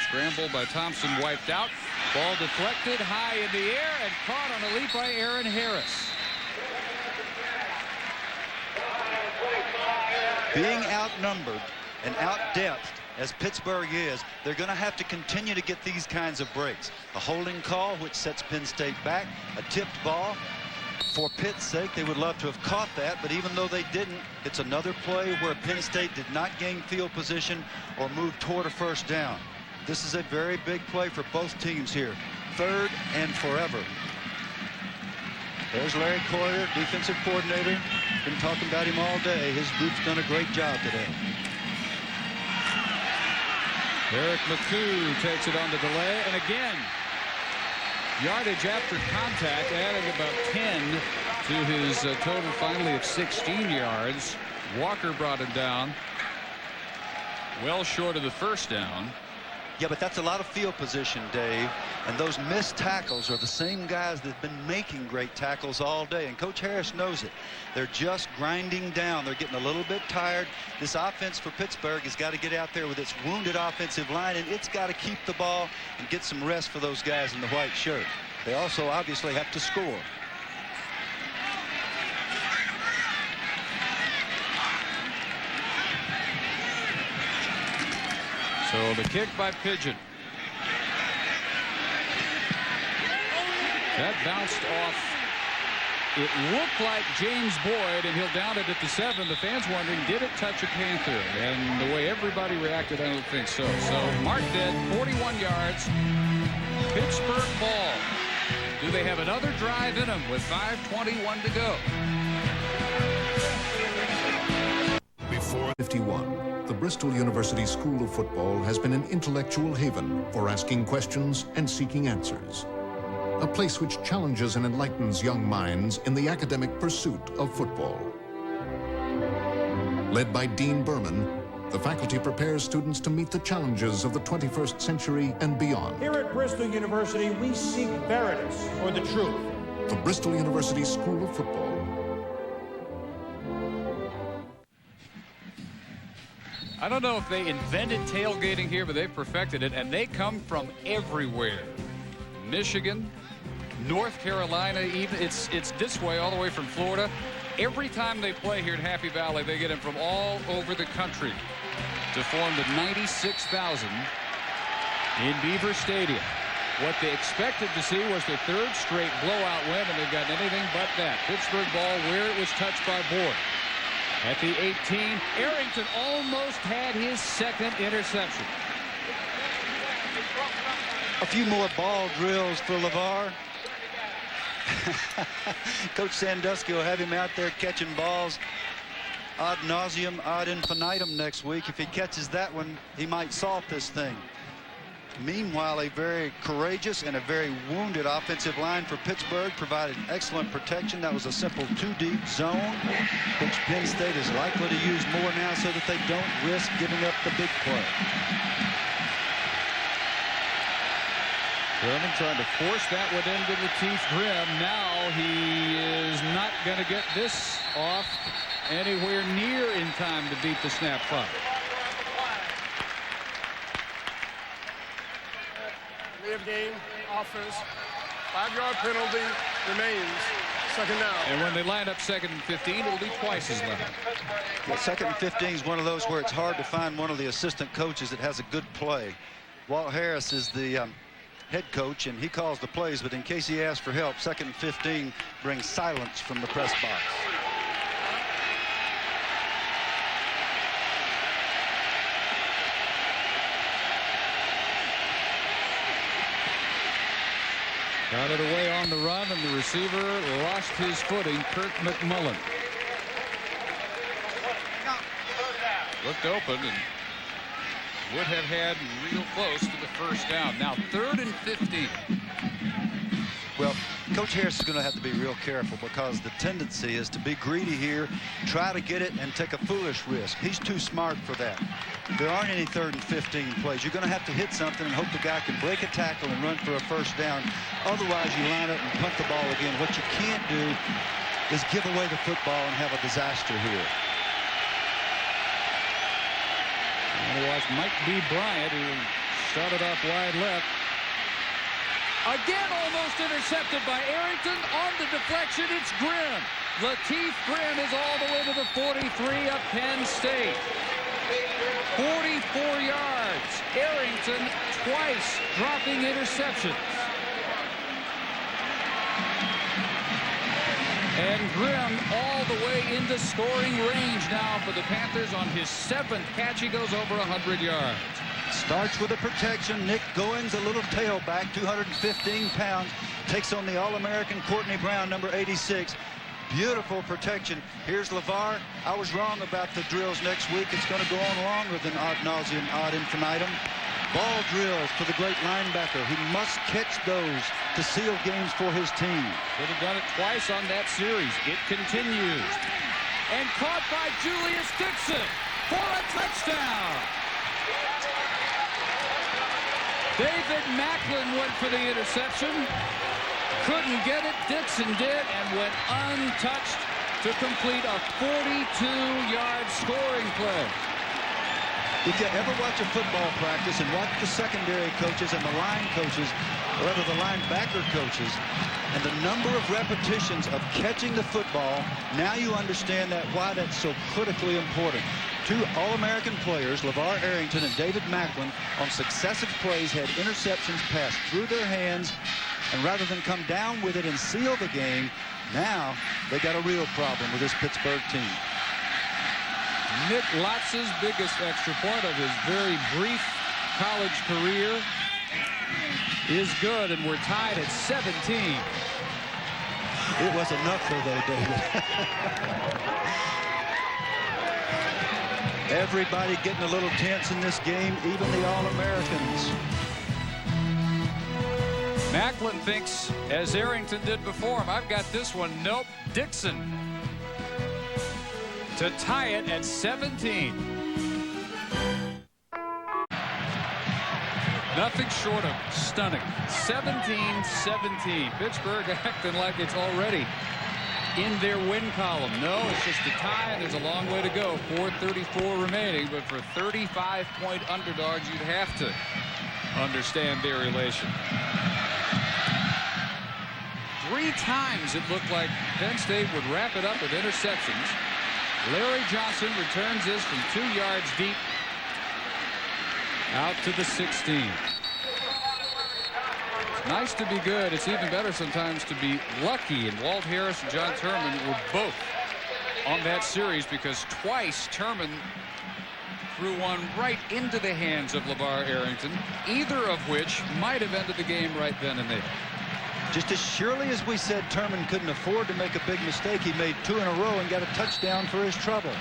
Scramble by Thompson, wiped out. Ball deflected high in the air and caught on a leap by Aaron Harris. Being outnumbered and out-depthed as Pittsburgh is, they're going to have to continue to get these kinds of breaks. A holding call, which sets Penn State back. A tipped ball. For Pitt's sake, they would love to have caught that, but even though they didn't, it's another play where Penn State did not gain field position or move toward a first down. This is a very big play for both teams here. 3rd and forever. There's Larry Coyer, defensive coordinator. Been talking about him all day. His group's done a great job today. Eric McCoo takes it on the delay, and again, yardage after contact, adding about 10 to his total finally of 16 yards. Walker brought him down well short of the first down. Yeah, but that's a lot of field position, Dave. And those missed tackles are the same guys that have been making great tackles all day. And Coach Harris knows it. They're just grinding down. They're getting a little bit tired. This offense for Pittsburgh has got to get out there with its wounded offensive line, and it's got to keep the ball and get some rest for those guys in the white shirt. They also obviously have to score. So the kick by Pigeon. That bounced off. It looked like James Boyd, and he'll down it at the 7. The fans wondering, did it touch a Panther? And the way everybody reacted, I don't think so. So mark dead, 41 yards. Pittsburgh ball. Do they have another drive in them with 5:21 to go? Before 51, the Bristol University School of Football has been an intellectual haven for asking questions and seeking answers. A place which challenges and enlightens young minds in the academic pursuit of football. Led by Dean Berman, the faculty prepares students to meet the challenges of the 21st century and beyond. Here at Bristol University, we seek veritas, or the truth. The Bristol University School of Football. I don't know if they invented tailgating here, but they perfected it, and they come from everywhere. Michigan, North Carolina, even it's this way all the way from Florida. Every time they play here in Happy Valley, they get them from all over the country to form the 96,000 in Beaver Stadium. What they expected to see was their 3rd straight blowout win, and they've got anything but that. Pittsburgh ball where it was touched by Boyd. At the 18, Arrington almost had his 2nd interception. A few more ball drills for LeVar. Coach Sandusky will have him out there catching balls ad nauseum, ad infinitum next week. If he catches that one, he might solve this thing. Meanwhile, a very courageous and a very wounded offensive line for Pittsburgh provided excellent protection. That was a simple 2-deep zone, which Penn State is likely to use more now so that they don't risk giving up the big play. German trying to force that one into Lateef Grimm. Now he is not going to get this off anywhere near in time to beat the snap clock. Lead game, offense, 5-yard penalty remains. 2nd down. And when they line up 2nd and 15, it'll be twice as loud. Yeah, 2nd and 15 is one of those where it's hard to find one of the assistant coaches that has a good play. Walt Harris is the head coach, and he calls the plays, but in case he asks for help, 2nd and 15 brings silence from the press box. Got it away on the run, and the receiver lost his footing. Kurt McMullen looked open and would have had real close to the first down. Now 3rd and 15. Well, Coach Harris is going to have to be real careful because the tendency is to be greedy here, try to get it, and take a foolish risk. He's too smart for that. There aren't any 3rd and 15 plays. You're going to have to hit something and hope the guy can break a tackle and run for a first down. Otherwise, you line up and punt the ball again. What you can't do is give away the football and have a disaster here. Otherwise, might be Bryant, who started off wide left. Again, almost intercepted by Arrington. On the deflection, it's Grimm. Lakeith Grimm is all the way to the 43 of Penn State. 44 yards. Arrington twice dropping interceptions. And Grimm all the way into scoring range now for the Panthers on his 7th catch. He goes over 100 yards. Starts with a protection. Nick Goings, a little tailback, 215 pounds, takes on the All-American Courtney Brown, number 86. Beautiful protection. Here's LeVar. I was wrong about the drills next week. It's going to go on longer than ad nauseum, ad infinitum. Ball drills for the great linebacker. He must catch those to seal games for his team. Could have done it twice on that series. It continues. And caught by Julius Dixon for a touchdown. David Macklin went for the interception. Couldn't get it. Dixon did and went untouched to complete a 42-yard scoring play. If you ever watch a football practice and watch the secondary coaches and the line coaches, or rather the linebacker coaches, and the number of repetitions of catching the football, now you understand why that's so critically important. 2 All-American players, LeVar Arrington and David Macklin, on successive plays had interceptions passed through their hands, and rather than come down with it and seal the game, now they got a real problem with this Pittsburgh team. Nick Lotz's biggest extra point of his very brief college career is good, and we're tied at 17. It was enough though, David. Everybody getting a little tense in this game, even the All-Americans. Macklin thinks, as Arrington did before him, I've got this one. Nope. Dixon to tie it at 17. Nothing short of stunning. 17-17. Pittsburgh acting like it's already in their win column. No, it's just a tie, and there's a long way to go. 4:34 remaining, but for 35-point underdogs, you'd have to understand their elation. 3 times it looked like Penn State would wrap it up with interceptions. Larry Johnson returns this from 2 yards deep out to the 16. It's nice to be good. It's even better sometimes to be lucky. And Walt Harris and John Turman were both on that series because twice Turman threw one right into the hands of LeVar Arrington, either of which might have ended the game right then and there. Just as surely as we said Turman couldn't afford to make a big mistake, he made 2 in a row and got a touchdown for his trouble.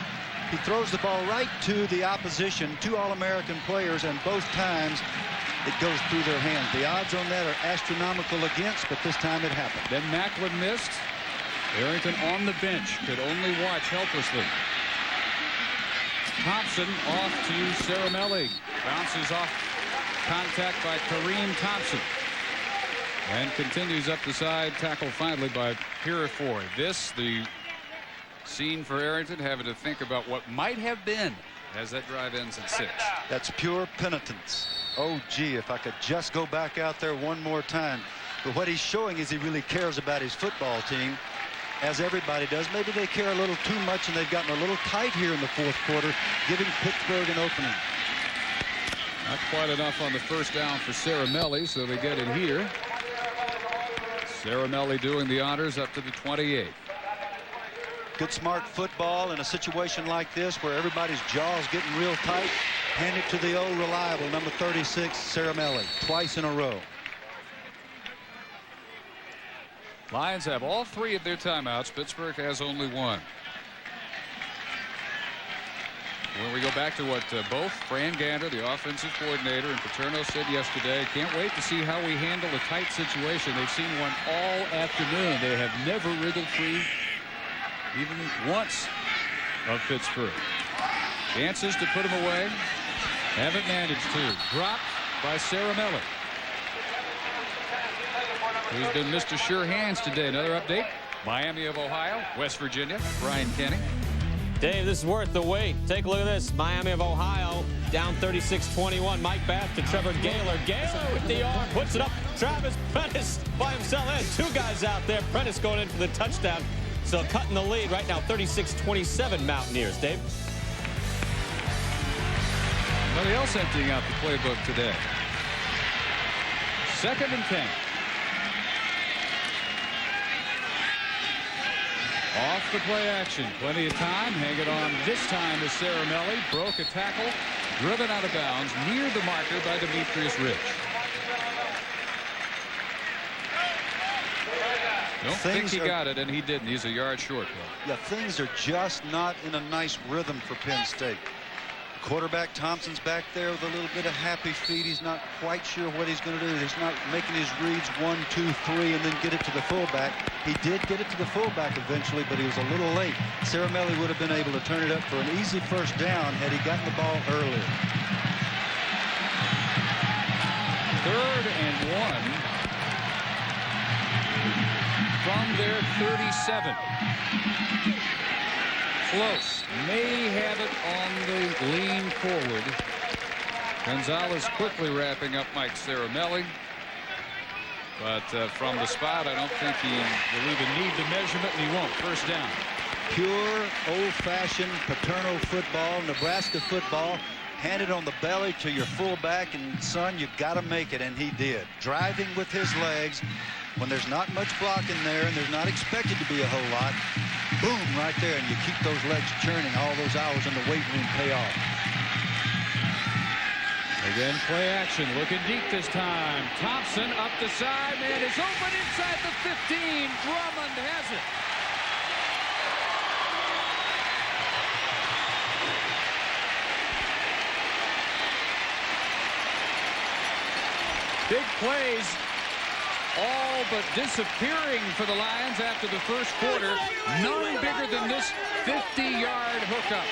He throws the ball right to the opposition, 2 All-American players, and both times it goes through their hands. The odds on that are astronomical against, but this time it happened. Then Macklin missed. Arrington on the bench could only watch helplessly. Thompson off to Ceramelli. Bounces off contact by Kareem Thompson. And continues up the side, tackled finally by Purifoy. This, the scene for Arrington, having to think about what might have been as that drive ends at 6. That's pure penitence. Oh, gee, if I could just go back out there one more time. But what he's showing is he really cares about his football team, as everybody does. Maybe they care a little too much, and they've gotten a little tight here in the 4th quarter, giving Pittsburgh an opening. Not quite enough on the first down for Ceramelli, so they get it here. Ceramelli doing the honors up to the 28. Good smart football in a situation like this where everybody's jaws getting real tight. Hand it to the old reliable number 36 Ceramelli twice in a row. Lions have all 3 of their timeouts. Pittsburgh has only 1. When we go back to what both Fran Gander, the offensive coordinator, and Paterno said yesterday, can't wait to see how we handle a tight situation. They've seen one all afternoon. They have never wriggled free even once of Pittsburgh. Chances to put him away. Haven't managed to. Dropped by Ceramelli, who's been Mr. Sure Hands today. Another update. Miami of Ohio, West Virginia, Brian Kenny. Dave, this is worth the wait. Take a look at this. Miami of Ohio down 36-21. Mike Bath to Trevor Gaylor. Gaylor with the arm, puts it up. Travis Prentice by himself. And 2 guys out there. Prentice going in for the touchdown. So cutting the lead right now, 36-27 Mountaineers. Dave? Nobody else emptying out the playbook today. 2nd and 10. Off the play action. Plenty of time. Hang it on this time is Ceramelli. Broke a tackle. Driven out of bounds near the marker by Demetrius Rich. Don't think he got it, and he didn't. He's a yard short. Yeah, things are just not in a nice rhythm for Penn State. Quarterback Thompson's back there with a little bit of happy feet. He's not quite sure what he's going to do. He's not making his reads 1, 2, 3, and then get it to the fullback. He did get it to the fullback eventually, but he was a little late. Ceramelli would have been able to turn it up for an easy first down had he gotten the ball earlier. 3rd and 1 from their 37. Close. May have it on the lean forward. Gonzalez quickly wrapping up Mike Ceramelli. But from the spot, I don't think he will even need the measurement, and he won't. First down. Pure, old-fashioned Paterno football, Nebraska football. Hand it on the belly to your fullback, and son, you got to make it, and he did. Driving with his legs when there's not much blocking there, and there's not expected to be a whole lot. Boom, right there, and you keep those legs churning. All those hours in the weight room pay off. Again, play action, looking deep this time. Thompson up the side, man is open inside the 15. Drummond has it. Big plays, all but disappearing for the Lions after the first quarter. None bigger than this 50-yard hookup.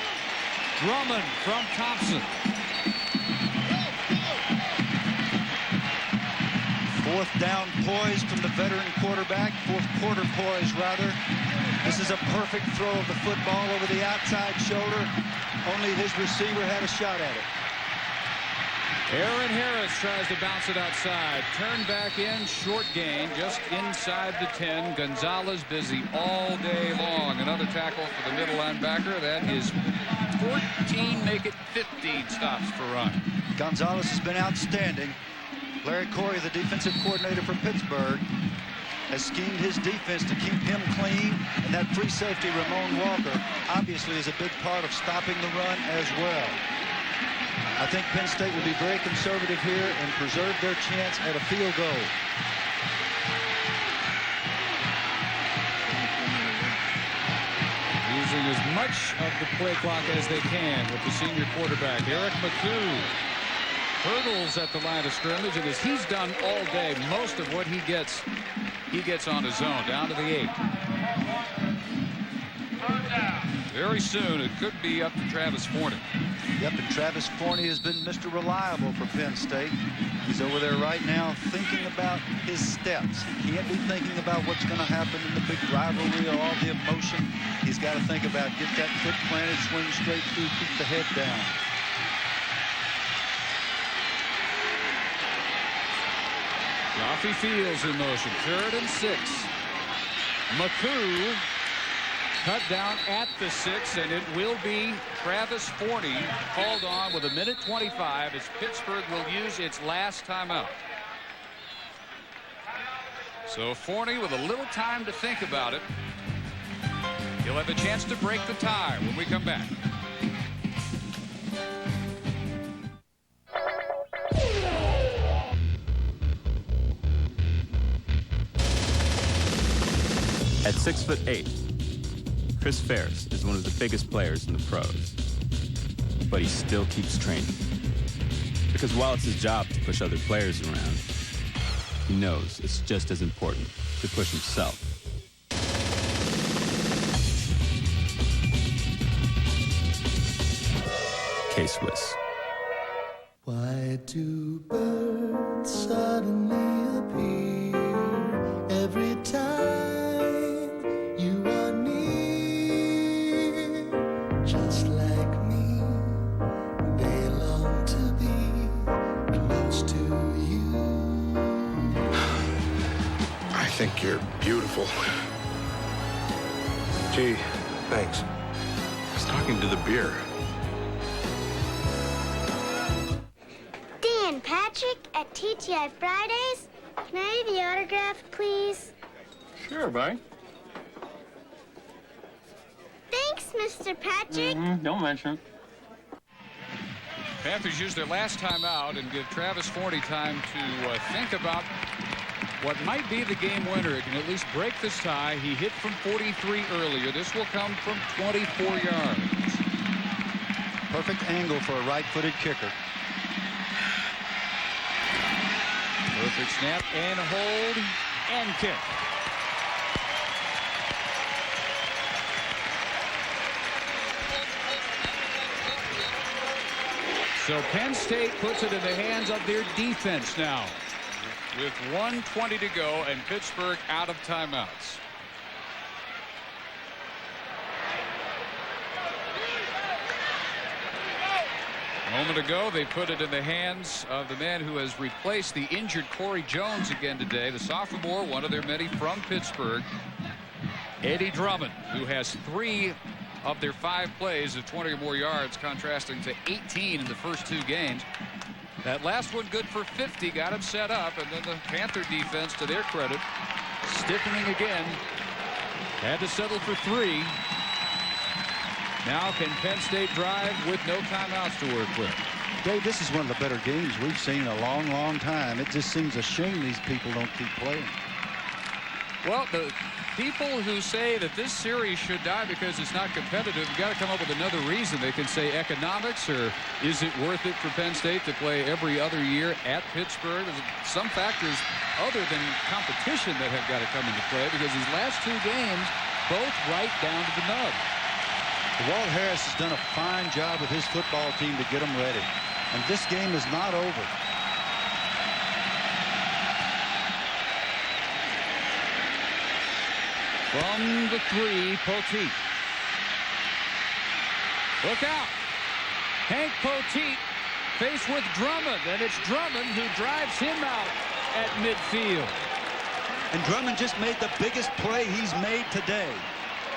Drummond from Thompson. 4th down poise from the veteran quarterback. 4th quarter poise, rather. This is a perfect throw of the football over the outside shoulder. Only his receiver had a shot at it. Aaron Harris tries to bounce it outside. Turn back in, short gain, just inside the 10. Gonzalez busy all day long. Another tackle for the middle linebacker. That is 14, make it 15 stops per run. Gonzalez has been outstanding. Larry Corey, the defensive coordinator for Pittsburgh, has schemed his defense to keep him clean, and that free safety, Ramon Walker, obviously is a big part of stopping the run as well. I think Penn State will be very conservative here and preserve their chance at a field goal. Using as much of the play clock as they can with the senior quarterback, Eric McCoo. Hurdles at the line of scrimmage, and as he's done all day, most of what he gets on his own, down to the 8. Very soon, it could be up to Travis Forney. Yep, and Travis Forney has been Mr. Reliable for Penn State. He's over there right now thinking about his steps. He can't be thinking about what's going to happen in the big rivalry or all the emotion. He's got to think about get that foot planted, swing straight through, keep the head down. Coffee Fields in motion. 3rd and 6. McCoo cut down at the 6, and it will be Travis Forney called on with 1:25 as Pittsburgh will use its last timeout. So Forney with a little time to think about it. He'll have a chance to break the tie when we come back. At 6'8", Chris Ferris is one of the biggest players in the pros. But he still keeps training. Because while it's his job to push other players around, he knows it's just as important to push himself. K-Swiss. Why do birds suddenly appear every time you are near? Just like me, they long to be close to you. I think you're beautiful. Gee, thanks. I was talking to the beer. Dan Patrick at TGI Fridays. Can I have the autograph, please? Sure, bye. Thanks, Mr. Patrick. Don't mention it. Panthers use their last timeout and give Travis Forney time to think about what might be the game winner. It can at least break this tie. He hit from 43 earlier. This will come from 24 yards. Perfect angle for a right-footed kicker. Perfect snap and hold and kick. So Penn State puts it in the hands of their defense now with 1:20 to go and Pittsburgh out of timeouts. A moment ago, they put it in the hands of the man who has replaced the injured Corey Jones again today, the sophomore, one of their many from Pittsburgh, Eddie Drummond, who has 3 of their 5 plays of 20 or more yards, contrasting to 18 in the first 2 games. That last one good for 50, got him set up, and then the Panther defense, to their credit, stiffening again, had to settle for 3. Now can Penn State drive with no timeouts to work with? Dave, this is one of the better games we've seen in a long, long time. It just seems a shame these people don't keep playing. Well, the people who say that this series should die because it's not competitive, you got to come up with another reason. They can say economics, or is it worth it for Penn State to play every other year at Pittsburgh? There's some factors other than competition that have got to come into play, because these last 2 games, both right down to the nub. Walt Harris has done a fine job with his football team to get them ready. And this game is not over. From the 3, Poteet. Look out. Hank Poteet faced with Drummond, and it's Drummond who drives him out at midfield. And Drummond just made the biggest play he's made today.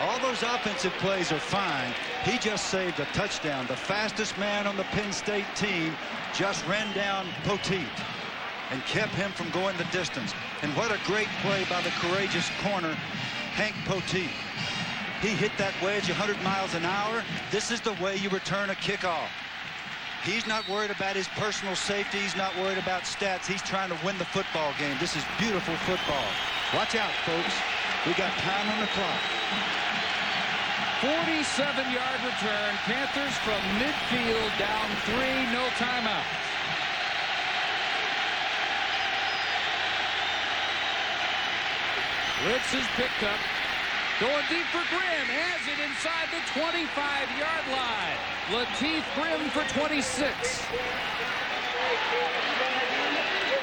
All those offensive plays are fine. He just saved a touchdown. The fastest man on the Penn State team just ran down Poteet and kept him from going the distance. And what a great play by the courageous corner, Hank Poteet. He hit that wedge 100 miles an hour. This is the way you return a kickoff. He's not worried about his personal safety. He's not worried about stats. He's trying to win the football game. This is beautiful football. Watch out, folks. We got time on the clock. 47-yard return. Panthers from midfield, down 3, no timeout. Blitz is picked up. Going deep for Grimm. Has it inside the 25-yard line. Lateef Grimm for 26.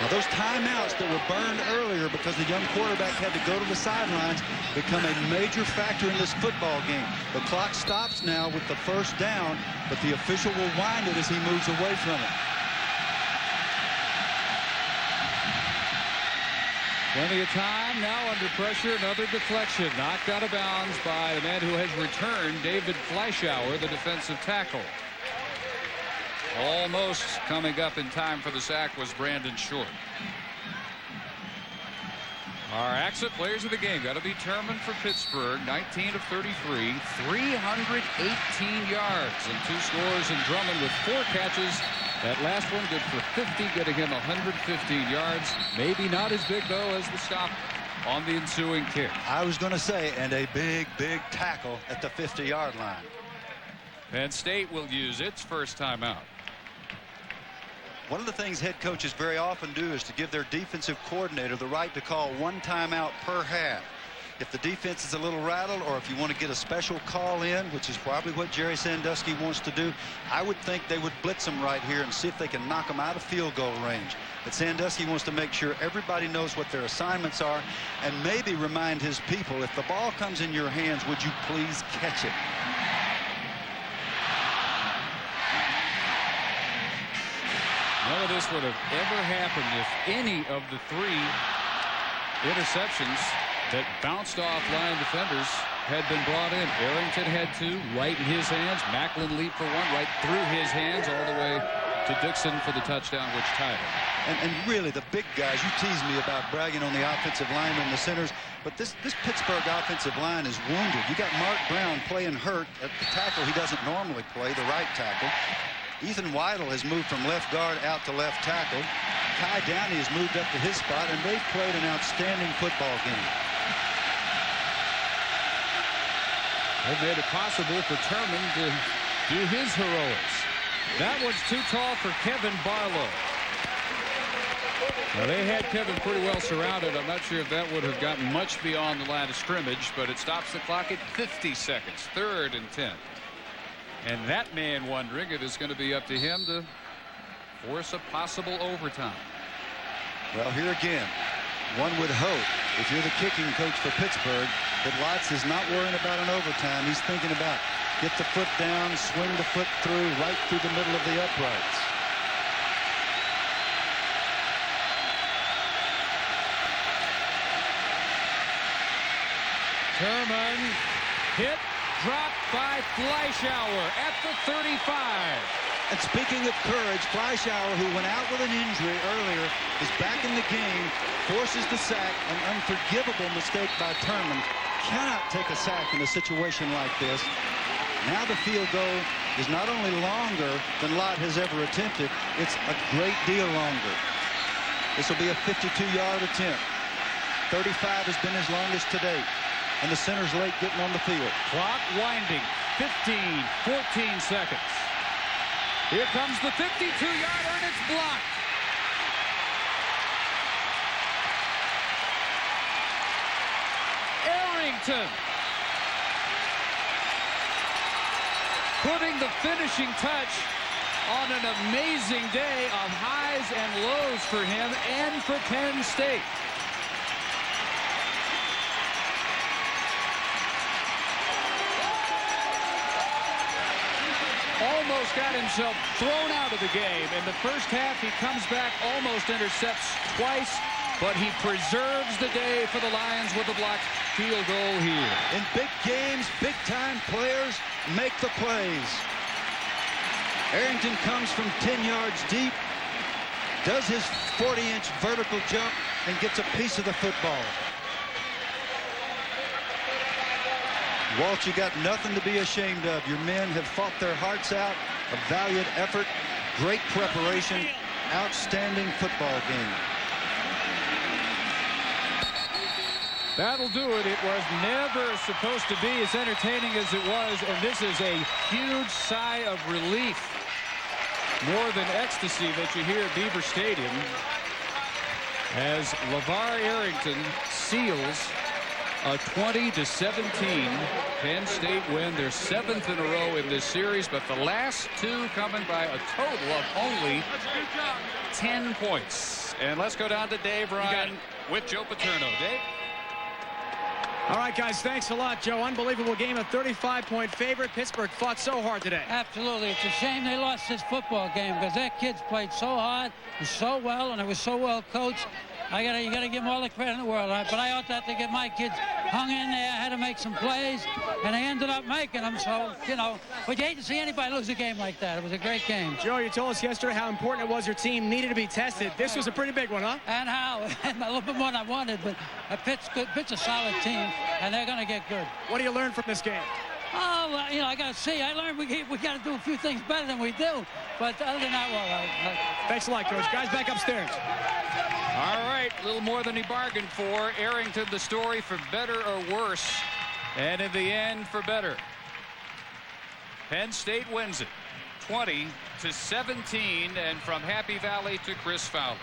Now those timeouts that were burned earlier because the young quarterback had to go to the sidelines become a major factor in this football game. The clock stops now with the first down, but the official will wind it as he moves away from it. Plenty of time. Now under pressure. Another deflection. Knocked out of bounds by the man who has returned, David Fleischauer, the defensive tackle. Almost coming up in time for the sack was Brandon Short. Our accent players of the game got to be Terman for Pittsburgh, 19 of 33, 318 yards and 2 scores, and Drummond with 4 catches. That last one good for 50, getting him 115 yards. Maybe not as big, though, as the stop on the ensuing kick. I was going to say, and a big tackle at the 50-yard line. Penn State will use its first timeout. One of the things head coaches very often do is to give their defensive coordinator the right to call one timeout per half. If the defense is a little rattled, or if you want to get a special call in, which is probably what Jerry Sandusky wants to do, I would think they would blitz them right here and see if they can knock them out of field goal range. But Sandusky wants to make sure everybody knows what their assignments are, and maybe remind his people, if the ball comes in your hands, would you please catch it? None of this would have ever happened if any of the 3 interceptions that bounced off line defenders had been brought in. Arrington had 2 right in his hands. Macklin leaped for 1 right through his hands all the way to Dixon for the touchdown, which tied it. And really, the big guys, you tease me about bragging on the offensive linemen and the centers, but this Pittsburgh offensive line is wounded. You got Mark Brown playing hurt at the tackle he doesn't normally play, the right tackle. Ethan Weidel has moved from left guard out to left tackle. Kai Downey has moved up to his spot, and they've played an outstanding football game. They made it possible for Turman to do his heroics. That one's too tall for Kevin Barlow. Now, they had Kevin pretty well surrounded. I'm not sure if that would have gotten much beyond the line of scrimmage, but it stops the clock at 50 seconds. 3rd and 10. And that man wondering if it's going to be up to him to force a possible overtime. Well, here again, one would hope, if you're the kicking coach for Pittsburgh, that Lotz is not worrying about an overtime. He's thinking about get the foot down, swing the foot through, right through the middle of the uprights. Turman hit. Dropped by Fleischauer at the 35. And speaking of courage, Fleischauer, who went out with an injury earlier, is back in the game, forces the sack, an unforgivable mistake by Turman. Cannot take a sack in a situation like this. Now the field goal is not only longer than Lott has ever attempted, it's a great deal longer. This will be a 52-yard attempt. 35 has been his longest to date. And the center's late getting on the field. Clock winding. 15, 14 seconds. Here comes the 52-yarder, and it's blocked. Arrington putting the finishing touch on an amazing day of highs and lows for him and for Penn State. Almost got himself thrown out of the game. In the first half, he comes back, almost intercepts twice, but he preserves the day for the Lions with a blocked field goal here. In big games, big-time players make the plays. Arrington comes from 10 yards deep, does his 40-inch vertical jump, and gets a piece of the football. Walt, you got nothing to be ashamed of. Your men have fought their hearts out. A valiant effort, great preparation, outstanding football game. That'll do it. It was never supposed to be as entertaining as it was, and this is a huge sigh of relief. More than ecstasy that you hear at Beaver Stadium as LeVar Arrington seals a 20-17 Penn State win, their 7th in a row in this series, but the last 2 coming by a total of only 10 points. And let's go down to Dave Ryan with Joe Paterno. Dave? All right, guys, thanks a lot, Joe. Unbelievable game, a 35-point favorite. Pittsburgh fought so hard today. Absolutely. It's a shame they lost this football game because their kids played so hard and so well, and it was so well coached. You gotta give them all the credit in the world, right? But I ought to get my kids hung in there, had to make some plays, and they ended up making them. So, you know, but you hate to see anybody lose a game like that. It was a great game. Joe, you told us yesterday how important it was your team needed to be tested. This was a pretty big one, huh? And how? A little bit more than I wanted, but Pitt's a solid team, and they're going to get good. What do you learn from this game? Oh, well, you know, I got to see. I learned we got to do a few things better than we do. But other than that, well, thanks a lot, Coach. Guys, back upstairs. All right, a little more than he bargained for. Arrington, the story for better or worse. And in the end, for better. Penn State wins it 20-17, and from Happy Valley to Chris Fowler.